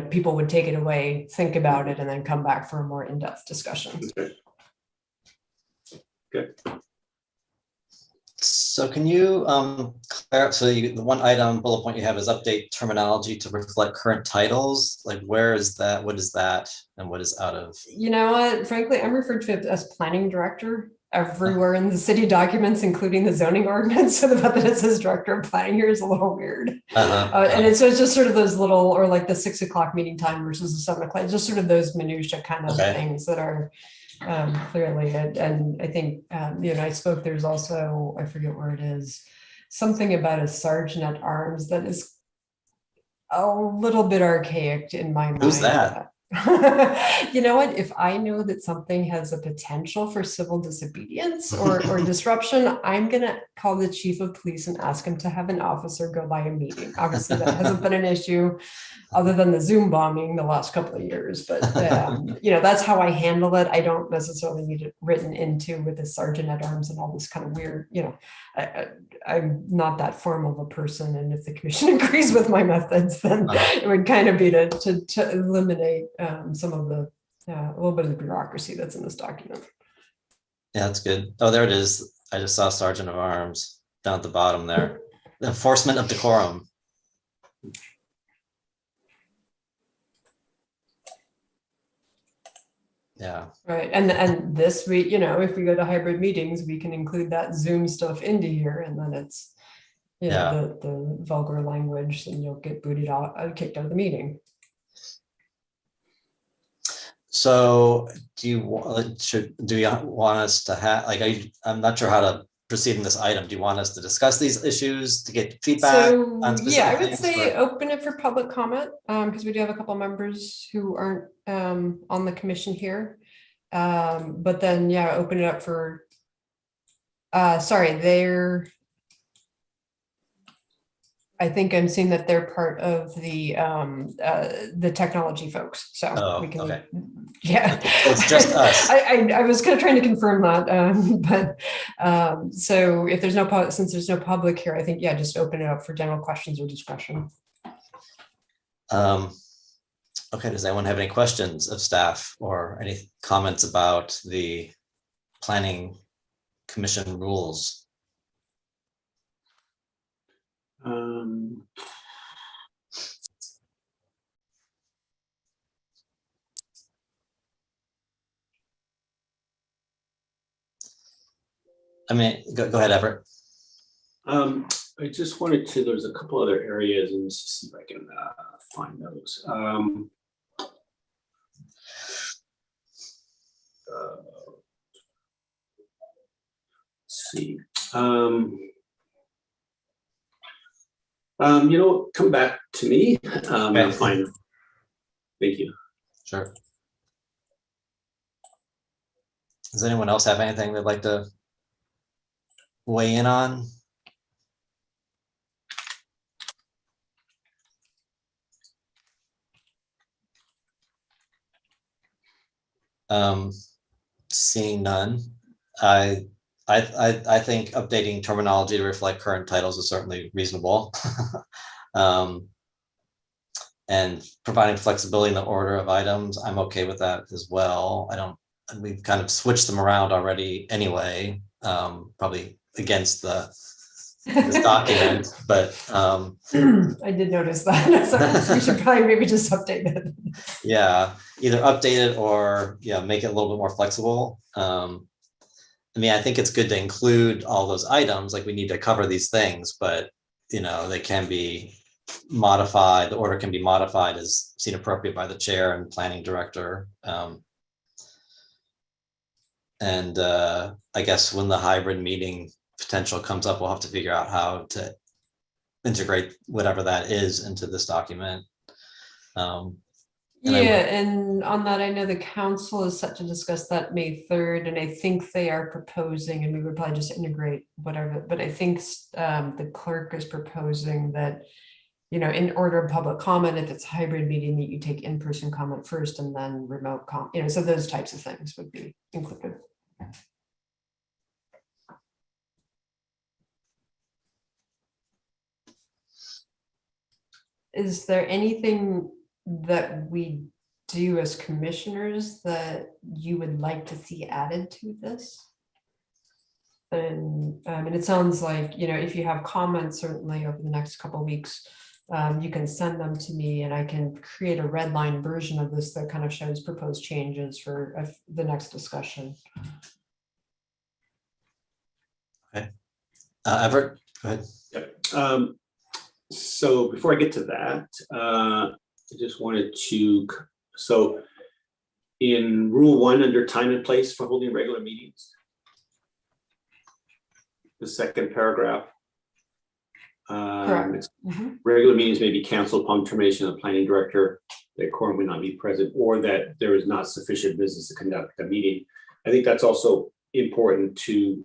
people would take it away, think about it, and then come back for a more in-depth discussion. Okay. So can you the one item bullet point you have is update terminology to reflect current titles? Like, where is that? What is that? And what is out of? You know what? Frankly, I'm referred to it as planning director everywhere in the city documents, including the zoning ordinance. So the fact that it says director of planning here is a little weird. And it's just sort of those little, or like the 6 o'clock meeting time versus the 7 o'clock, just sort of those minutia kind of things that are clearly, and I think, I spoke, there's also, I forget where it is, something about a sergeant at arms that is a little bit archaic in my mind. Who's that? You know what? If I know that something has a potential for civil disobedience or disruption, I'm going to call the chief of police and ask him to have an officer go by a meeting. Obviously, that hasn't been an issue other than the Zoom bombing the last couple of years. But, that's how I handle it. I don't necessarily need it written into with a sergeant at arms and all this kind of weird, I'm not that formal of a person. And if the commission agrees with my methods, then it would kind of be to eliminate some of the a little bit of the bureaucracy that's in this document. Yeah, that's good. Oh, there it is. I just saw Sergeant of Arms down at the bottom there. Enforcement of decorum. Yeah. Right. And this week, if we go to hybrid meetings, we can include that Zoom stuff into here, and then it's the vulgar language, and you'll get kicked out of the meeting. So do you want us to have, I'm not sure how to proceed in this item. Do you want us to discuss these issues to get feedback? So, I would say open it for public comment, because we do have a couple members who aren't on the commission here. But then, open it up for, I think I'm seeing that they're part of the technology folks. So we can, it's just us. I was kind of trying to confirm that, but so if there's since there's no public here, I think, just open it up for general questions or discussion. Okay, does anyone have any questions of staff or any comments about the planning commission rules? Go ahead, Everett. I just wanted to, there's a couple other areas, and let's see if I can find those. Let's see. Come back to me. I'm fine. Thank you. Sure. Does anyone else have anything they'd like to weigh in on? Seeing none, I think updating terminology to reflect current titles is certainly reasonable. And providing flexibility in the order of items, I'm okay with that as well. We've kind of switched them around already anyway, probably against this document, but I did notice that. So we should probably maybe just update it. Yeah, either update it or make it a little bit more flexible. I think it's good to include all those items, like we need to cover these things, but they can be modified. The order can be modified as seen appropriate by the chair and planning director. And I guess when the hybrid meeting potential comes up, we'll have to figure out how to integrate whatever that is into this document. And I- Yeah, and on that, I know the council is set to discuss that May 3rd, and I think they are proposing, and we would probably just integrate whatever, but I think the clerk is proposing that, in order of public comment, if it's a hybrid meeting, that you take in-person comment first and then remote comment, so those types of things would be included. Is there anything that we do as commissioners that you would like to see added to this? And it sounds like, if you have comments, certainly over the next couple of weeks, you can send them to me and I can create a red line version of this that kind of shows proposed changes for the next discussion. Okay. Everett, go ahead. Yep. So before I get to that, I just wanted to, so in Rule 1 under time and place for holding regular meetings, the second paragraph, Correct. it's, regular meetings may be canceled upon termination of the planning director, that quorum may not be present, or that there is not sufficient business to conduct a meeting. I think that's also important to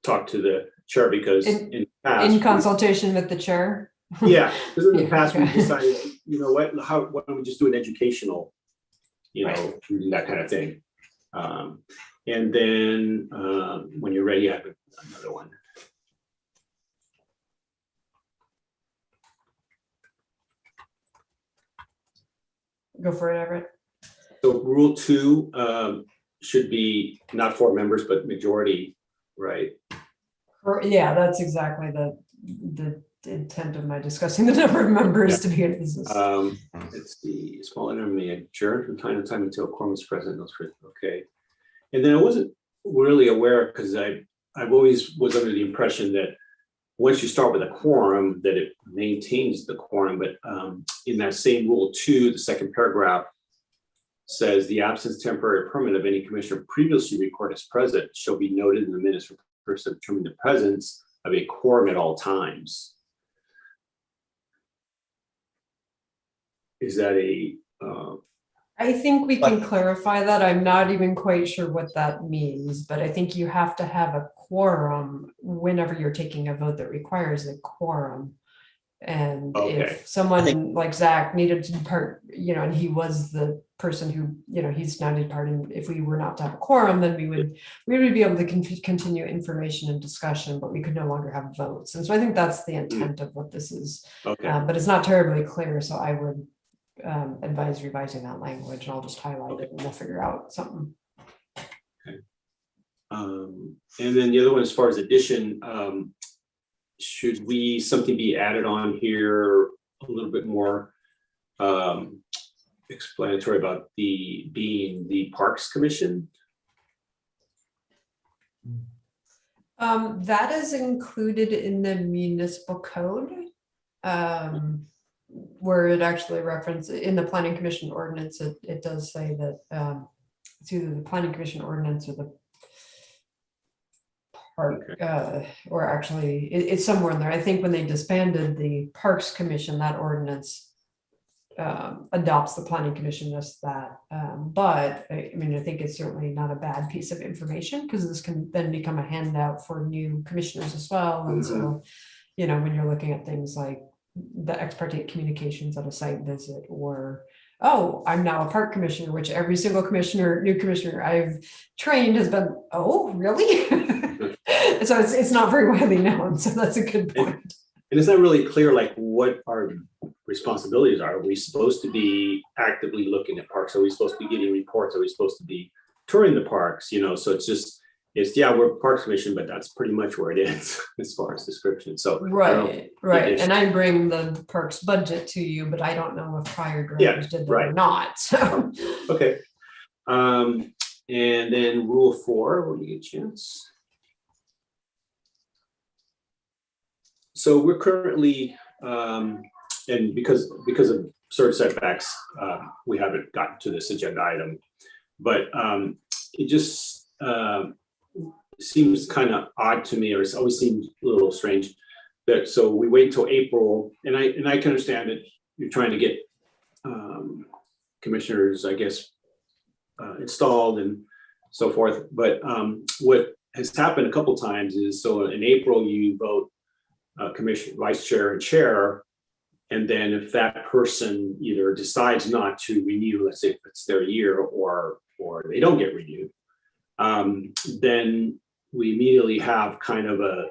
talk to the chair, because in past, In consultation with the chair? yeah, because in the past we Okay. decided, why don't we just do an educational, Right. that kind of thing. And then when you're ready, I have another one. Go for it, Everett. So Rule 2 should be not 4 members, but majority, right? Yeah, that's exactly the intent of my discussing the number of members to be in business. It's the small interim may adjourn from time to time until a quorum is present. Okay. And then I wasn't really aware, because I've always was under the impression that once you start with a quorum, that it maintains the quorum. But in that same Rule 2, the second paragraph says the absence, temporary or permanent, of any commissioner previously recorded as present shall be noted in the minutes for purpose of determining the presence of a quorum at all times. Is that a I think we can clarify that. I'm not even quite sure what that means, but I think you have to have a quorum whenever you're taking a vote that requires a quorum. And if someone like Zach needed to depart, and he was the person who, he's now departing, if we were not to have a quorum, then we would be able to continue information and discussion, but we could no longer have votes. And so I think that's the intent of what this is. But it's not terribly clear, so I would advise revising that language, and I'll just highlight it and we'll figure out something. And then the other one, as far as addition, should something be added on here a little bit more explanatory about being the Parks Commission? That is included in the municipal code, where it actually references in the Planning Commission ordinance. It does say that it's either the Planning Commission ordinance or the park, or actually it's somewhere in there. I think when they disbanded the Parks Commission, that ordinance adopts the Planning Commission as that. But I think it's certainly not a bad piece of information, because this can then become a handout for new commissioners as well. And so, when you're looking at things like the ex parte communications at a site visit, or, oh, I'm now a park commissioner, which every single new commissioner I've trained has been, oh, really? So it's not very widely known. So that's a good point. And it's not really clear, like, what our responsibilities are. Are we supposed to be actively looking at parks? Are we supposed to be getting reports? Are we supposed to be touring the parks? So we're Parks Commission, but that's pretty much where it is as far as description. So right. And I bring the parks budget to you, but I don't know if prior directors did that or not. So okay. And then Rule 4, when you get a chance. So we're currently, and because of certain setbacks, we haven't gotten to this agenda item, but it just seems kind of odd to me, or it's always seemed a little strange that, so we wait until April, and I can understand that you're trying to get commissioners, I guess, installed and so forth. But what has happened a couple times is, so in April, you vote commission, vice chair and chair. And then if that person either decides not to renew, let's say if it's their year, or they don't get renewed, then we immediately have kind of a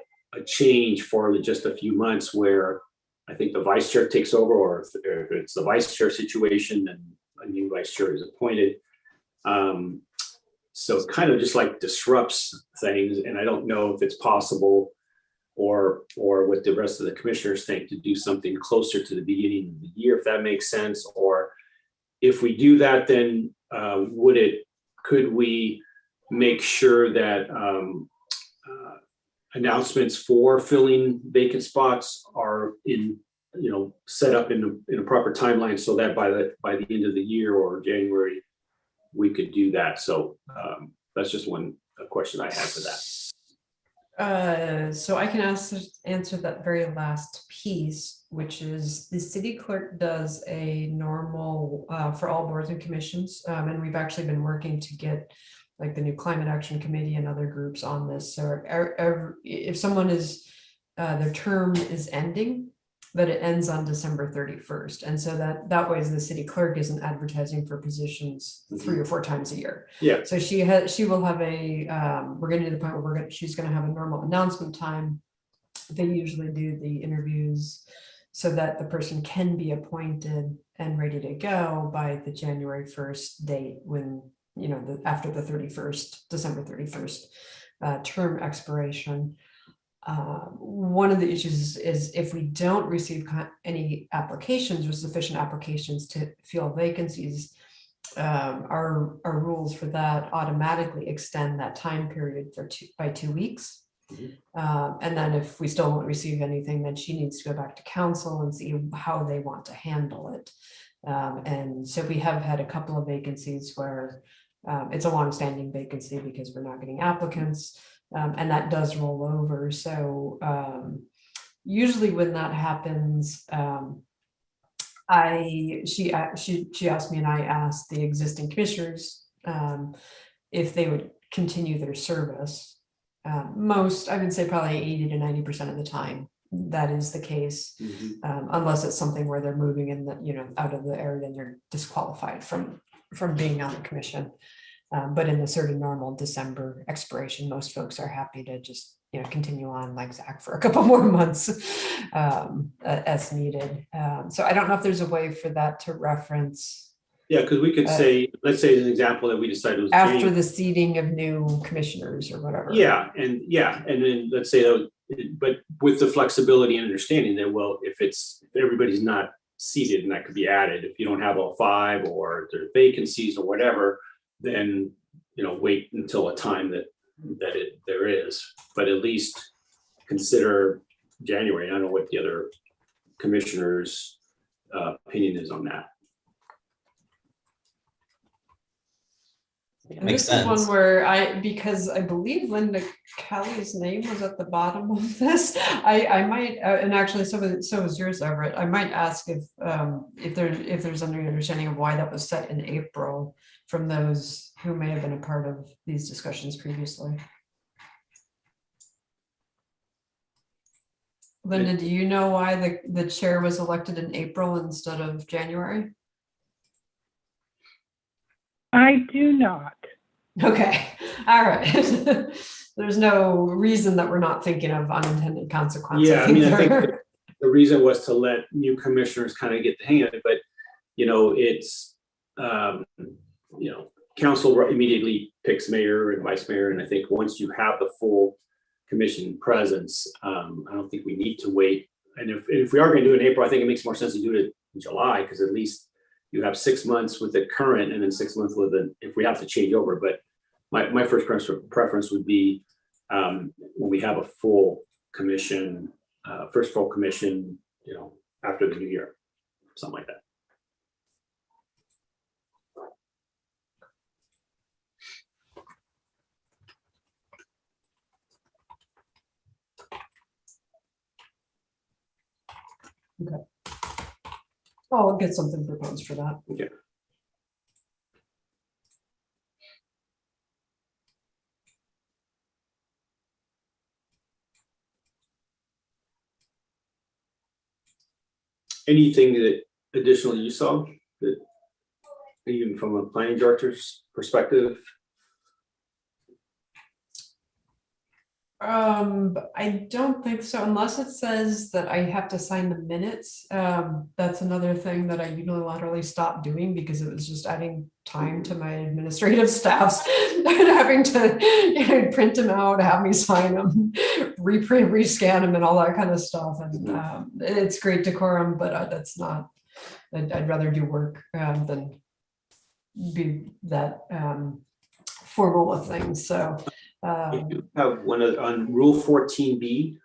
change for just a few months where I think the vice chair takes over, or if it's the vice chair situation, then a new vice chair is appointed. So it kind of just like disrupts things. And I don't know if it's possible or what the rest of the commissioners think, to do something closer to the beginning of the year, if that makes sense. Or if we do that, then could we make sure that announcements for filling vacant spots are set up in a proper timeline, so that by the end of the year or January, we could do that. So that's just one question I have for that. So I can answer that very last piece, which is the city clerk does a normal for all boards and commissions. And we've actually been working to get like the new Climate Action Committee and other groups on this. So if someone is, their term is ending, but it ends on December 31st. And so that way the city clerk isn't advertising for positions 3 or 4 times a year. Yeah. So she will have we're getting to the point where she's going to have a normal announcement time. They usually do the interviews so that the person can be appointed and ready to go by the January 1st date, when, after the 31st, December 31st term expiration. One of the issues is if we don't receive any applications or sufficient applications to fill vacancies, our rules for that automatically extend that time period by 2 weeks. And then if we still won't receive anything, then she needs to go back to council and see how they want to handle it. And so we have had a couple of vacancies where it's a long-standing vacancy because we're not getting applicants. And that does roll over. So usually when that happens, she asked me and I asked the existing commissioners if they would continue their service. Most, I would say probably 80 to 90% of the time, that is the case, unless it's something where they're moving in out of the area, then you're disqualified from being on the commission. But in the sort of normal December expiration, most folks are happy to just continue on like Zach for a couple more months as needed. So I don't know if there's a way for that to reference. Yeah, because we could say, let's say as an example that we decided was after January. the seating of new commissioners or whatever. Yeah, and then let's say that, but with the flexibility and understanding that, well, if everybody's not seated, and that could be added, if you don't have all 5 or there are vacancies or whatever, then wait until a time that there is, but at least consider January. I don't know what the other commissioners' opinion is on that. And this is one where because I believe Linda Kelly's name was at the bottom of this. I might, and actually so was yours, Everett. I might ask if there's any understanding of why that was set in April from those who may have been a part of these discussions previously. Linda, do you know why the chair was elected in April instead of January? I do not. Okay, all right. There's no reason that we're not thinking of unintended consequences. Yeah, I mean, I think the reason was to let new commissioners kind of get the hang of it, but it's council immediately picks mayor and vice mayor, and I think once you have the full commission presence, I don't think we need to wait. And if we are going to do it in April, I think it makes more sense to do it in July, because at least you have 6 months with the current and then 6 months with if we have to change over. But my first preference would be when we have a full commission, first full commission, after the new year, something like that. Okay. I'll get something proposed for that. Okay. Anything that additional you saw that even from a planning director's perspective? I don't think so, unless it says that I have to sign the minutes. That's another thing that I unilaterally stopped doing because it was just adding time to my administrative staffs having to print them out, have me sign them, reprint, rescan them and all that kind of stuff. And it's great decorum, but that's not, I'd rather do work than be that formal with things. So You have one on Rule 14B.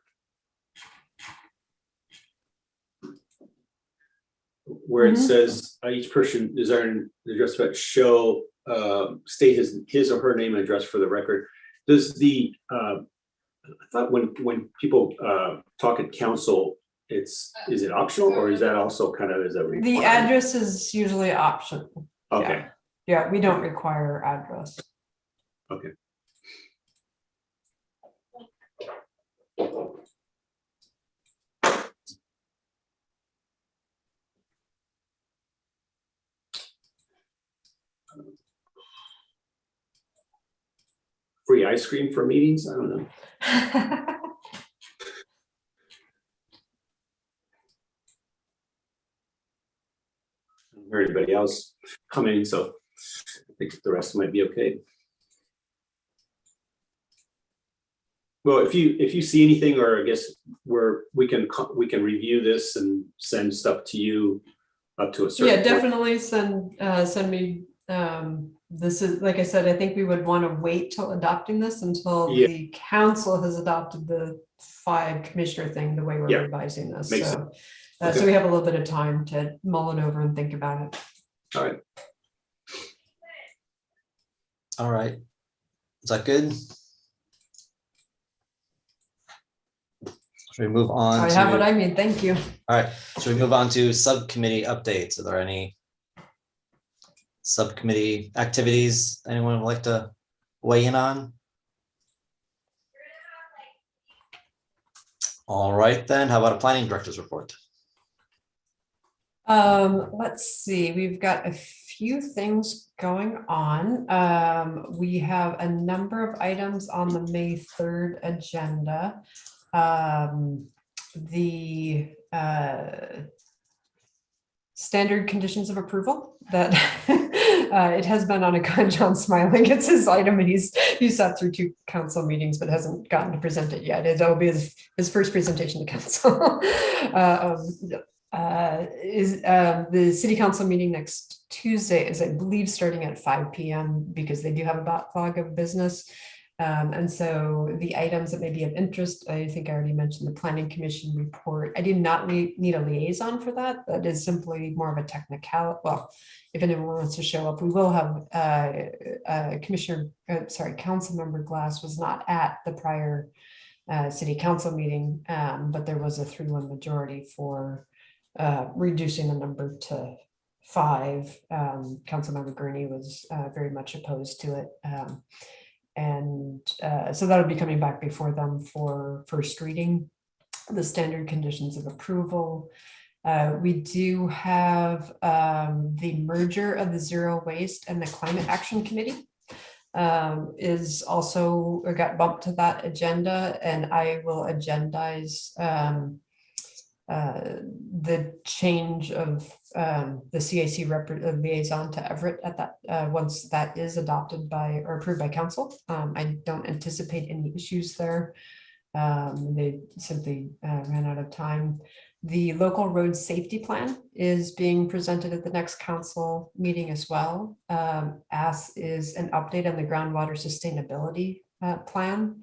Where it says each person is earned the address about show state his or her name and address for the record. Does the I thought when people talk at council, is it optional or is that also kind of as a requirement? the address is usually optional. Okay. Yeah, we don't require address. Okay. Free ice cream for meetings? I don't know. I don't hear anybody else coming, so I think the rest might be okay. Well, if you see anything, or I guess we can review this and send stuff to you up to a certain Yeah, point. definitely send me. This is, like I said, I think we would want to wait till adopting this until Yeah. the council has adopted the 5 commissioner thing, the way we're Yeah. revising this. Makes So, Okay. so we have a little bit of time to mull it over and think about it. All right. All right. Is that good? Should we move on? I have what I mean. Thank you. All right, should we move on to subcommittee updates? Are there any subcommittee activities anyone would like to weigh in on? All right, then, how about a planning director's report? Let's see, we've got a few things going on. We have a number of items on the May 3rd agenda. The standard conditions of approval that it has been on a John smiling. It's his item and he's sat through 2 council meetings but hasn't gotten to present it yet. It'll be his first presentation to council. Is the city council meeting next Tuesday is, I believe, starting at 5 p.m. because they do have a backlog of business. And so the items that may be of interest, I think I already mentioned the planning commission report. I did not need a liaison for that. That is simply more of a technicality. Well, if anyone wants to show up, we will have council member Glass was not at the prior city council meeting, but there was a 3-1 majority for reducing the number to 5. Councilmember Gurney was very much opposed to it. So that'll be coming back before them for first reading. The standard conditions of approval. We do have the merger of the Zero Waste and the Climate Action Committee is also got bumped to that agenda, and I will agendize the change of the CAC liaison to Everett at that once that is adopted by or approved by council. I don't anticipate any issues there. They simply ran out of time. The local road safety plan is being presented at the next council meeting as well, as is an update on the groundwater sustainability plan.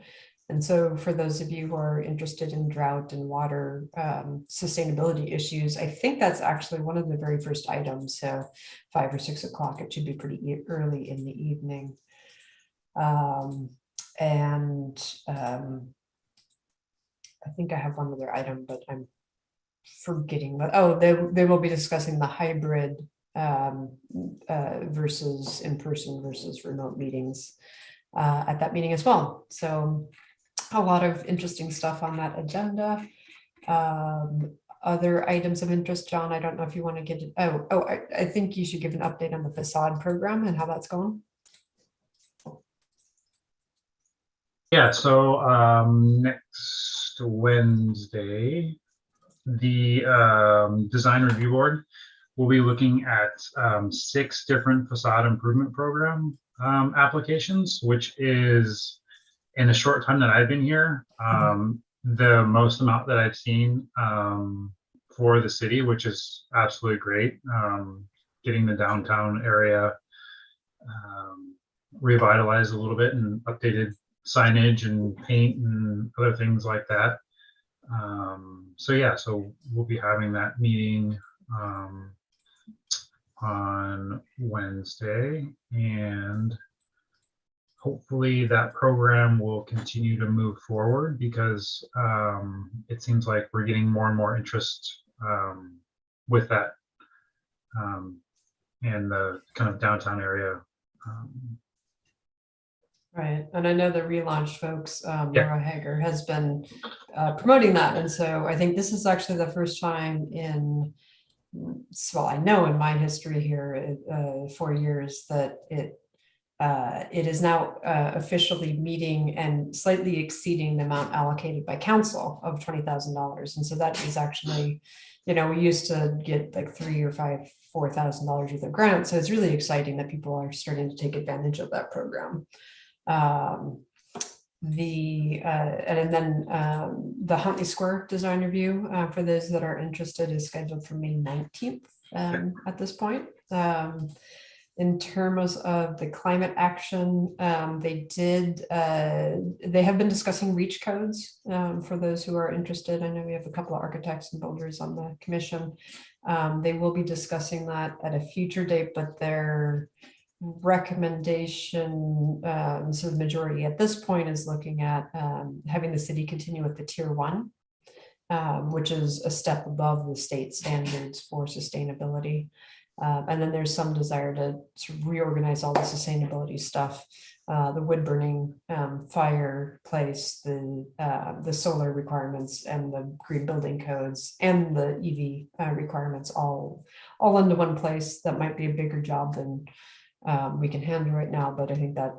And so for those of you who are interested in drought and water sustainability issues, I think that's actually one of the very first items. So 5 or 6 o'clock, it should be pretty early in the evening. I think I have one other item, but I'm forgetting, but, oh, they will be discussing the hybrid versus in-person versus remote meetings at that meeting as well. So a lot of interesting stuff on that agenda. Other items of interest, John, I don't know if you want to get it. I think you should give an update on the facade program and how that's going. Yeah, so next Wednesday, the design review board will be looking at 6 different facade improvement program applications, which is, in a short time that I've been here, the most amount that I've seen for the city, which is absolutely great. Getting the downtown area revitalized a little bit and updated signage and paint and other things like that. So yeah, so we'll be having that meeting on Wednesday, and hopefully that program will continue to move forward, because it seems like we're getting more and more interest with that and the kind of downtown area. Right, and I know the Relaunch folks, Laura Hager has been promoting that, and so I think this is actually the first time in, well, I know in my history here, 4 years, that it is now officially meeting and slightly exceeding the amount allocated by council of $20,000, and so that is actually, you know, we used to get like $3,000 or $4,000 worth of grants, so it's really exciting that people are starting to take advantage of that program. And then the Huntley Square design review, for those that are interested, is scheduled for May 19th at this point. In terms of the climate action, they have been discussing REACH codes for those who are interested. I know we have a couple of architects and builders on the commission. They will be discussing that at a future date, but their recommendation, so the majority at this point is looking at having the city continue with the tier 1, which is a step above the state standards for sustainability. And then there's some desire to sort of reorganize all the sustainability stuff, the wood burning, fireplace, the solar requirements, and the green building codes, and the EV requirements all into one place. That might be a bigger job than we can handle right now, but I think that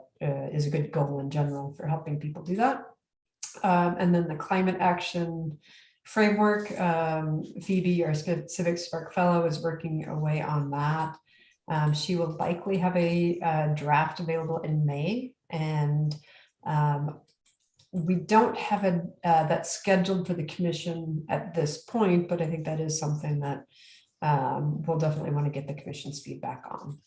is a good goal in general for helping people do that. And then the climate action framework, Phoebe, our Civic Spark Fellow, is working away on that. She will likely have a draft available in May, and we don't have that scheduled for the commission at this point, but I think that is something that we'll definitely want to get the commission's feedback on.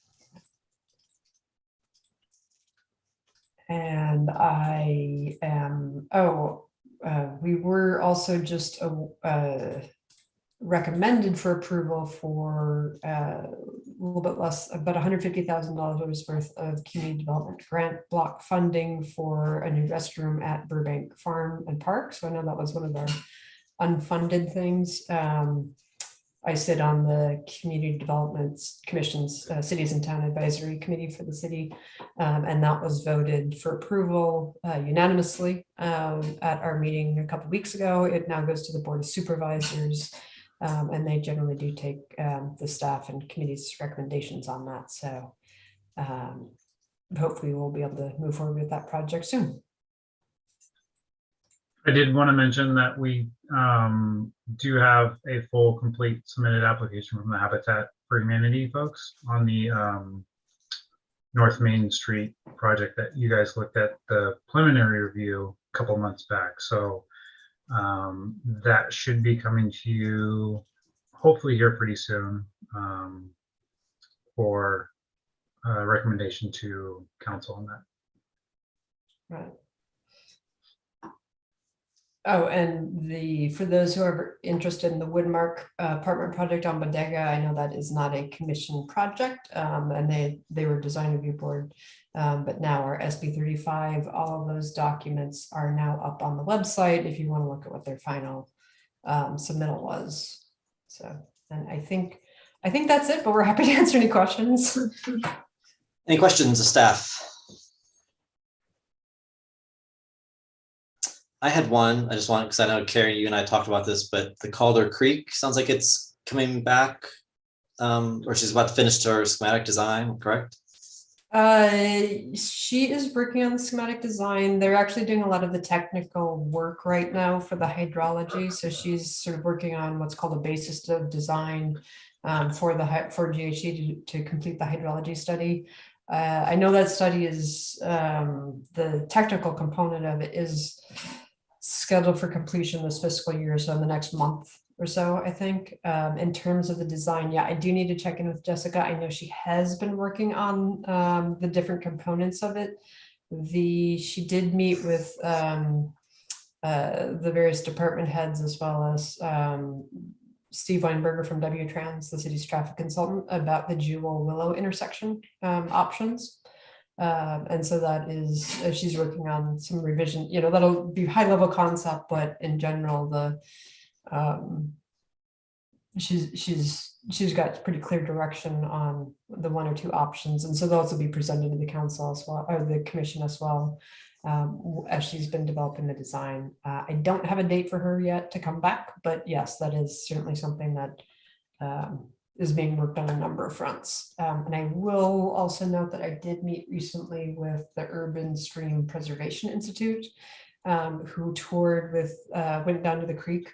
And I am, we were also just recommended for approval for a little bit less, about $150,000 worth of community development grant block funding for a new restroom at Burbank Farm and Park. So I know that was one of our unfunded things. I sit on the Community Development Commission's Cities and Town Advisory Committee for the city, and that was voted for approval unanimously at our meeting a couple of weeks ago. It now goes to the Board of Supervisors, and they generally do take the staff and committee's recommendations on that. So hopefully we'll be able to move forward with that project soon. I did want to mention that we do have a full, complete submitted application from the Habitat for Humanity folks on the North Main Street project that you guys looked at the preliminary review a couple months back. So that should be coming to you hopefully here pretty soon for recommendation to council on that. Right. Oh, and for those who are interested in the Woodmark apartment project on Bodega, I know that is not a commission project, and they were design review board, but now our SB 35, all of those documents are now up on the website if you want to look at what their final submittal was. So, and I think that's it, but we're happy to answer any questions. Any questions of staff? I had one. I just want, because I know Carrie, you and I talked about this, but the Calder Creek sounds like it's coming back, or she's about to finish her schematic design, correct? She is working on the schematic design. They're actually doing a lot of the technical work right now for the hydrology. So she's sort of working on what's called a basis of design for GHG to complete the hydrology study. I know that study is the technical component of it is scheduled for completion this fiscal year, so in the next month or so, I think. In terms of the design, yeah, I do need to check in with Jessica. I know she has been working on the different components of it. She did meet with the various department heads, as well as Steve Weinberger from W-Trans, the city's traffic consultant, about the Jewel Willow intersection options. And so that is, she's working on some revision, that'll be high level concept, but in general, she's got pretty clear direction on the one or two options. And so those will be presented to the council as well, or the commission as well, as she's been developing the design. I don't have a date for her yet to come back, but yes, that is certainly something that is being worked on a number of fronts. And I will also note that I did meet recently with the Urban Stream Preservation Institute, who toured went down to the creek.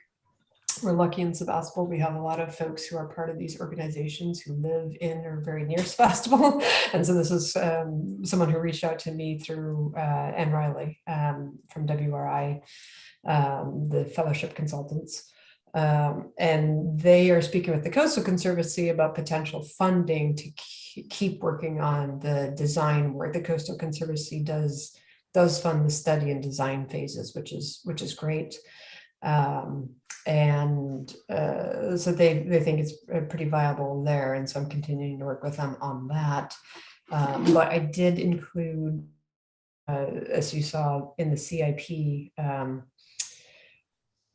We're lucky in Sebastopol. We have a lot of folks who are part of these organizations who live in or very near Sebastopol. And so this is someone who reached out to me through Ann Riley from WRI, the fellowship consultants. And they are speaking with the Coastal Conservancy about potential funding to keep working on the design work. The Coastal Conservancy does fund the study and design phases, which is great. So they think it's pretty viable there, and so I'm continuing to work with them on that. But I did include, as you saw in the CIP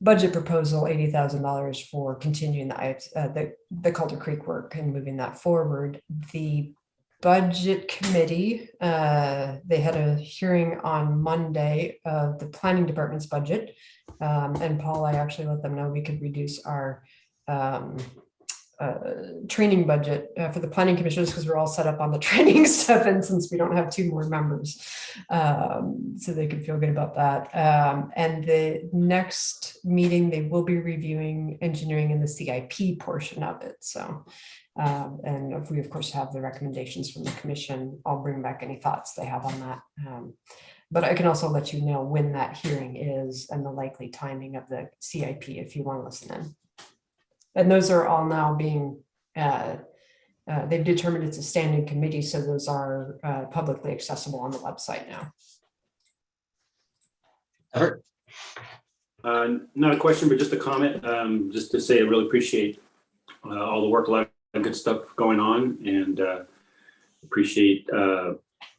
budget proposal, $80,000 for continuing the Calder Creek work and moving that forward. The budget committee, they had a hearing on Monday of the planning department's budget. And Paul, I actually let them know we could reduce our training budget for the planning commissioners, because we're all set up on the training stuff, and since we don't have 2 more members, so they could feel good about that. And the next meeting, they will be reviewing engineering in the CIP portion of it. So, and if we of course have the recommendations from the commission, I'll bring back any thoughts they have on that. But I can also let you know when that hearing is and the likely timing of the CIP if you want to listen in. And those are all now being, they've determined it's a standing committee, so those are publicly accessible on the website now. Everett? Not a question, but just a comment, just to say I really appreciate all the work, a lot of good stuff going on, and appreciate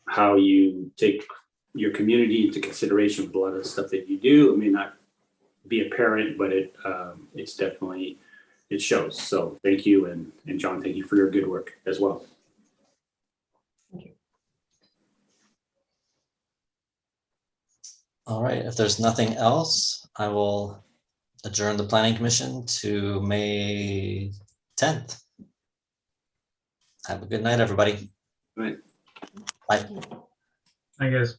how you take your community into consideration with a lot of the stuff that you do. It may not be apparent, but it's definitely, it shows. So thank you, and John, thank you for your good work as well. Thank you. All right, if there's nothing else, I will adjourn the Planning Commission to May 10th. Have a good night, everybody. Right. Bye. Hi, guys.